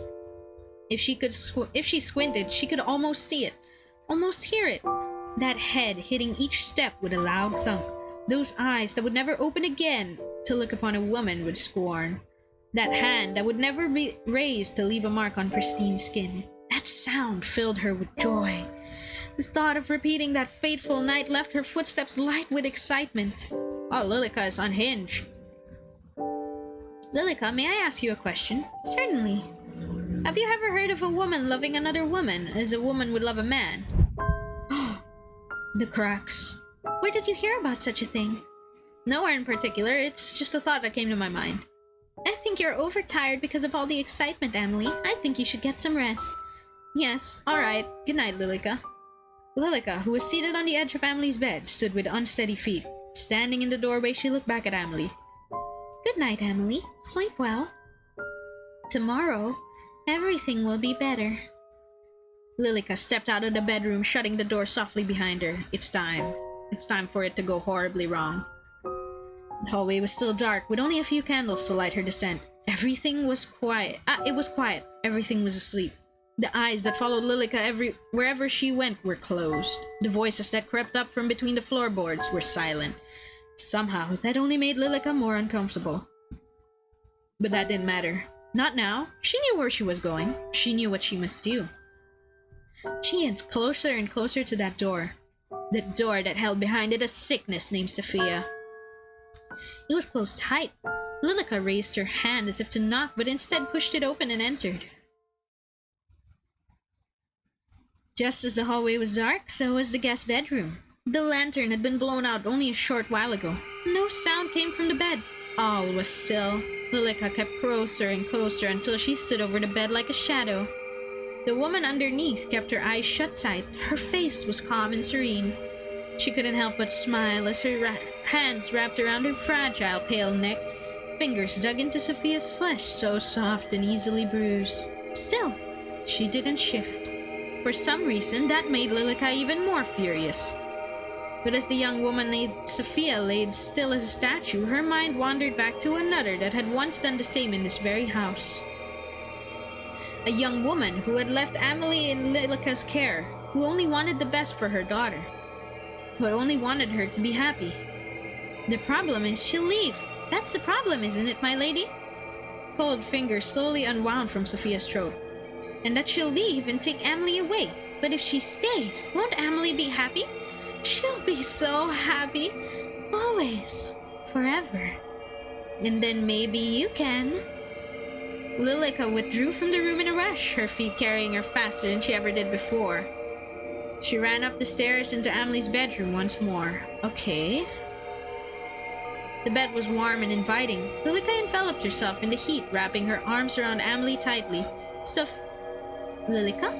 If she squinted, she could almost see it, almost hear it. That head hitting each step with a loud thunk. Those eyes that would never open again to look upon a woman with scorn. That hand that would never be raised to leave a mark on pristine skin. That sound filled her with joy. The thought of repeating that fateful night left her footsteps light with excitement. Oh, Lilica is unhinged. Lilica, may I ask you a question? Certainly. Have you ever heard of a woman loving another woman as a woman would love a man? The cracks. Where did you hear about such a thing? Nowhere in particular, it's just a thought that came to my mind. I think you're overtired because of all the excitement, Amelie. I think you should get some rest. Yes, alright. Good night, Lilica. Lilica, who was seated on the edge of Amelie's bed, stood with unsteady feet. Standing in the doorway, she looked back at Amelie. Good night, Amelie. Sleep well. Tomorrow, everything will be better. Lilica stepped out of the bedroom, shutting the door softly behind her. It's time. It's time for it to go horribly wrong. The hallway was still dark, with only a few candles to light her descent. Everything was quiet. It was quiet. Everything was asleep. The eyes that followed Lilica wherever she went were closed. The voices that crept up from between the floorboards were silent. Somehow, that only made Lilica more uncomfortable. But that didn't matter. Not now. She knew where she was going. She knew what she must do. She edged closer and closer to that door. The door that held behind it a sickness named Sophia. It was closed tight. Lilica raised her hand as if to knock, but instead pushed it open and entered. Just as the hallway was dark, so was the guest bedroom. The lantern had been blown out only a short while ago. No sound came from the bed. All was still. Lilica kept closer and closer until she stood over the bed like a shadow. The woman underneath kept her eyes shut tight. Her face was calm and serene. She couldn't help but smile as her hands wrapped around her fragile, pale neck. Fingers dug into Sophia's flesh, so soft and easily bruised. Still, she didn't shift. For some reason, that made Lilica even more furious. But as the young woman Sophia laid still as a statue, her mind wandered back to another that had once done the same in this very house. A young woman who had left Amelie in Lilica's care, who only wanted the best for her daughter, but only wanted her to be happy. The problem is she'll leave. That's the problem, isn't it, my lady? Cold fingers slowly unwound from Sophia's throat. And that she'll leave and take Amelie away. But if she stays, won't Amelie be happy? She'll be so happy. Always. Forever. And then maybe you can. Lilica withdrew from the room in a rush, her feet carrying her faster than she ever did before. She ran up the stairs into Amelie's bedroom once more. Okay. The bed was warm and inviting. Lilica enveloped herself in the heat, wrapping her arms around Amelie tightly. Lilica?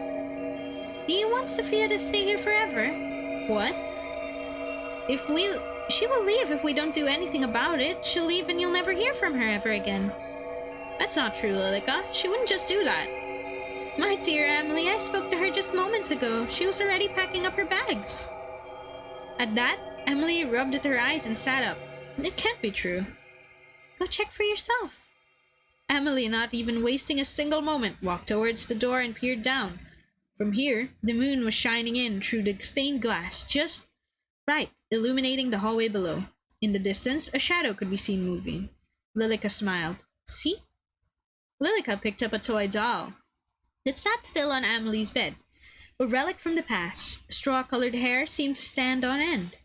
Do you want Sophia to stay here forever? What? She will leave if we don't do anything about it. She'll leave and you'll never hear from her ever again. That's not true, Lilica. She wouldn't just do that. My dear Amelie, I spoke to her just moments ago. She was already packing up her bags. At that, Amelie rubbed at her eyes and sat up. It can't be true. Go check for yourself. Amelie, not even wasting a single moment, walked towards the door and peered down. From here, the moon was shining in through the stained glass, just right, illuminating the hallway below. In the distance, a shadow could be seen moving. Lilica smiled. See? Lilica picked up a toy doll. It sat still on Amelie's bed, a relic from the past. Straw-colored hair seemed to stand on end.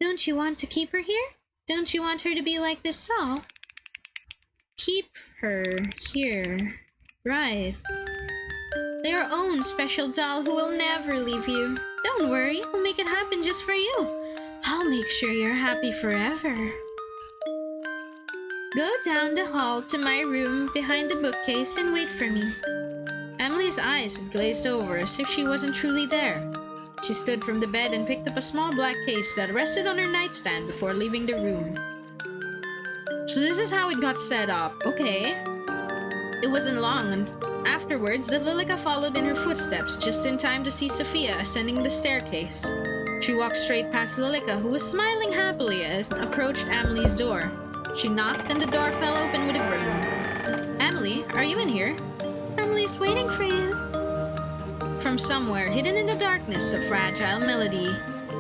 Don't you want to keep her here? Don't you want her to be like this doll? Keep her here. Right. Their own special doll who will never leave you. Don't worry, we'll make it happen just for you. I'll make sure you're happy forever. Go down the hall to my room behind the bookcase and wait for me. Amelie's eyes had glazed over as if she wasn't truly there. She stood from the bed and picked up a small black case that rested on her nightstand before leaving the room. So this is how it got set up. Okay. It wasn't long, and afterwards, that Lilica followed in her footsteps, just in time to see Sophia ascending the staircase. She walked straight past Lilica, who was smiling happily as approached Amelie's door. She knocked, and the door fell open with a groan. Amelie, are you in here? Amelie's waiting for you. From somewhere, hidden in the darkness, a fragile melody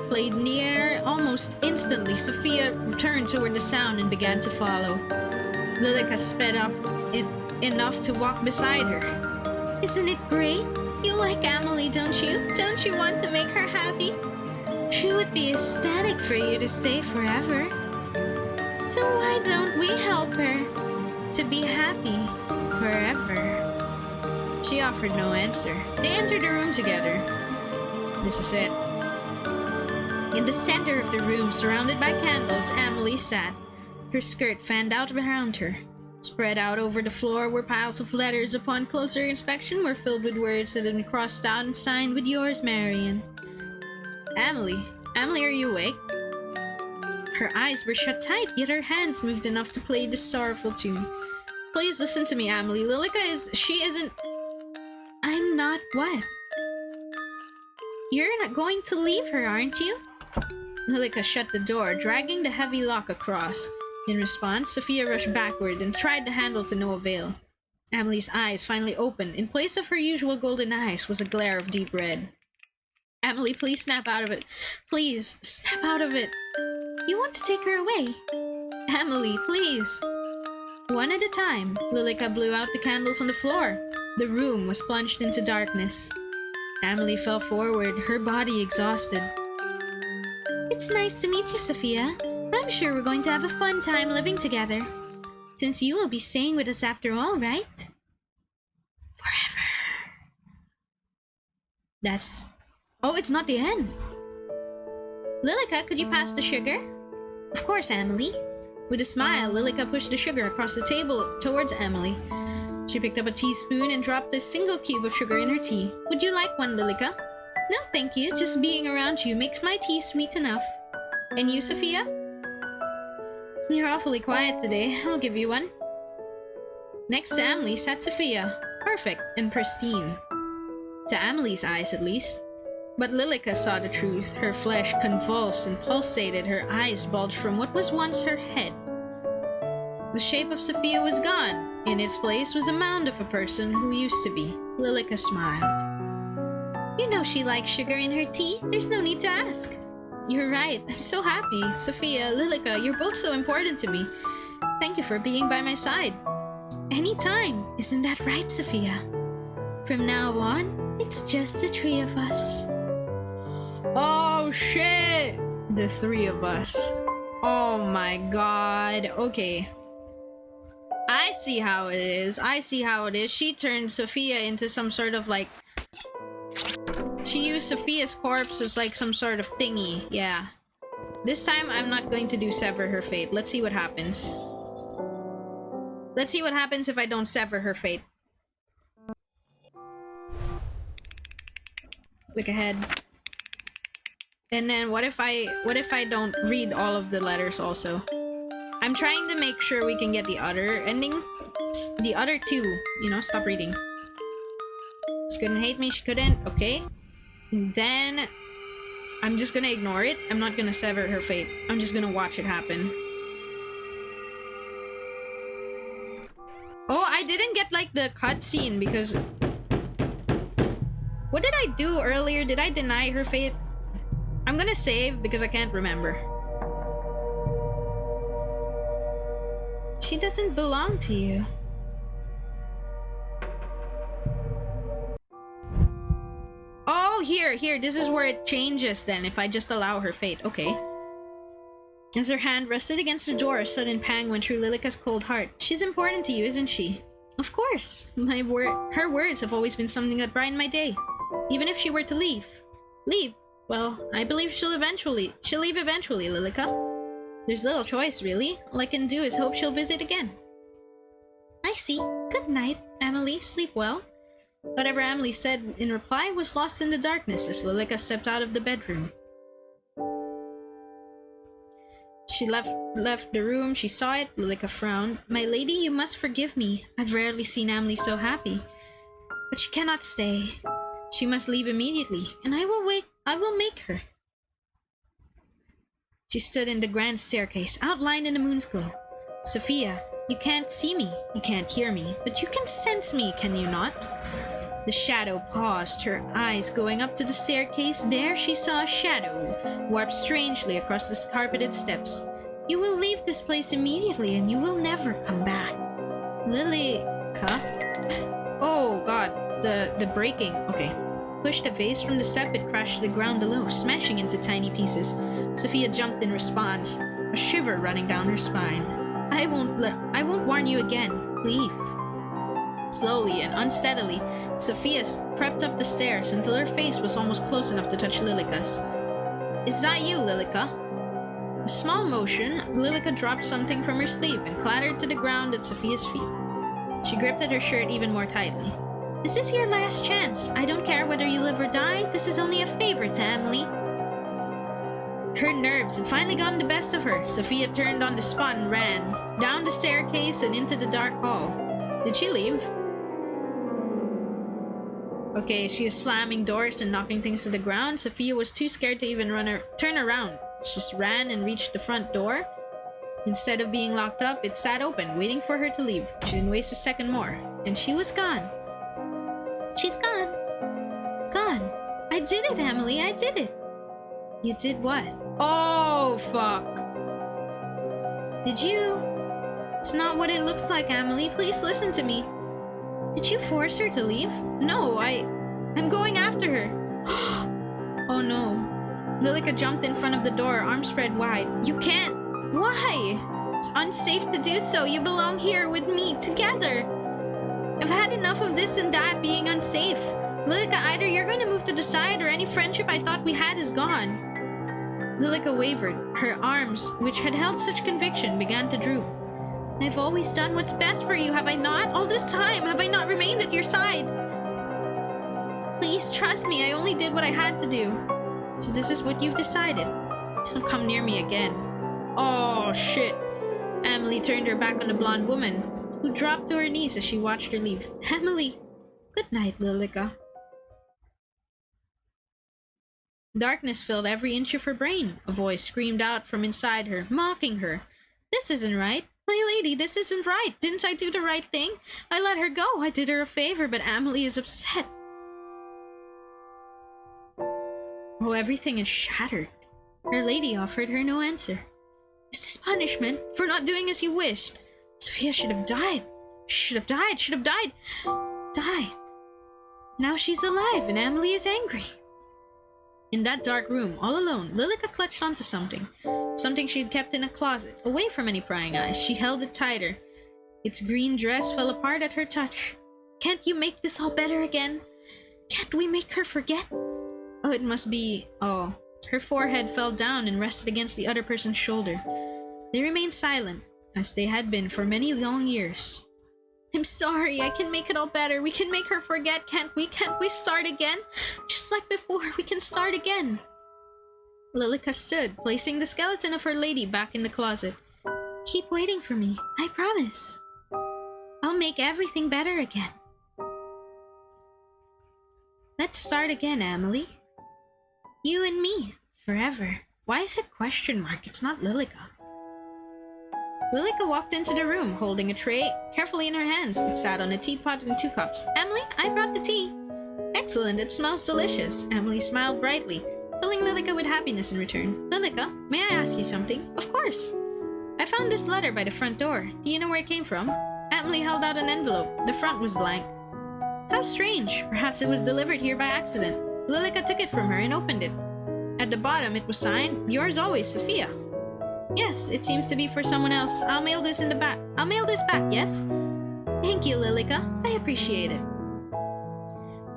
played near. Almost instantly, Sophia turned toward the sound and began to follow. Lilica sped up enough to walk beside her. Isn't it great? You like Amelie, don't you? Don't you want to make her happy? She would be ecstatic for you to stay forever. So why don't we help her to be happy forever? She offered no answer. They entered the room together. This is it. In the center of the room, surrounded by candles, Amelie sat. Her skirt fanned out around her. Spread out over the floor were piles of letters. Upon closer inspection were filled with words that had been crossed out and signed with yours, Marion. Amelie, are you awake? Her eyes were shut tight, yet her hands moved enough to play this sorrowful tune. Please listen to me, Amelie. She isn't... I'm not what? You're not going to leave her, aren't you? Lilica shut the door, dragging the heavy lock across. In response, Sophia rushed backward and tried the handle to no avail. Amelie's eyes finally opened. In place of her usual golden eyes was a glare of deep red. Amelie, please snap out of it. Please, snap out of it. You want to take her away? Amelie, please. One at a time, Lilica blew out the candles on the floor. The room was plunged into darkness. Amelie fell forward, her body exhausted. It's nice to meet you, Sophia. I'm sure we're going to have a fun time living together. Since you will be staying with us after all, right? Forever. That's... Oh, it's not the end. Lilica, could you pass the sugar? Of course, Amelie. With a smile, Lilica pushed the sugar across the table towards Amelie. She picked up a teaspoon and dropped a single cube of sugar in her tea. Would you like one, Lilica? No, thank you. Just being around you makes my tea sweet enough. And you, Sophia? You're awfully quiet today. I'll give you one. Next to Amelie sat Sophia. Perfect and pristine. To Amelie's eyes, at least. But Lilica saw the truth. Her flesh convulsed and pulsated. Her eyes bulged from what was once her head. The shape of Sophia was gone. In its place was a mound of a person who used to be. Lilica smiled. You know she likes sugar in her tea. There's no need to ask. You're right. I'm so happy. Sophia, Lilica, you're both so important to me. Thank you for being by my side. Anytime. Isn't that right, Sophia? From now on, it's just the three of us. Oh, shit! The three of us. Oh my god. Okay. I see how it is. I see how it is. She turned Sophia into some sort of like... She used Sophia's corpse as like some sort of thingy. Yeah. This time I'm not going to do sever her fate. Let's see what happens. Let's see what happens if I don't sever her fate. Click ahead. And then what if I don't read all of the letters also? I'm trying to make sure we can get the other ending. The other two. You know, stop reading. She couldn't hate me, she couldn't. Okay. And then I'm just gonna ignore it. I'm not gonna sever her fate. I'm just gonna watch it happen. Oh, I didn't get like the cutscene because... What did I do earlier? Did I deny her fate? I'm gonna save because I can't remember. She doesn't belong to you. Oh, here. This is where it changes then, if I just allow her fate. Okay. As her hand rested against the door, a sudden pang went through Lilica's cold heart. She's important to you, isn't she? Of course. Her words have always been something that brightened my day. Even if she were to leave. Leave? Well, I believe she'll leave eventually, Lilica. There's little choice, really. All I can do is hope she'll visit again. I see. Good night, Amelie. Sleep well. Whatever Amelie said in reply was lost in the darkness as Lilica stepped out of the bedroom. She left the room. She saw it. Lilica frowned. My lady, you must forgive me. I've rarely seen Amelie so happy. But she cannot stay. She must leave immediately, and I will make her. She stood in the grand staircase, outlined in the moon's glow. Sophia, you can't see me, you can't hear me, but you can sense me, can you not? The shadow paused, her eyes going up to the staircase. There she saw a shadow, warped strangely across the carpeted steps. You will leave this place immediately, and you will never come back. Lilica? Oh god, the breaking. Okay. Pushed a vase from the step, it crashed to the ground below, smashing into tiny pieces. Sophia jumped in response, a shiver running down her spine. I won't warn you again. Leave. Slowly and unsteadily, Sophia crept up the stairs until her face was almost close enough to touch Lilica's. Is that you, Lilica? A small motion, Lilica dropped something from her sleeve and clattered to the ground at Sophia's feet. She gripped at her shirt even more tightly. This is your last chance. I don't care whether you live or die. This is only a favor to Amelie. Her nerves had finally gotten the best of her. Sophia turned on the spot and ran down the staircase and into the dark hall. Did she leave? Okay, she was slamming doors and knocking things to the ground. Sophia was too scared to even turn around. She just ran and reached the front door. Instead of being locked up, it sat open, waiting for her to leave. She didn't waste a second more. And she was gone. She's gone. Gone. I did it, Amelie. I did it. You did what? Oh, fuck. Did you... It's not what it looks like, Amelie. Please listen to me. Did you force her to leave? No, I'm going after her. Oh no. Lilica jumped in front of the door, arms spread wide. You can't. Why? It's unsafe to do so. You belong here with me, together. I've had enough of this and that being unsafe. Lilica, either you're going to move to the side or any friendship I thought we had is gone. Lilica wavered. Her arms, which had held such conviction, began to droop. I've always done what's best for you, have I not? All this time, have I not remained at your side? Please trust me, I only did what I had to do. So this is what you've decided. Don't come near me again. Oh, shit. Amelie turned her back on the blonde woman, who dropped to her knees as she watched her leave. Amelie! Good night, Lilica. Darkness filled every inch of her brain. A voice screamed out from inside her, mocking her. This isn't right. My lady, this isn't right. Didn't I do the right thing? I let her go. I did her a favor, but Amelie is upset. Oh, everything is shattered. Her lady offered her no answer. Is this punishment for not doing as you wished? Sophia should have died. She should have died. Died. Now she's alive and Amelie is angry. In that dark room, all alone, Lilica clutched onto something. Something she had kept in a closet, away from any prying eyes. She held it tighter. Its green dress fell apart at her touch. Can't you make this all better again? Can't we make her forget? Oh, it must be... Oh. Her forehead fell down and rested against the other person's shoulder. They remained silent, as they had been for many long years. I'm sorry, I can make it all better. We can make her forget, can't we? Can't we start again? Just like before, we can start again. Lilica stood, placing the skeleton of her lady back in the closet. Keep waiting for me, I promise. I'll make everything better again. Let's start again, Amelie. You and me, forever. Why is it question mark? It's not Lilica. Lilica walked into the room, holding a tray carefully in her hands. It sat on a teapot and 2 cups. Amelie, I brought the tea. Excellent, it smells delicious. Amelie smiled brightly, filling Lilica with happiness in return. Lilica, may I ask you something? Of course. I found this letter by the front door. Do you know where it came from? Amelie held out an envelope. The front was blank. How strange. Perhaps it was delivered here by accident. Lilica took it from her and opened it. At the bottom, it was signed, Yours always, Sophia. Yes, it seems to be for someone else. I'll mail this back, yes? Thank you, Lilica. I appreciate it.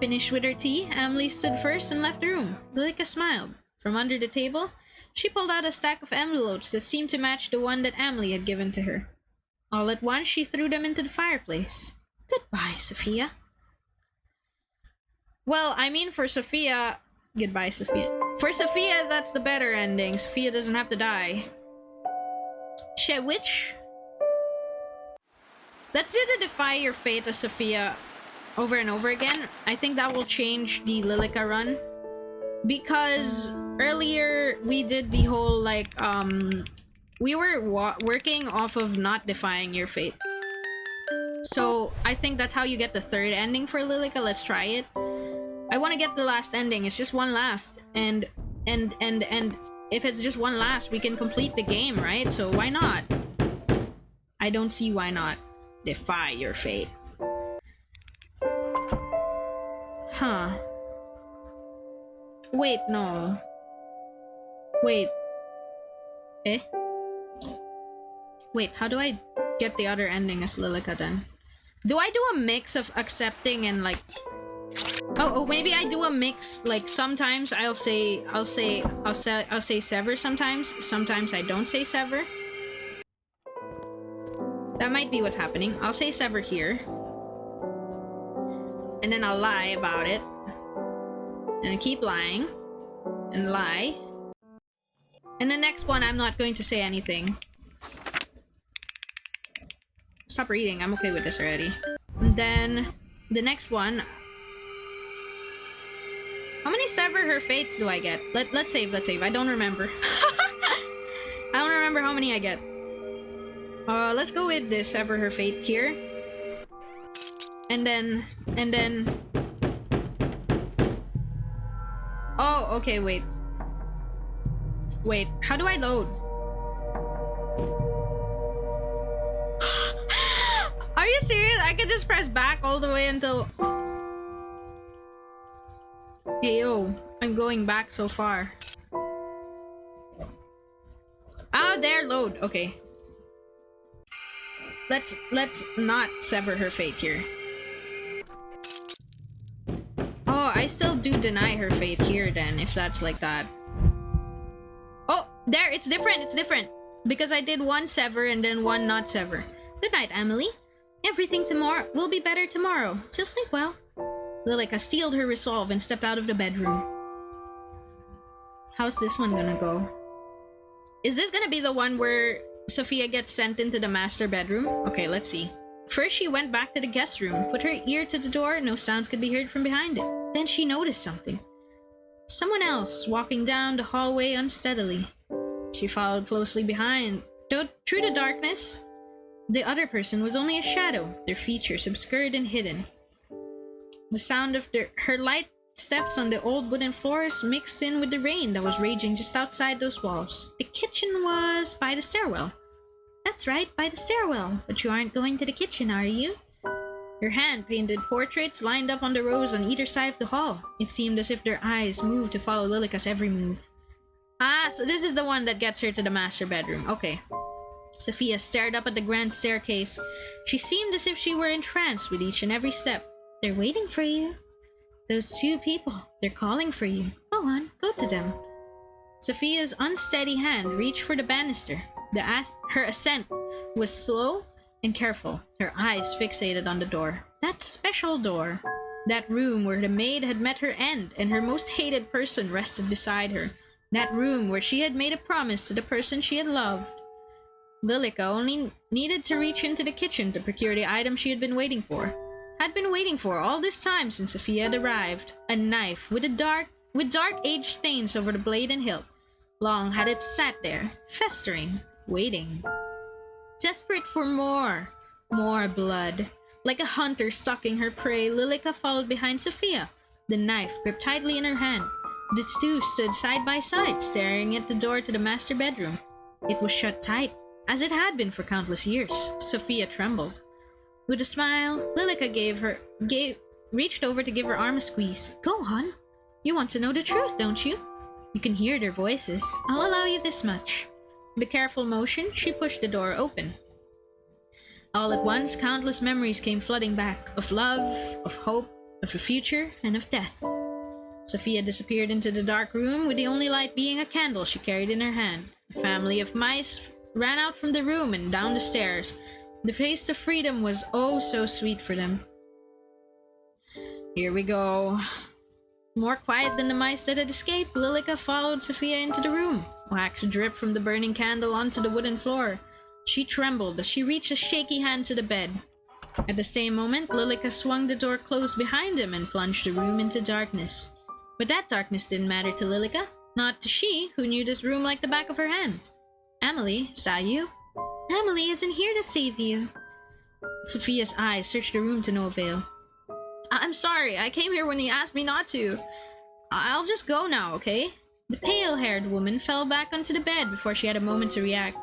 Finished with her tea, Amelie stood first and left the room. Lilica smiled. From under the table, she pulled out a stack of envelopes that seemed to match the one that Amelie had given to her. All at once, she threw them into the fireplace. Goodbye, Sophia. Well, I mean for Sophia... Goodbye, Sophia. For Sophia, that's the better ending. Sophia doesn't have to die. Which? Let's do the Defy Your Fate as Sophia over and over again. I think that will change the Lilica run. Because earlier we did the whole like, we were working off of not defying your fate. So I think that's how you get the third ending for Lilica. Let's try it. I want to get the last ending. It's just one last. And if it's just one last, we can complete the game, right? So why not? I don't see why not. Defy your fate. Huh. Wait, no. Wait. Eh? Wait, how do I get the other ending as Lilica then? Do I do a mix of accepting and like... Oh, maybe I do a mix. Like sometimes I'll say sever sometimes. Sometimes I don't say sever. That might be what's happening. I'll say sever here. And then I'll lie about it. And I keep lying. And lie. And the next one, I'm not going to say anything. Stop reading. I'm okay with this already. And then the next one... How many sever her fates do I get? Let's save. I don't remember. I don't remember how many I get. Let's go with this sever her fate here. And then... Oh, okay, wait. Wait, how do I load? serious? I can just press back all the way until... Hey, yo. I'm going back so far. Oh, there, load. Okay. Let's not sever her fate here. Oh, I still do deny her fate here then, if that's like that. Oh, there, it's different, it's different. Because I did one sever and then one not sever. Good night, Amelie. Everything tomorrow will be better tomorrow, so sleep well. Lilica steeled her resolve and stepped out of the bedroom. How's this one gonna go? Is this gonna be the one where Sophia gets sent into the master bedroom? Okay, let's see. First, she went back to the guest room, put her ear to the door, no sounds could be heard from behind it. Then she noticed something. Someone else walking down the hallway unsteadily. She followed closely behind. Though through the darkness, the other person was only a shadow, their features obscured and hidden. The sound of her light steps on the old wooden floors mixed in with the rain that was raging just outside those walls. The kitchen was by the stairwell. That's right, by the stairwell. But you aren't going to the kitchen, are you? Her hand-painted portraits lined up on the rows on either side of the hall. It seemed as if their eyes moved to follow Lilica's every move. Ah, so this is the one that gets her to the master bedroom. Okay. Sophia stared up at the grand staircase. She seemed as if she were entranced with each and every step. They're waiting for you. Those two people, they're calling for you. Go on, go to them. Sophia's unsteady hand reached for the banister. Her ascent was slow and careful, her eyes fixated on the door. That special door. That room where the maid had met her end and her most hated person rested beside her. That room where she had made a promise to the person she had loved. Lilica only needed to reach into the kitchen to procure the item she had been waiting for. Had been waiting for all this time since Sophia had arrived. A knife with dark age stains over the blade and hilt. Long had it sat there, festering, waiting. Desperate for more blood. Like a hunter stalking her prey, Lilica followed behind Sophia, the knife gripped tightly in her hand. The two stood side by side, staring at the door to the master bedroom. It was shut tight, as it had been for countless years. Sophia trembled. With a smile, Lilica reached over to give her arm a squeeze. Go on. You want to know the truth, don't you? You can hear their voices. I'll allow you this much. With a careful motion, she pushed the door open. All at once, countless memories came flooding back, of love, of hope, of the future, and of death. Sophia disappeared into the dark room, with the only light being a candle she carried in her hand. A family of mice ran out from the room and down the stairs. The taste of freedom was oh so sweet for them. Here we go. More quiet than the mice that had escaped, Lilica followed Sophia into the room. Wax dripped from the burning candle onto the wooden floor. She trembled as she reached a shaky hand to the bed. At the same moment, Lilica swung the door closed behind him and plunged the room into darkness. But that darkness didn't matter to Lilica, not to she, who knew this room like the back of her hand. Amelie, is that you? Amelie isn't here to save you. Sophia's eyes searched the room to no avail. I'm sorry, I came here when you asked me not to. I'll just go now, okay? The pale-haired woman fell back onto the bed before she had a moment to react.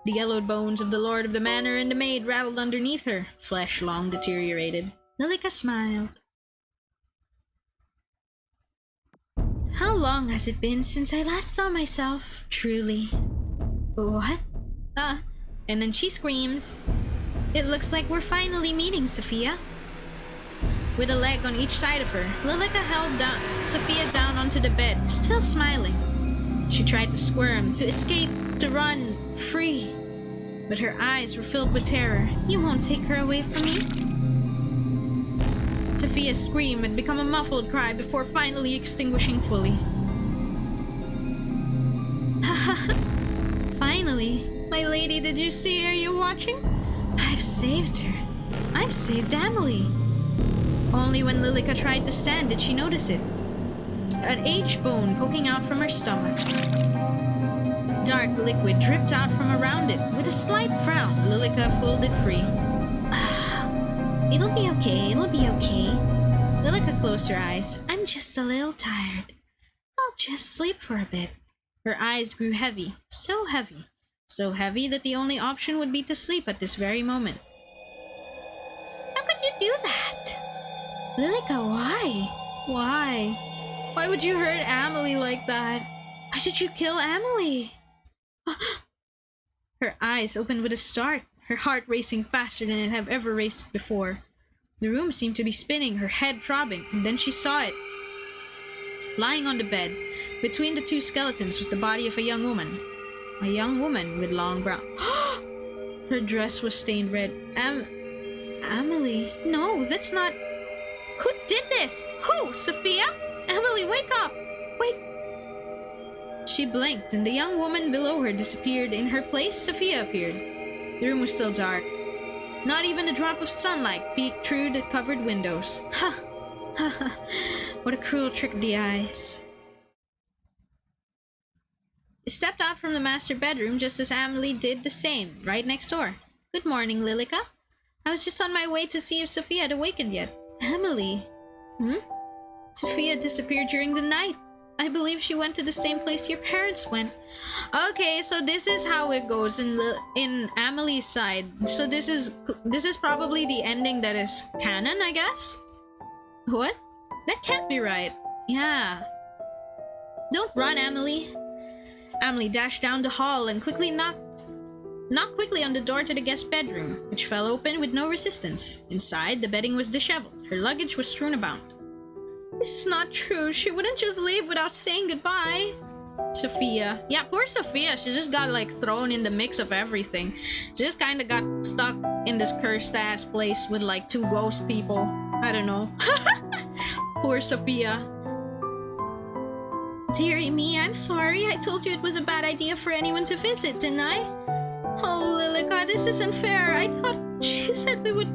The yellowed bones of the lord of the manor and the maid rattled underneath her, flesh long deteriorated. Lilica smiled. How long has it been since I last saw myself, truly? What? And then she screams. It looks like we're finally meeting, Sophia. With a leg on each side of her, Lilica held Sophia down onto the bed, still smiling. She tried to squirm, to escape, to run, free. But her eyes were filled with terror. You won't take her away from me? Sophia's scream had become a muffled cry before finally extinguishing fully. Finally. My lady, did you see her? Are you watching? I've saved her. I've saved Amelie. Only when Lilica tried to stand did she notice it. An aged bone poking out from her stomach. Dark liquid dripped out from around it. With a slight frown, Lilica pulled it free. It'll be okay, it'll be okay. Lilica closed her eyes. I'm just a little tired. I'll just sleep for a bit. Her eyes grew heavy, so heavy. So heavy that the only option would be to sleep at this very moment. do that? Lilica, why? Why? Why would you hurt Amelie like that? Why did you kill Amelie? Her eyes opened with a start, her heart racing faster than it had ever raced before. The room seemed to be spinning, her head throbbing, and then she saw it. Lying on the bed, between the two skeletons, was the body of a young woman. A young woman with long brown... Her dress was stained red. Amelie? No, that's not... Who did this? Who? Sophia? Amelie, wake up! Wait... She blinked, and the young woman below her disappeared. In her place, Sophia appeared. The room was still dark. Not even a drop of sunlight peeked through the covered windows. Ha! Ha ha! What a cruel trick of the eyes. She stepped out from the master bedroom just as Amelie did the same, right next door. Good morning, Lilica. I was just on my way to see if Sophia had awakened yet. Amelie? Sophia disappeared during the night. I believe she went to the same place your parents went. Okay, so this is how it goes in Amelie's side. So this is probably the ending that is canon, I guess? What? That can't be right. Yeah. Don't run, Amelie. Amelie dashed down the hall and quickly knocked quickly on the door to the guest bedroom, which fell open with no resistance. Inside, the bedding was disheveled. Her luggage was strewn about. This is not true. She wouldn't just leave without saying goodbye. Sophia. Yeah, poor Sophia. She just got like thrown in the mix of everything. She just kind of got stuck in this cursed ass place with like two ghost people. I don't know. Poor Sophia. Dearie me, I'm sorry. I told you it was a bad idea for anyone to visit, didn't I? Oh, Lilica, this isn't fair. I thought she said we would...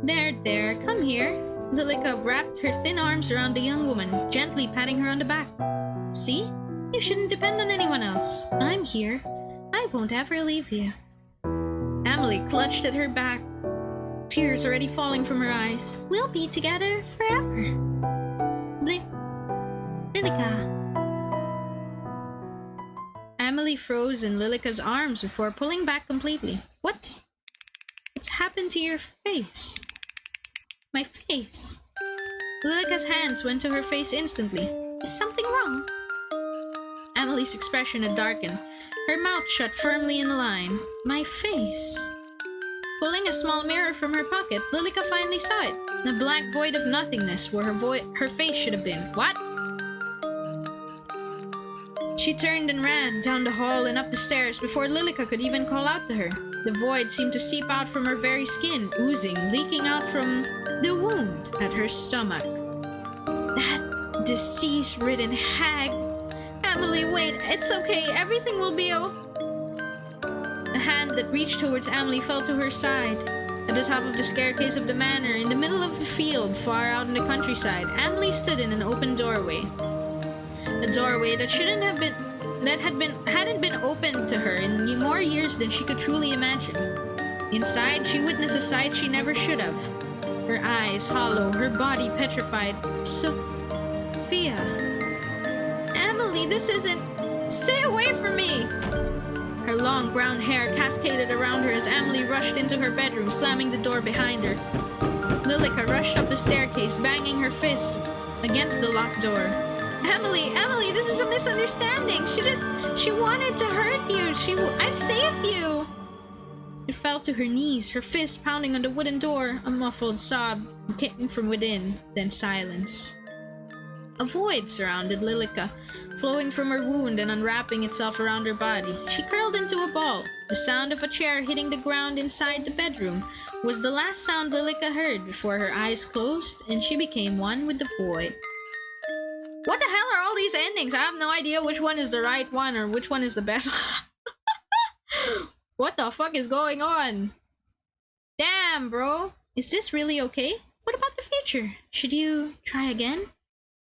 There, come here. Lilica wrapped her thin arms around the young woman, gently patting her on the back. See? You shouldn't depend on anyone else. I'm here. I won't ever leave you. Amelie clutched at her back, tears already falling from her eyes. We'll be together forever. Lilica. Amelie froze in Lilica's arms before pulling back completely. What's happened to your face? My face. Lilica's hands went to her face instantly. Is something wrong? Amelie's expression had darkened. Her mouth shut firmly in a line. My face. Pulling a small mirror from her pocket, Lilica finally saw it. A blank void of nothingness where her face should have been. What? She turned and ran down the hall and up the stairs before Lilica could even call out to her. The void seemed to seep out from her very skin, oozing, leaking out from the wound at her stomach. That disease-ridden hag. Amelie, wait, it's okay. Everything will be The hand that reached towards Amelie fell to her side. At the top of the staircase of the manor, in the middle of a field far out in the countryside, Amelie stood in an open doorway. A doorway that hadn't been opened to her in more years than she could truly imagine. Inside, she witnessed a sight she never should have. Her eyes hollow, her body petrified. Sophia. Amelie, this isn't... Stay away from me! Her long brown hair cascaded around her as Amelie rushed into her bedroom, slamming the door behind her. Lilica rushed up the staircase, banging her fist against the locked door. Amelie, this is a misunderstanding. She wanted to hurt you. I've saved you. She fell to her knees, her fist pounding on the wooden door. A muffled sob came from within, then silence. A void surrounded Lilica, flowing from her wound and unwrapping itself around her body. She curled into a ball. The sound of a chair hitting the ground inside the bedroom was the last sound Lilica heard before her eyes closed and she became one with the void. What the hell are all these endings? I have no idea which one is the right one or which one is the best one. What the fuck is going on? Damn, bro. Is this really okay? What about the future? Should you try again?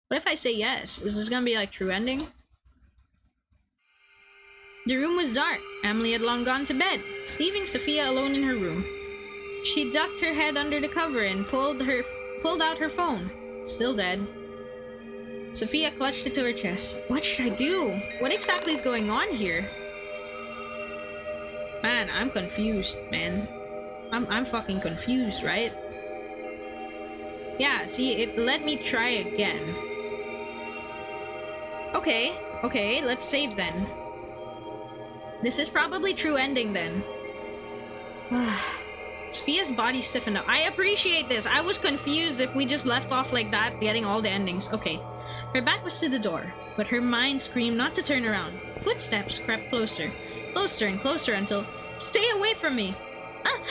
What if I say yes? Is this gonna be like true ending? The room was dark. Amelie had long gone to bed, leaving Sophia alone in her room. She ducked her head under the cover and pulled out her phone. Still dead. Sophia clutched it to her chest. What should I do? What exactly is going on here? Man, I'm confused, man. I'm fucking confused, right? Yeah, see, it let me try again. Okay, let's save then. This is probably true ending then. Sophia's body stiffened up. I appreciate this. I was confused if we just left off like that, getting all the endings. Okay. Her back was to the door, but her mind screamed not to turn around. Footsteps crept closer, closer and closer until, stay away from me! Ah!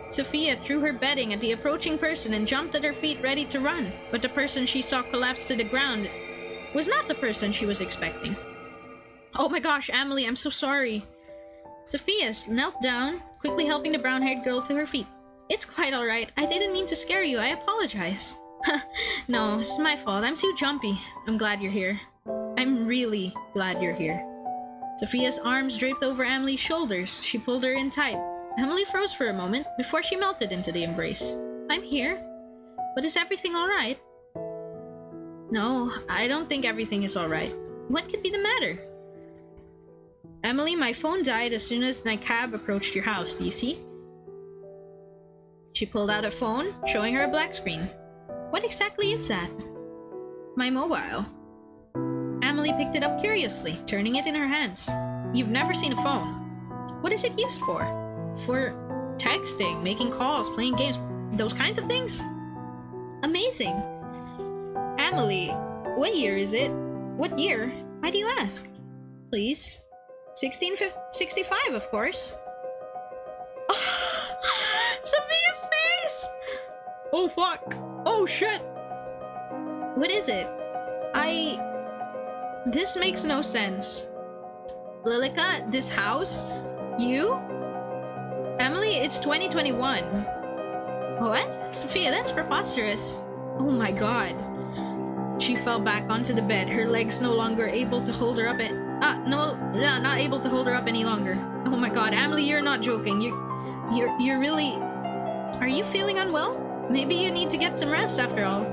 Sophia threw her bedding at the approaching person and jumped at her feet ready to run, but the person she saw collapse to the ground was not the person she was expecting. Oh my gosh, Amelie, I'm so sorry. Sophia knelt down, quickly helping the brown-haired girl to her feet. It's quite alright. I didn't mean to scare you. I apologize. No, it's my fault. I'm too jumpy. I'm glad you're here. I'm really glad you're here. Sophia's arms draped over Amelie's shoulders. She pulled her in tight. Amelie froze for a moment before she melted into the embrace. I'm here. But is everything alright? No, I don't think everything is alright. What could be the matter? Amelie, my phone died as soon as my cab approached your house, do you see? She pulled out a phone, showing her a black screen. What exactly is that? My mobile. Amelie picked it up curiously, turning it in her hands. You've never seen a phone. What is it used for? For texting, making calls, playing games, those kinds of things? Amazing. Amelie, what year is it? What year? Why do you ask? Please. 1665, of course. Sophia's face! Oh fuck! Oh shit! What is it? This makes no sense. Lilica, this house? You? Amelie, it's 2021. What? Sophia, that's preposterous. Oh my god. She fell back onto the bed, her legs no longer able to hold her up not able to hold her up any longer. Oh my god, Amelie, you're not joking. You're really... Are you feeling unwell? Maybe you need to get some rest after all.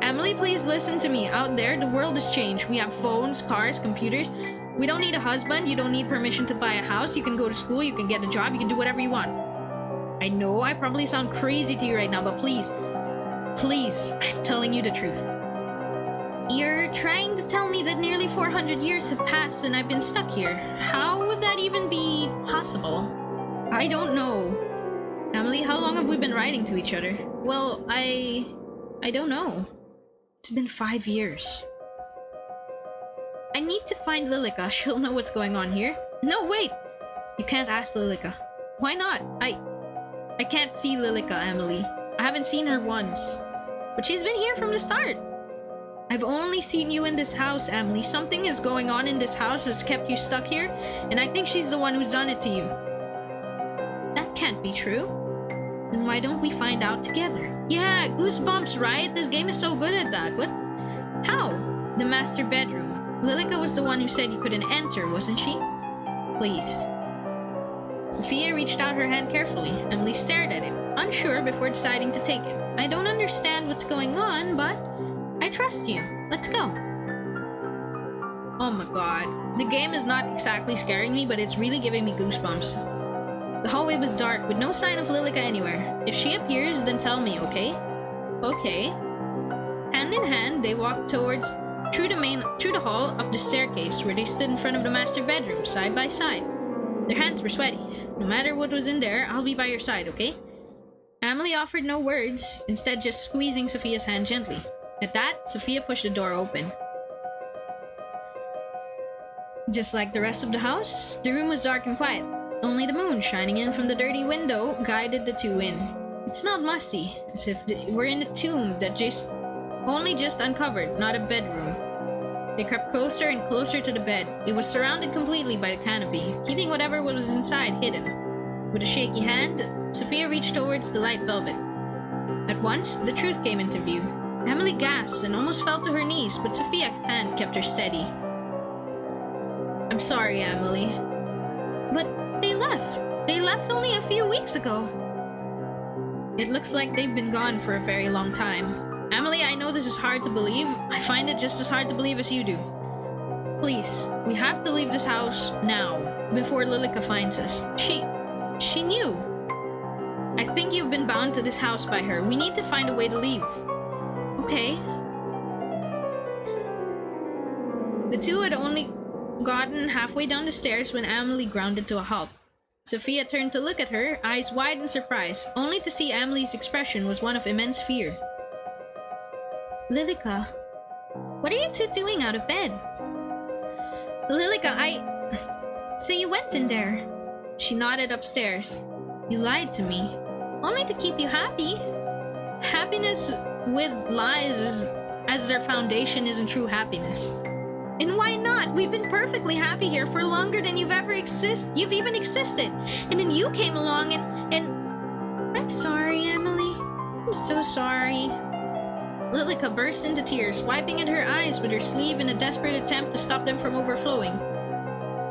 Amelie, please listen to me. Out there, the world has changed. We have phones, cars, computers. We don't need a husband. You don't need permission to buy a house. You can go to school. You can get a job. You can do whatever you want. I know I probably sound crazy to you right now, but please, I'm telling you the truth. You're trying to tell me that nearly 400 years have passed and I've been stuck here. How would that even be possible? I don't know. Amelie, how long have we been writing to each other? Well, I don't know. It's been 5 years. I need to find Lilica. She'll know what's going on here. No, wait! You can't ask Lilica. Why not? I can't see Lilica, Amelie. I haven't seen her once. But she's been here from the start. I've only seen you in this house, Amelie. Something is going on in this house that's kept you stuck here, and I think she's the one who's done it to you. That can't be true. Then why don't we find out together? Yeah, goosebumps, right? This game is so good at that. What? How? The master bedroom. Lilica was the one who said you couldn't enter, wasn't she? Please. Sophia reached out her hand carefully. Amelie stared at it, unsure before deciding to take it. I don't understand what's going on, but I trust you. Let's go. Oh my god. The game is not exactly scaring me, but it's really giving me goosebumps. The hallway was dark, with no sign of Lilica anywhere. If she appears, then tell me, okay? Okay. Hand in hand, they walked through the hall, up the staircase, where they stood in front of the master bedroom, side by side. Their hands were sweaty. No matter what was in there, I'll be by your side, okay? Amelie offered no words, instead just squeezing Sophia's hand gently. At that, Sophia pushed the door open. Just like the rest of the house, the room was dark and quiet. Only the moon shining in from the dirty window guided the two in. It smelled musty, as if they were in a tomb that only just uncovered, not a bedroom. They crept closer and closer to the bed. It was surrounded completely by the canopy, keeping whatever was inside hidden. With a shaky hand, Sophia reached towards the light velvet. At once, the truth came into view. Amelie gasped and almost fell to her knees, but Sophia's hand kept her steady. I'm sorry, Amelie. But they left. They left only a few weeks ago. It looks like they've been gone for a very long time. Amelie, I know this is hard to believe. I find it just as hard to believe as you do. Please, we have to leave this house now, before Lilica finds us. She knew. I think you've been bound to this house by her. We need to find a way to leave. Okay. The two had only gotten halfway down the stairs when Amelie grounded to a halt. Sophia turned to look at her, eyes wide in surprise, only to see Amelie's expression was one of immense fear. Lilica, what are you two doing out of bed? Lilica, So you went in there? She nodded upstairs. You lied to me. Only to keep you happy. Happiness with lies as their foundation isn't true happiness. And why not? We've been perfectly happy here for longer than you've even existed. And then you came along and... I'm sorry, Amelie. I'm so sorry. Lilica burst into tears, wiping at her eyes with her sleeve in a desperate attempt to stop them from overflowing.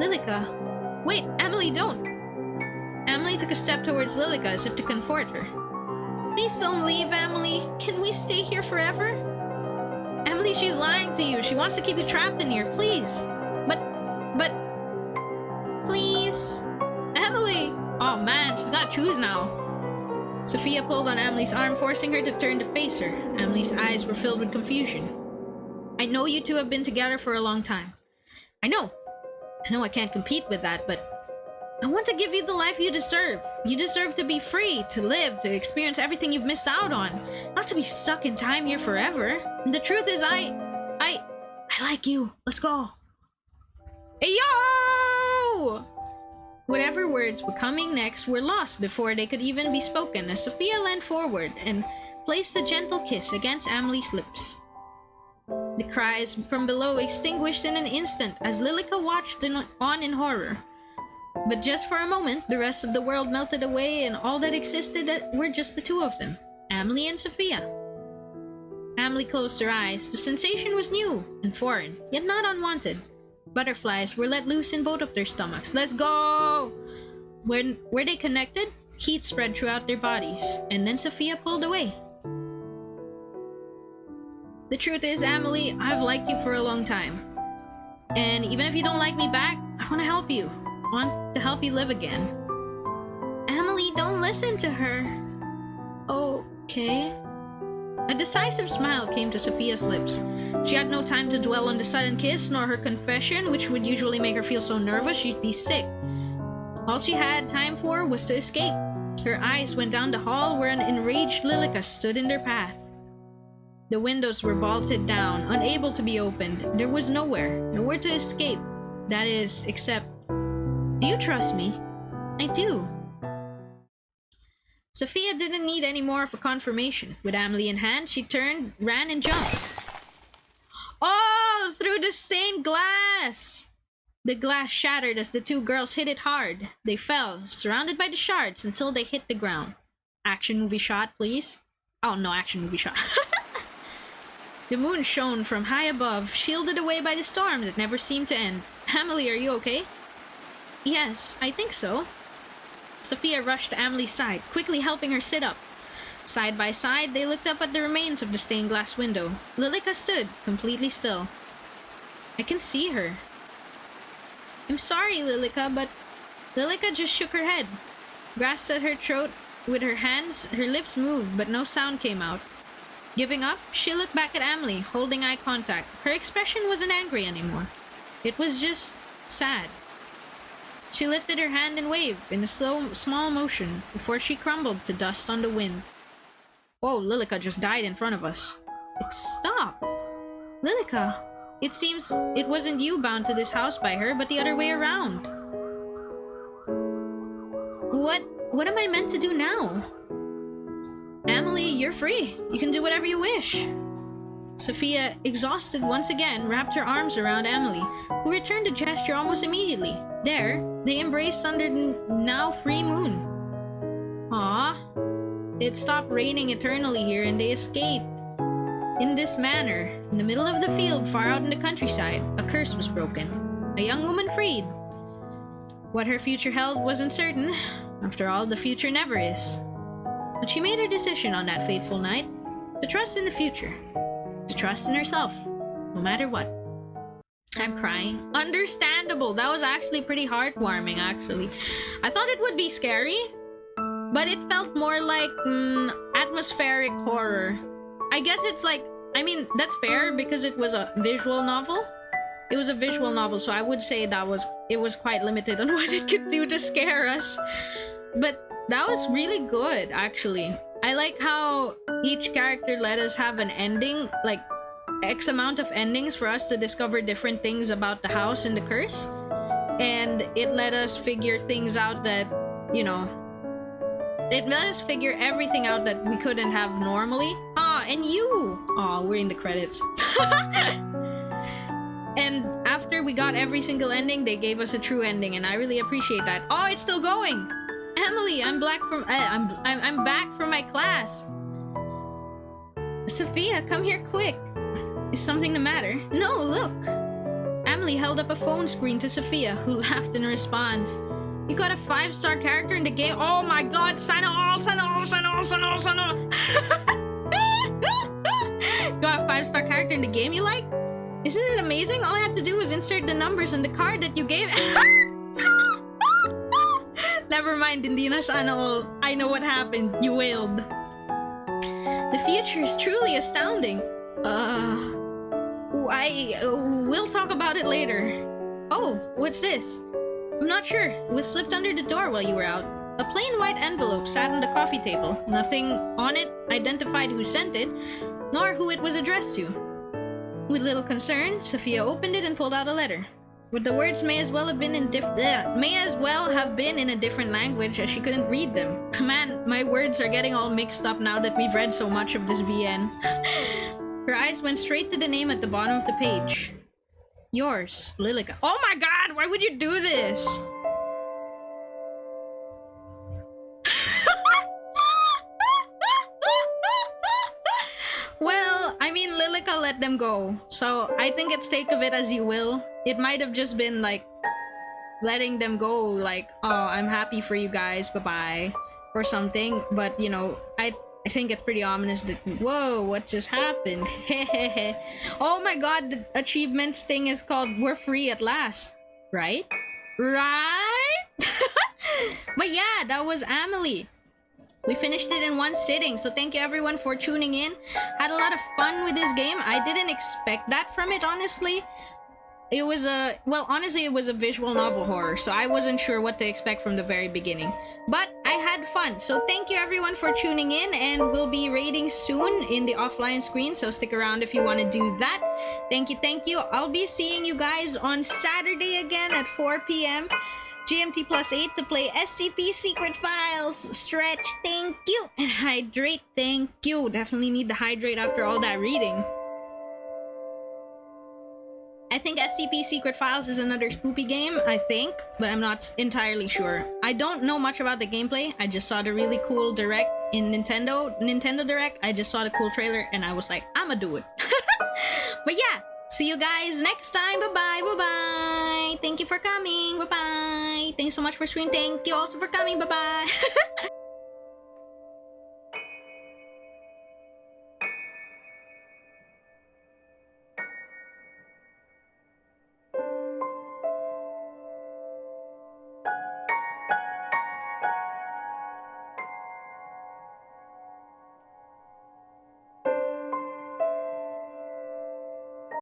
Lilica. Wait, Amelie, don't. Amelie took a step towards Lilica as if to comfort her. Please don't leave, Amelie. Can we stay here forever? Amelie, she's lying to you. She wants to keep you trapped in here. Please. But... Please. Amelie! Oh man, she's gotta choose now. Sophia pulled on Amelie's arm, forcing her to turn to face her. Amelie's eyes were filled with confusion. I know you two have been together for a long time. I know I can't compete with that, but I want to give you the life you deserve. You deserve to be free, to live, to experience everything you've missed out on. Not to be stuck in time here forever. And the truth is, I like you. Let's go. Hey, yo! Whatever words were coming next were lost before they could even be spoken as Sophia leaned forward and placed a gentle kiss against Amelie's lips. The cries from below extinguished in an instant as Lilica watched on in horror. But just for a moment, the rest of the world melted away and all that existed were just the two of them, Amelie and Sophia. Amelie closed her eyes. The sensation was new and foreign, yet not unwanted. Butterflies were let loose in both of their stomachs. Let's go! Where they connected, heat spread throughout their bodies, and then Sophia pulled away. The truth is, Amelie, I've liked you for a long time. And even if you don't like me back, I want to help you. I want to help you live again. Amelie, don't listen to her. Okay. A decisive smile came to Sophia's lips. She had no time to dwell on the sudden kiss, nor her confession, which would usually make her feel so nervous she'd be sick. All she had time for was to escape. Her eyes went down the hall where an enraged Lilica stood in their path. The windows were bolted down, unable to be opened. There was nowhere to escape. That is, except... Do you trust me? I do. Sophia didn't need any more of a confirmation. With Amelie in hand, she turned, ran, and jumped. Oh, through the stained glass! The glass shattered as the two girls hit it hard. They fell, surrounded by the shards, until they hit the ground. Action movie shot, please. Oh, no, action movie shot. The moon shone from high above, shielded away by the storm that never seemed to end. Amelie, are you okay? Yes, I think so. Sophia rushed to Amelie's side, quickly helping her sit up. Side by side, they looked up at the remains of the stained glass window. Lilica stood, completely still. I can see her. I'm sorry, Lilica, but... Lilica just shook her head. Grasped at her throat with her hands, her lips moved, but no sound came out. Giving up, she looked back at Amelie, holding eye contact. Her expression wasn't angry anymore. It was just... sad. She lifted her hand and waved in a small motion before she crumbled to dust on the wind. Whoa, Lilica just died in front of us. It stopped. Lilica, it seems it wasn't you bound to this house by her, but the other way around. What am I meant to do now? Amelie, you're free. You can do whatever you wish. Sophia, exhausted once again, wrapped her arms around Amelie, who returned the gesture almost immediately. There, they embraced under the now free moon. It stopped raining eternally here and they escaped. In this manner, in the middle of the field far out in the countryside, a curse was broken. A young woman freed. What her future held wasn't certain. After all, the future never is. But she made her decision on that fateful night to trust in the future. To trust in herself, no matter what. I'm crying. Understandable. That was actually pretty heartwarming, actually. I thought it would be scary. but it felt more like atmospheric horror. I guess it's like, I mean, that's fair because it was a visual novel. It was a visual novel, so I would say it was quite limited on what it could do to scare us. But that was really good, actually. I like how each character let us have an ending, like X amount of endings for us to discover different things about the house and the curse. And it let us figure things out that, you know, it let us figure everything out that we couldn't have normally. And you! We're in the credits. And after we got every single ending, they gave us a true ending, and I really appreciate that. Oh, it's still going! Emily, I'm back from my class. Sophia, come here quick. Is something the matter? No, look. Emily held up a phone screen to Sophia, who laughed in response. You got a 5-star character in the game? Oh my god, sign all. Got a 5-star character in the game you like? Isn't it amazing? All I had to do was insert the numbers in the card that you gave. Never mind, hindi na sana all. I know what happened. You wailed. The future is truly astounding. We'll talk about it later. Oh, what's this? I'm not sure. It was slipped under the door while you were out. A plain white envelope sat on the coffee table. Nothing on it identified who sent it, nor who it was addressed to. With little concern, Sophia opened it and pulled out a letter. But the words may as well have been in a different language, as she couldn't read them. Man, my words are getting all mixed up now that we've read so much of this VN. Her eyes went straight to the name at the bottom of the page. Yours, Lilica. Oh my god, why would you do this? Well, I mean, Lilica let them go, so I think it's take of it as you will. It might have just been like letting them go, like, oh, I'm happy for you guys, bye-bye, or something. But, you know, I think it's pretty ominous that, whoa, what just happened? Oh my god, the achievements thing is called We're Free at Last, right? Right? But yeah, that was Amelie. We finished it in one sitting, so thank you everyone for tuning in. Had a lot of fun with this game. I didn't expect that from it, honestly. It was honestly, it was a visual novel horror, so I wasn't sure what to expect from the very beginning. But I had fun, so thank you everyone for tuning in, and we'll be rating soon in the offline screen, so stick around if you want to do that. Thank you. I'll be seeing you guys on Saturday again at 4 p.m. GMT +8 to play SCP Secret Files. Stretch, thank you. And hydrate, thank you. Definitely need to hydrate after all that reading. I think SCP Secret Files is another spoopy game, I think, but I'm not entirely sure. I don't know much about the gameplay. I just saw the really cool direct in Nintendo Direct. I just saw the cool trailer and I was like, I'ma do it. But yeah, see you guys next time. Bye-bye. Thank you for coming. Bye-bye. Thanks so much for streaming. Thank you also for coming. Bye-bye.